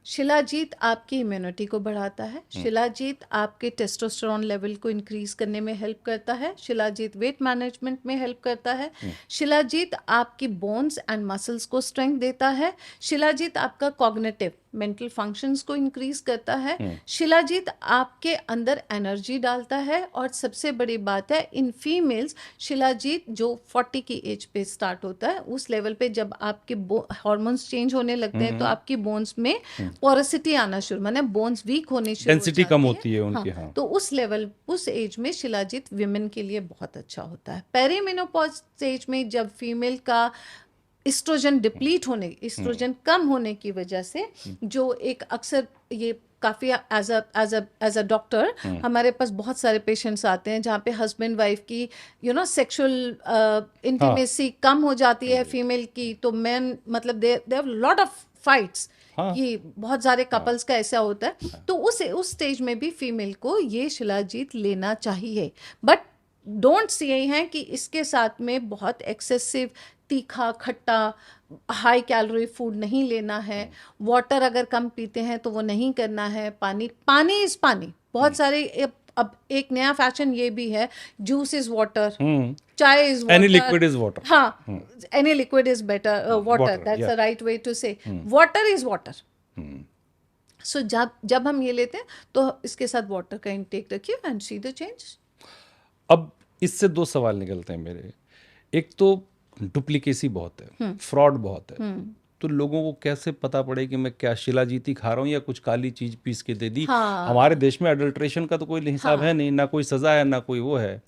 शिलाजीत आपकी इम्यूनिटी को बढ़ाता है, शिलाजीत आपके टेस्टोस्टेरोन लेवल को इंक्रीज करने में हेल्प करता है, शिलाजीत वेट मैनेजमेंट में हेल्प करता है, शिलाजीत आपकी बोन्स एंड मसल्स को स्ट्रेंथ देता है, शिलाजीत आपका कॉग्निटिव मेंटल फंक्शंस को इंक्रीज करता है, शिलाजीत आपके अंदर एनर्जी डालता है। और सबसे बड़ी बात है, इन फीमेल्स शिलाजीत जो 40 की एज पे स्टार्ट होता है, उस लेवल पे जब आपके हार्मोन्स चेंज होने लगते हैं तो आपकी बोन्स में पोरोसिटी आना शुरू, माने बोन्स वीक होने शुरू हो जाती है, डेंसिटी कम होती है उनकी। हाँ। तो उस लेवल, उस एज में शिलाजीत विमेन के लिए बहुत अच्छा होता है। पेरीमेनोपॉज एज में जब फीमेल का एस्ट्रोजन डिप्लीट होने, एस्ट्रोजन कम होने की वजह से, जो एक अक्सर ये काफ़ी एज अ डॉक्टर हमारे पास बहुत सारे पेशेंट्स आते हैं जहाँ पे हस्बैंड वाइफ की सेक्सुअल इंटीमेसी कम हो जाती है फीमेल की, तो मैन मतलब they have lot of fights. ये बहुत सारे कपल्स का ऐसा होता है। तो उस स्टेज में भी फीमेल को ये शिलाजीत लेना चाहिए, बट डोंट्स ये हैं कि इसके साथ में बहुत एक्सेसिव तीखा, खट्टा, हाई कैलोरी फूड नहीं लेना है। वाटर अगर कम पीते हैं तो वो नहीं करना है। पानी इज पानी। बहुत सारे अब एक नया फैशन ये भी है, juice is water, chai is water, any liquid is water. हाँ, any liquid is better water, that's the right way to say, water is water. So जब हम ये लेते हैं तो इसके साथ वाटर का इंटेक रखिए एंड सी द चेंज। अब इससे दो सवाल निकलते हैं मेरे। एक तो डुप्लीकेसी बहुत है, फ्रॉड बहुत है, तो लोगों को कैसे पता पड़े कि मैं क्या शिलाजीत ही खा रहा हूँ या कुछ काली चीज पीस के दे दी। हाँ। हमारे देश में अडल्ट्रेशन का तो कोई हिसाब है नहीं, ना कोई सजा है ना कोई वो है।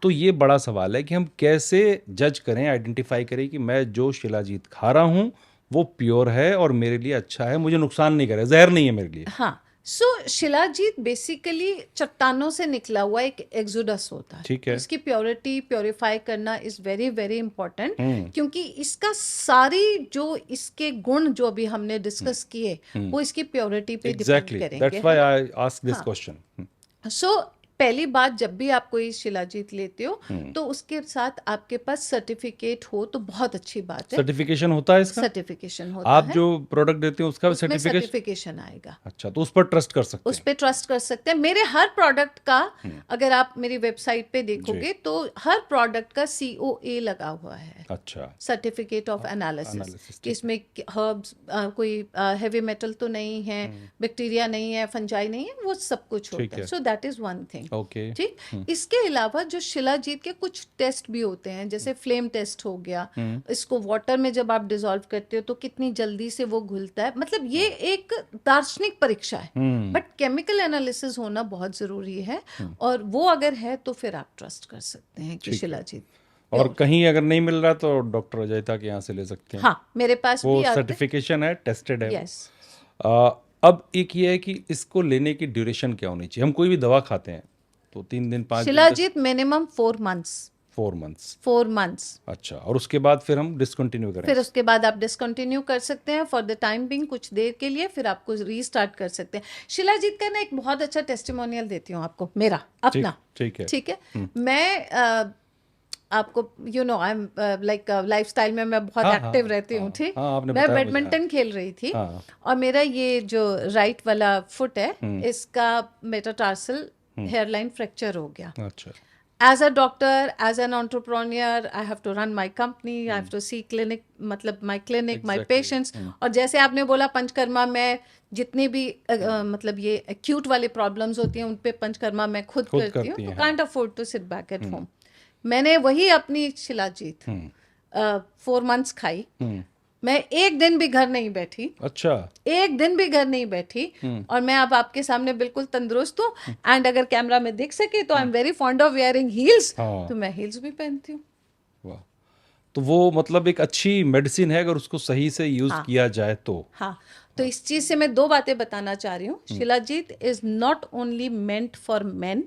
तो ये बड़ा सवाल है कि हम कैसे जज करें, आइडेंटिफाई करें कि मैं जो शिलाजीत खा रहा हूँ वो प्योर है और मेरे लिए अच्छा है, मुझे नुकसान नहीं करे, जहर नहीं है मेरे लिए। हाँ, सो शिलाजीत बेसिकली चट्टानों से निकला हुआ एक एक्सोडस होता है। ठीक है। इसकी प्योरिटी प्योरीफाई करना इज वेरी वेरी इंपॉर्टेंट, क्योंकि इसका सारी जो इसके गुण जो अभी हमने डिस्कस किए वो इसकी प्योरिटी पे डिपेंड एग्जैक्टली, करेंगे। That's why I ask this question. So पहली बात, जब भी आप कोई शिलाजीत लेते हो तो उसके साथ आपके पास सर्टिफिकेट हो तो बहुत अच्छी बात है। सर्टिफिकेशन होता है इसका? सर्टिफिकेशन होता आप है, जो प्रोडक्ट देते हैं उसका उसमें सर्टिफिकेशन? सर्टिफिकेशन आएगा। अच्छा, तो उस पर ट्रस्ट कर सकते उस हैं? पे ट्रस्ट कर सकते हैं। मेरे हर प्रोडक्ट का अगर आप मेरी वेबसाइट पे देखोगे तो हर प्रोडक्ट का COA लगा हुआ है, अच्छा, सर्टिफिकेट ऑफ एनालिसिस, analysis, कि इसमें हर्ब्स कोई हैवी मेटल तो नहीं है, बैक्टीरिया नहीं है, फंजाई नहीं है, वो सब कुछ ठीक होता है। है। So that is one thing. Okay. ठीक। इसके अलावा जो शिलाजीत के कुछ टेस्ट भी होते हैं, जैसे फ्लेम टेस्ट हो गया, इसको वाटर में जब आप डिसॉल्व करते हो तो कितनी जल्दी से वो घुलता है, मतलब ये एक दार्शनिक परीक्षा है, बट केमिकल एनालिसिस होना बहुत जरूरी है, और वो अगर है तो फिर आप ट्रस्ट कर सकते हैं कि शिलाजीत। और कहीं अगर नहीं मिल रहा तो डॉक्टर अजयता के यहाँ से ले सकते हैं? हाँ, मेरे पास वो भी आते सर्टिफिकेशन है, टेस्टेड है वो। यस। अब एक ये है कि इसको लेने की ड्यूरेशन क्या होनी चाहिए? हम कोई भी दवा खाते हैं तो 3 दिन 5 दिन shilajit minimum 4 months. 4 months? 4 months. अच्छा, और उसके बाद फिर हम डिसकंटिन्यू करें? फिर उसके बाद आप डिसकंटिन्यू कर सकते हैं फॉर द टाइम बिंग, कुछ देर के लिए, फिर आपको रीस्टार्ट कर सकते हैं। शिलाजीत का ना एक बहुत अच्छा टेस्टिमोनियल देती हूँ आपको, मेरा अपना। ठीक है। ठीक है। मैं आपको आई एम लाइक लाइफस्टाइल में मैं बहुत एक्टिव रहती हूँ। ठीक। आपने मैं बताया मुझे, बैडमिंटन खेल रही थी, हाँ। और मेरा ये जो राइट वाला फुट है, इसका मेटाटार्सल हेयरलाइन फ्रैक्चर हो गया। अच्छा। As a doctor, as an entrepreneur, I have to run my company, I have to see clinic, मतलब my clinic, my Exactly. patients. और जैसे आपने बोला पंचकर्मा में जितनी भी मतलब ये acute वाले problems होती हैं उन पे पंचकर्मा मैं खुद करती हूँ, तो can't afford to sit back at home. मैंने वही अपनी शिलाजीत 4 months खाई, मैं एक दिन भी घर नहीं बैठी। अच्छा, एक दिन भी घर नहीं बैठी, और मैं अब आपके सामने बिल्कुल तंदुरुस्त हूँ, एंड अगर कैमरा में दिख सके तो I am very fond of wearing heels, तो मैं हील्स भी पहनती हूँ। वाह, तो वो मतलब एक अच्छी मेडिसिन है अगर उसको सही से यूज किया जाए तो। हाँ, तो इस चीज से मैं 2 बातें बताना चाह रही हूँ। Shilajit is not only meant for main,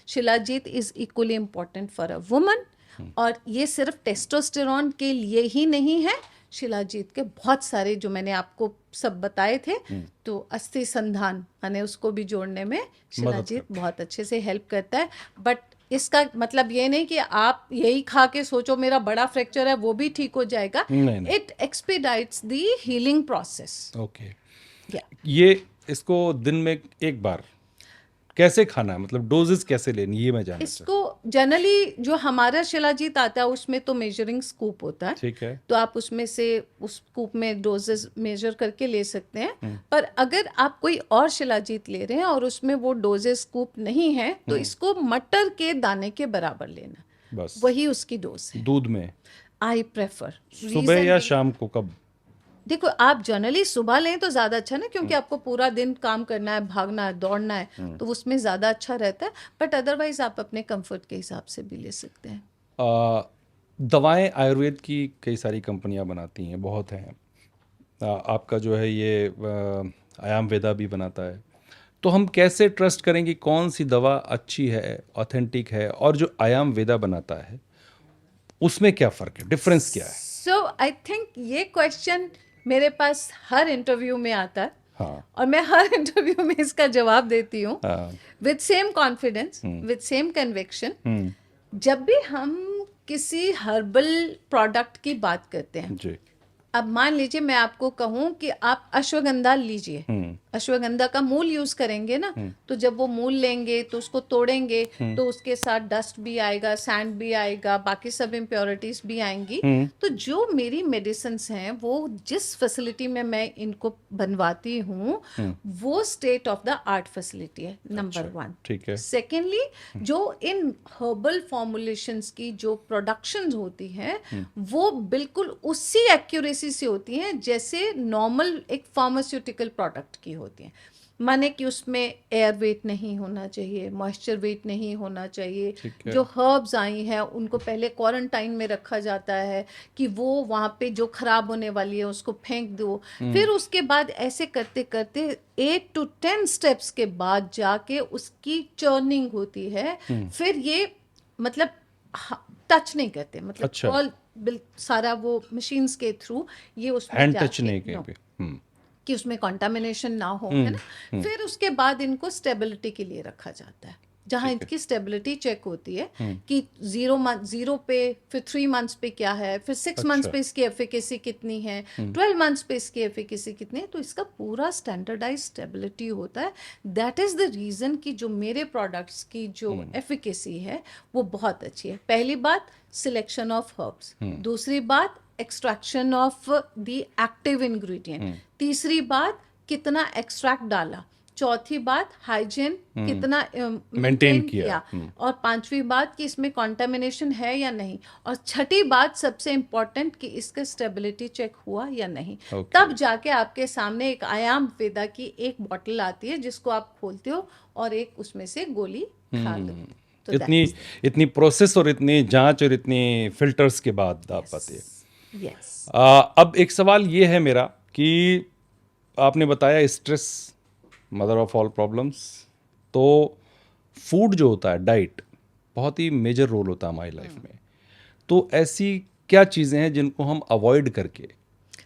shilajit is equally important for a woman, और ये सिर्फ टेस्टोस्टेरोन के लिए ही नहीं है। शिलाजीत के बहुत सारे जो मैंने आपको सब बताए थे, तो अस्थि संधान माने उसको भी जोड़ने में शिलाजीत बहुत अच्छे से हेल्प करता है। बट इसका मतलब ये नहीं कि आप यही खा के सोचो मेरा बड़ा फ्रैक्चर है वो भी ठीक हो जाएगा। It expedites the healing process. Okay. ये इसको दिन में एक बार कैसे खाना है, मतलब डोजेस कैसे लेनी, ये मैं जानना इसको जनरली जो हमारा शिलाजीत आता है उसमें तो मेजरिंग स्कूप होता है। ठीक है। तो आप उसमें से उस स्कूप में डोजेस मेजर करके ले सकते हैं, पर अगर आप कोई और शिलाजीत ले रहे हैं और उसमें वो डोजेस स्कूप नहीं है, तो इसको मटर के दाने के बराबर लेना, बस वही उसकी डोज है। दूध में आई प्रेफर सुबह या शाम को, कब? देखो, आप जनरली सुबह लें तो ज़्यादा अच्छा ना, क्योंकि आपको पूरा दिन काम करना है, भागना है, दौड़ना है, तो उसमें ज़्यादा अच्छा रहता है। बट अदरवाइज आप अपने कंफर्ट के हिसाब से भी ले सकते हैं। दवाएं आयुर्वेद की कई सारी कंपनियां बनाती हैं, बहुत हैं। आपका जो है ये आयाम वेदा भी बनाता है, तो हम कैसे ट्रस्ट करें कि कौन सी दवा अच्छी है, ऑथेंटिक है, और जो आयाम वेदा बनाता है उसमें क्या फ़र्क है, डिफरेंस क्या है? सो आई थिंक ये क्वेश्चन मेरे पास हर इंटरव्यू में आता है, हाँ। और मैं हर इंटरव्यू में इसका जवाब देती हूँ with same confidence, with same conviction. जब भी हम किसी हर्बल प्रोडक्ट की बात करते हैं जी, अब मान लीजिए मैं आपको कहूँ कि आप अश्वगंधा लीजिए, अश्वगंधा का मूल यूज करेंगे ना, तो जब वो मूल लेंगे तो उसको तोड़ेंगे तो उसके साथ डस्ट भी आएगा, सैंड भी आएगा, बाकी सब इम्प्योरिटीज भी आएंगी। तो जो मेरी मेडिसिन्स हैं वो जिस फैसिलिटी में मैं इनको बनवाती हूँ वो state of the art facility है, नंबर 1। ठीक है। सेकेंडली, जो इन हर्बल फॉर्मुलेशंस की जो प्रोडक्शंस होती हैं वो बिल्कुल उसी एक्यूरेसी से होती हैं जैसे नॉर्मल एक फार्मास्यूटिकल प्रोडक्ट की होती हैं। माने कि उसमें एयर वेट नहीं होना चाहिए, मॉइस्चर वेट नहीं होना चाहिए। ठीक है। जो हर्ब्स आई हैं उनको पहले क्वारंटाइन में रखा जाता है कि वो वहाँ पे जो खराब होने वाली है उसको फेंक दो। फिर उसके बाद ऐसे करते करते 8 to 10 स्टेप्स के बाद जाके उसकी चर्निंग होती है। फिर ये मतलब टच नहीं करते, मतलब अच्छा। ऑल सारा वो मशीन्स के थ्रू ये उसमें हैंड जाके टच नहीं कहीं no, पे। कि उसमें कंटामिनेशन ना हो, है ना। फिर उसके बाद इनको स्टेबिलिटी के लिए रखा जाता है, जहाँ इनकी स्टेबिलिटी चेक होती है कि 0 पे, फिर 3 मंथ्स पे क्या है, फिर 6 मंथ्स अच्छा। पे इसकी एफिकेसी कितनी है, 12 मंथ्स पे इसकी एफिकेसी कितनी है। तो इसका पूरा स्टैंडर्डाइज स्टेबिलिटी होता है। दैट इज़ द रीज़न कि जो मेरे प्रोडक्ट्स की जो एफिकेसी है वो बहुत अच्छी है। पहली बात सिलेक्शन ऑफ हर्ब्स, दूसरी बात extraction of the active ingredient, तीसरी बात कितना एक्सट्रैक्ट डाला, चौथी बात हाइजीन कितना मेंटेन किया। किया, और पांचवी बात कि इसमें कंटामिनेशन है या नहीं, और छठी बात सबसे इम्पोर्टेंट कि इसका स्टेबिलिटी चेक हुआ या नहीं। Okay. तब जाके आपके सामने एक आयाम वेदा की एक बॉटल आती है जिसको आप खोलते हो और एक उसमें से गोली खा लो। तो इतनी प्रोसेस और इतनी जांच और इतनी फिल्टर्स के बाद आप पाते हैं। यस, अब एक सवाल ये है मेरा कि आपने बताया stress mother of all problems, तो फूड जो होता है, डाइट, बहुत ही मेजर रोल होता है हमारी लाइफ में। तो ऐसी क्या चीज़ें हैं जिनको हम अवॉइड करके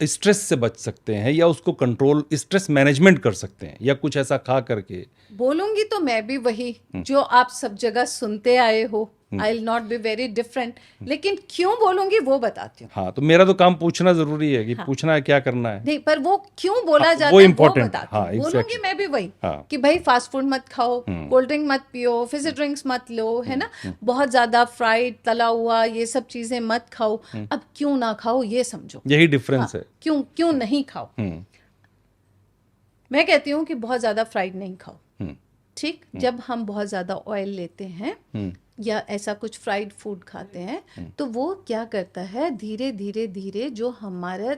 स्ट्रेस से बच सकते हैं, या उसको कंट्रोल, स्ट्रेस मैनेजमेंट कर सकते हैं, या कुछ ऐसा खा करके? बोलूंगी तो मैं भी वही जो आप सब जगह सुनते आए हो। I will not be very different, लेकिन क्यों बोलूंगी वो बताती हूँ। हाँ, तो मेरा तो काम पूछना जरूरी है कि पूछना है क्या करना है। नहीं, पर वो क्यों बोला हाँ, जाता वो है वो important है। बताती हाँ, हूँ। बोलूंगी exactly। मैं भी वही हाँ। कि भाई फास्ट फूड मत खाओ, कोल्ड ड्रिंक मत पियो, फिजी ड्रिंक्स मत लो, है ना, बहुत ज्यादा फ्राइड तला हुआ ये सब चीजें मत खाओ। अब क्यों ना खाओ ये समझो, यही डिफरेंस है। क्यों क्यों नहीं खाओ। मैं कहती हूँ कि बहुत ज्यादा फ्राइड नहीं खाओ, ठीक। जब हम बहुत ज़्यादा ऑयल लेते हैं या ऐसा कुछ फ्राइड फूड खाते हैं तो वो क्या करता है, धीरे धीरे धीरे जो हमारे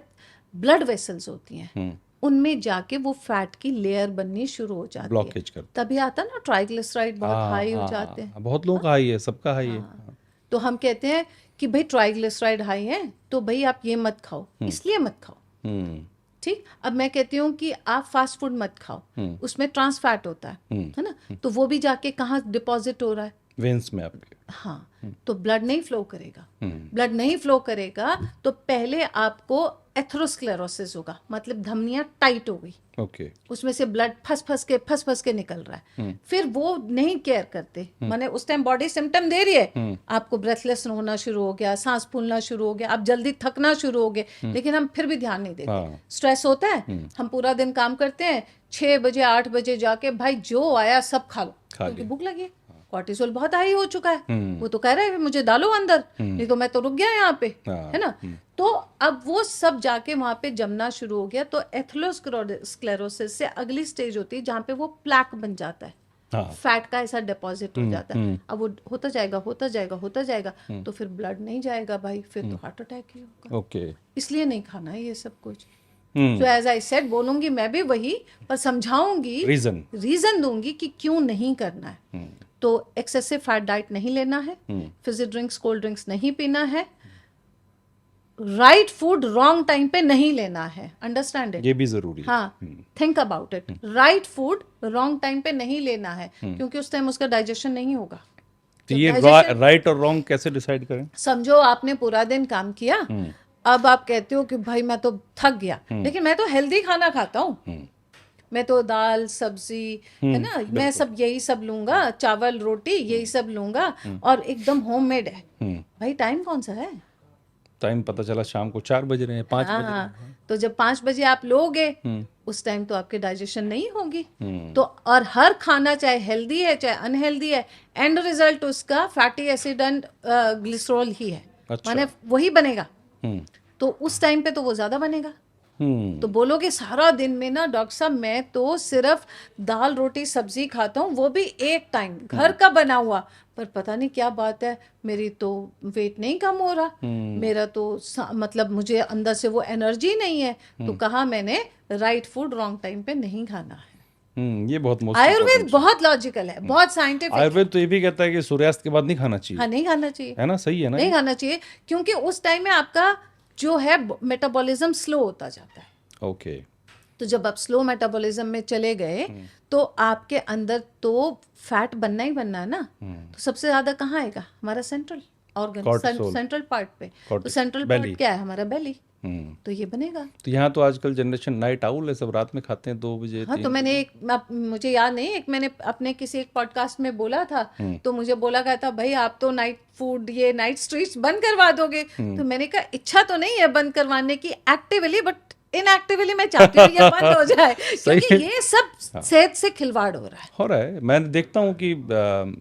ब्लड वेसल्स होती हैं उनमें जाके वो फैट की लेयर बननी शुरू हो जाती ब्लॉकेज है। करता तभी आता ना ट्राइग्लिसराइड बहुत हाई हो जाते हैं। बहुत लोगों का हाई है, सबका हाई है। तो हम कहते हैं कि भाई ट्राइग्लिसराइड हाई है तो भाई आप ये मत खाओ, इसलिए मत खाओ, ठीक। अब मैं कहती हूँ कि आप फास्ट फूड मत खाओ, उसमें ट्रांस फैट होता है ना, तो वो भी जाके कहाँ डिपॉजिट हो रहा है, वेन्स में आपके। हाँ, तो ब्लड नहीं फ्लो करेगा। ब्लड नहीं फ्लो करेगा तो पहले आपको एथेरोस्क्लेरोसिस होगा, मतलब धमनियां टाइट हो गई, ओके। उसमें से ब्लड फंस फंस के निकल रहा है। फिर वो नहीं केयर करते, माने उस टाइम बॉडी सिम्टम दे रही है, आपको ब्रेथलेस होना शुरू हो गया, सांस फूलना शुरू हो गया, आप जल्दी थकना शुरू हो गए, लेकिन हम फिर भी ध्यान नहीं देते। स्ट्रेस होता है, हम पूरा दिन काम करते हैं, 6 बजे 8 बजे जाके भाई जो आया सब खा लो क्योंकि भूख लगी है। कॉर्टिसोल बहुत हाई हो चुका है, वो तो कह रहा है मुझे डालो अंदर, नहीं तो मैं तो रुक गया यहाँ पे, है ना। तो अब वो सब जाके वहां पे जमना शुरू हो गया। तो एथेरोस्क्लेरोसिस से अगली स्टेज होती है जहाँ पे वो प्लैक बन जाता है, फैट का ऐसा डिपॉजिट हो जाता है। अब वो होता जाएगा होता जाएगा होता जाएगा, तो फिर ब्लड नहीं जाएगा भाई, फिर तो हार्ट अटैक ही होगा। ओके। इसलिए नहीं खाना है ये सब कुछ। तो एज आई सेड, बोलूंगी मैं भी वही, पर समझाऊंगी, रीजन दूंगी कि क्यों नहीं करना है। तो एक्सेसिव फैट डाइट नहीं लेना है, फिजी ड्रिंक्स कोल्ड ड्रिंक्स नहीं पीना है, राइट फूड रॉन्ग टाइम पे नहीं लेना है, अंडरस्टैंड इट, ये भी जरूरी है। हाँ, think about it. Right food wrong time पे नहीं लेना है क्योंकि उस टाइम उसका डाइजेशन नहीं होगा। तो ये राइट और रॉन्ग कैसे डिसाइड करें? समझो आपने पूरा दिन काम किया, अब आप कहते हो कि भाई मैं तो थक गया, लेकिन मैं तो हेल्दी खाना खाता हूँ, मैं तो दाल सब्जी, है ना, मैं सब यही सब लूंगा, चावल रोटी यही सब लूंगा, और एकदम होममेड है। भाई टाइम कौन सा है? टाइम पता चला शाम को 4 बज रहे हैं, 5 बज रहे हैं। तो जब 5 बजे आप लोगे उस टाइम तो आपके डाइजेशन नहीं होगी। तो और हर खाना चाहे हेल्दी है चाहे अनहेल्दी है, एंड रिजल्ट उसका फैटी एसिड एंड ग्लिसरॉल ही है। माने वही बनेगा। तो उस टाइम पे तो वो ज्यादा बनेगा। तो बोलोगे सारा दिन में ना डॉक्टर साहब मैं तो सिर्फ दाल रोटी सब्जी खाता हूँ, वो भी एक टाइम घर का बना हुआ, पर पता नहीं क्या बात है मेरी तो वेट नहीं कम हो रहा, मेरा तो मतलब मुझे अंदर से वो एनर्जी नहीं है। तो कहा मैंने राइट फूड रॉन्ग टाइम पे नहीं खाना है। ये बहुत मोस्ट आयुर्वेद बहुत लॉजिकल है, बहुत साइंटिफिक। आयुर्वेद तो ये भी कहता है कि सूर्यास्त के बाद नहीं खाना चाहिए। हाँ, नहीं खाना चाहिए, है ना, सही है ना? नहीं खाना चाहिए, क्योंकि उस टाइम में आपका जो है मेटाबॉलिज्म स्लो होता जाता है। ओके। तो जब आप स्लो मेटाबॉलिज्म में चले गए तो आपके अंदर तो फैट बनना ही बनना है ना। तो सबसे ज्यादा कहाँ आएगा? हमारा central organ, Cortisol. Central part पे। तो Cortisol. Central Belly. पार्ट क्या है? हमारा बेली। तो ये बनेगा। तो यहाँ तो आजकल जनरेशन नाइट आउल है, सब रात में खाते हैं 2 बजे हाँ, 3 तो मैंने मुझे याद नहीं, एक मैंने अपने किसी एक पॉडकास्ट में बोला था, तो मुझे बोला गया था भाई आप तो नाइट फूड, ये नाइट स्ट्रीट्स बंद करवा दोगे। तो मैंने कहा इच्छा तो नहीं है बंद करवाने की एक्टिवली, बट इनएक्टिवली मैं चाहती हूँ ये बंद हो जाए, क्योंकि ये सब सेहत से खिलवाड़ हो रहा है। मैं देखता हूँ कि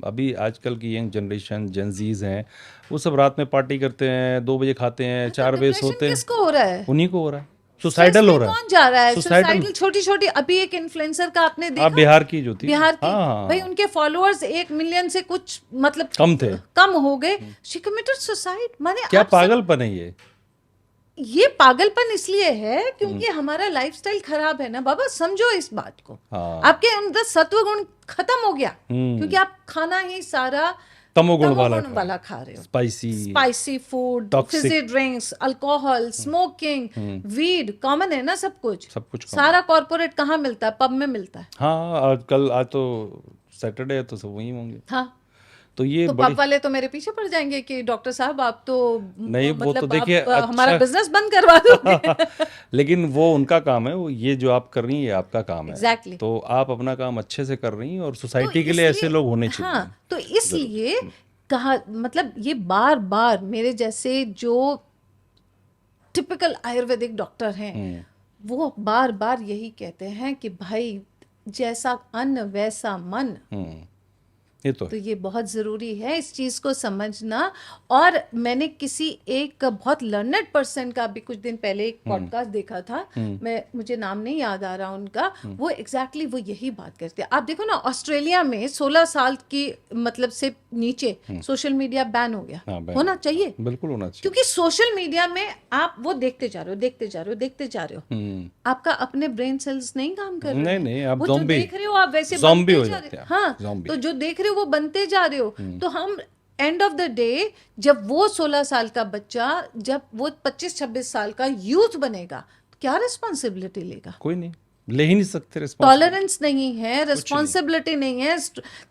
अभी आजकल की यंग जनरेशन जेनजीज हैं, वो सब रात में पार्टी करते हैं, 2 बजे खाते हैं, 4 बजे डिप्रेशन सोते हैं। किसको हो रहा है? उन्हीं को हो रहा है, सुसाइडल हो रहा है। कौन जा रहा है सुसाइडल। सुसाइडल? छोटी छोटी, अभी एक इन्फ्लुएंसर का आपने देखा? आप बिहार की जो थी, बिहार की, हाँ, भाई उनके फॉलोअर्स 1 मिलियन से कुछ मतलब कम हो गए, शी कमिटेड सुसाइड। माने क्या पागलपन है ये पागलपन इसलिए है क्योंकि हमारा लाइफस्टाइल खराब है ना बाबा, समझो इस बात को। आपके अंदर सत्व गुण खत्म हो गया, क्योंकि आप खाना ही सारा तमोगुण वाला खा रहे हो। Spicy food, Fiji drinks, alcohol, smoking, weed, common है ना सब कुछ। सारा कॉर्पोरेट कहाँ मिलता है? पब में मिलता है। हाँ, आज तो सैटरडे है तो सब वहीं होंगे। हाँ, तो ये तो पब वाले तो मेरे पीछे पड़ जाएंगे कि डॉक्टर साहब आप तो नहीं, वो तो देखिए अच्छा, हमारा बिजनेस बंद करवा दोगे। लेकिन वो उनका काम है, वो ये जो आप कर रही हैं ये आपका काम है। Exactly. तो आप अपना काम अच्छे से कर रही हैं और सोसाइटी के लिए ऐसे लोग होने चाहिए। हाँ, तो इसलिए कहा, मतलब ये बार बार मेरे जैसे जो टिपिकल आयुर्वेदिक डॉक्टर हैं वो बार बार यही कहते हैं कि भाई जैसा अन्न वैसा मन। ये तो ये बहुत ज़रूरी है इस चीज़ को समझना। और मैंने किसी एक बहुत लर्नड पर्सन का भी कुछ दिन पहले एक पॉडकास्ट देखा था, मुझे नाम नहीं याद आ रहा उनका, वो एग्जैक्टली वो यही बात करते हैं। आप देखो ना, ऑस्ट्रेलिया में 16 साल की मतलब से नीचे सोशल मीडिया बैन हो गया। होना चाहिए, बिल्कुल होना चाहिए, क्योंकि सोशल मीडिया में आप वो देखते जा रहे हो, आपका अपने ब्रेन सेल्स नहीं काम कर रहे हैं। नहीं, आप वो जो देख रहे हो आप वैसे ज़ॉम्बी हो जाते हैं। हाँ, तो जो देख रहे हो वो बनते जा रहे हो। तो हम एंड ऑफ द डे, जब वो 16 साल का बच्चा, जब वो 25-26 साल का यूथ बनेगा, तो क्या रिस्पॉन्सिबिलिटी लेगा? कोई नहीं, ले ही नहीं सकते। टॉलरेंस नहीं है, रिस्पॉन्सिबिलिटी नहीं है,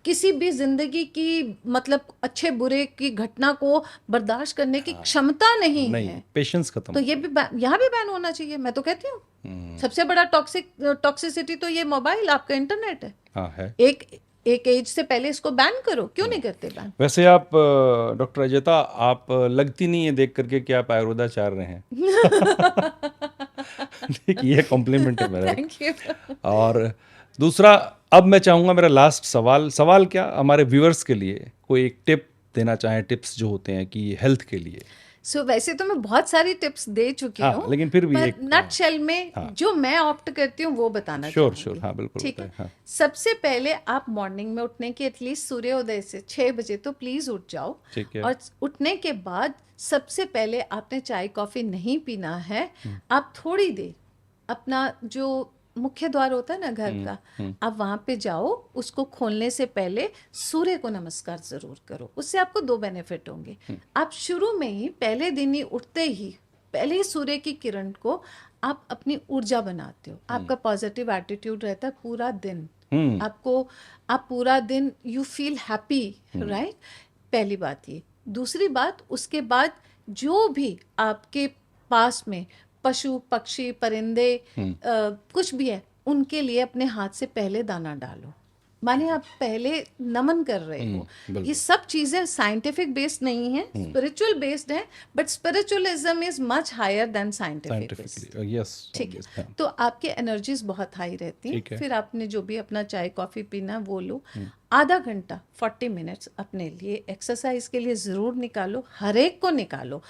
किसी भी जिंदगी की मतलब अच्छे बुरे की घटना को बर्दाश्त करने की क्षमता नहीं है। पेशेंस खत्म। तो ये भी यहाँ भी बैन होना चाहिए, मैं तो कहती हूँ। सबसे बड़ा टॉक्सिसिटी तो ये मोबाइल, आपका इंटरनेट है। हाँ, है। एक एज से पहले इसको बैन करो, क्यों नहीं करते बैन? वैसे आप डॉक्टर अजयता, आप लगती नहीं है देख करके कि आप आयुर्वेदाचार्य हैं। देखिए, ये कॉम्प्लीमेंट है मेरा। Thank you. और दूसरा, अब मैं चाहूँगा मेरा लास्ट सवाल क्या हमारे व्यूअर्स के लिए कोई एक टिप देना चाहें, टिप्स जो होते हैं कि हेल्थ के लिए। वैसे तो मैं बहुत सारी टिप्स दे चुकी हूँ, लेकिन फिर भी एक नटशेल में जो मैं ऑप्ट करती हूँ वो बताना चाहूँगी। श्योर, हाँ बिल्कुल, ठीक है। सबसे पहले आप मॉर्निंग में उठने के एटलीस्ट सूर्योदय से 6 बजे तो प्लीज उठ जाओ। ठीक है। और उठने के बाद सबसे पहले आपने चाय कॉफी नहीं पीना है। आप थोड़ी देर अपना जो मुख्य द्वार होता है ना घर का, आप वहां पे जाओ, उसको खोलने से पहले सूर्य को नमस्कार जरूर करो। उससे आपको 2 बेनिफिट होंगे। आप शुरू में ही पहले दिन ही उठते ही पहले सूर्य की किरण को आप अपनी ऊर्जा बनाते हो। आपका पॉजिटिव एटीट्यूड रहता है पूरा दिन। आप पूरा दिन यू फील हैप्पी, राइट? पहली बात ये। दूसरी बात, उसके बाद जो भी आपके पास में पशु पक्षी परिंदे कुछ भी है, उनके लिए अपने हाथ से पहले दाना डालो। माने आप पहले नमन कर रहे हो। ये सब चीजें साइंटिफिक बेस्ड नहीं है, स्पिरिचुअल बेस्ड है, but spiritualism is much higher than scientific. Yes, ठीक है। तो आपकी एनर्जीज बहुत हाई रहती हैं। फिर आपने जो भी अपना चाय कॉफी पीना वो लो। आधा घंटा 40 मिनट्स अपने लिए एक्सरसाइज के लिए ज़रूर निकालो, हर एक को निकालो।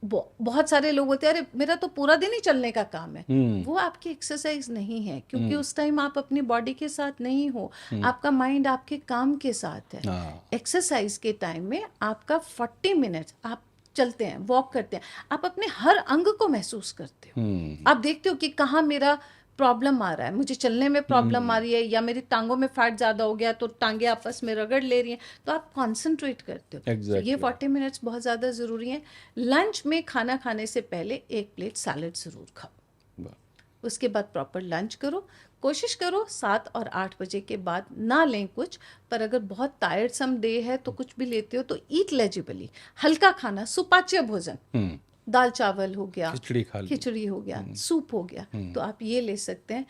बहुत सारे लोग होते हैं, अरे मेरा तो पूरा दिन ही चलने का काम है। वो आपकी एक्सरसाइज नहीं है, क्योंकि उस टाइम आप अपनी बॉडी के साथ नहीं हो, आपका माइंड आपके काम के साथ है। एक्सरसाइज के टाइम में आपका 40 मिनट्स आप चलते हैं, वॉक करते हैं, आप अपने हर अंग को महसूस करते हो। आप देखते हो कि कहाँ मेरा प्रॉब्लम आ रहा है, मुझे चलने में प्रॉब्लम आ रही है, या मेरी टांगों में फैट ज़्यादा हो गया तो टांगे आपस में रगड़ ले रही हैं, तो आप कॉन्सेंट्रेट करते हो। तो ये 40 मिनट्स बहुत ज़्यादा ज़रूरी है। लंच में खाना खाने से पहले 1 प्लेट सैलड ज़रूर खाओ, उसके बाद प्रॉपर लंच करो। कोशिश करो 7 और 8 बजे के बाद ना लें कुछ, पर अगर बहुत टायर्डसम डे है तो कुछ भी लेते हो तो ईट लेजिबली, हल्का खाना, सुपाच्य भोजन, दाल चावल हो गया, खिचड़ी खा ली, खिचड़ी हो गया, सूप हो गया, तो आप ये ले सकते हैं।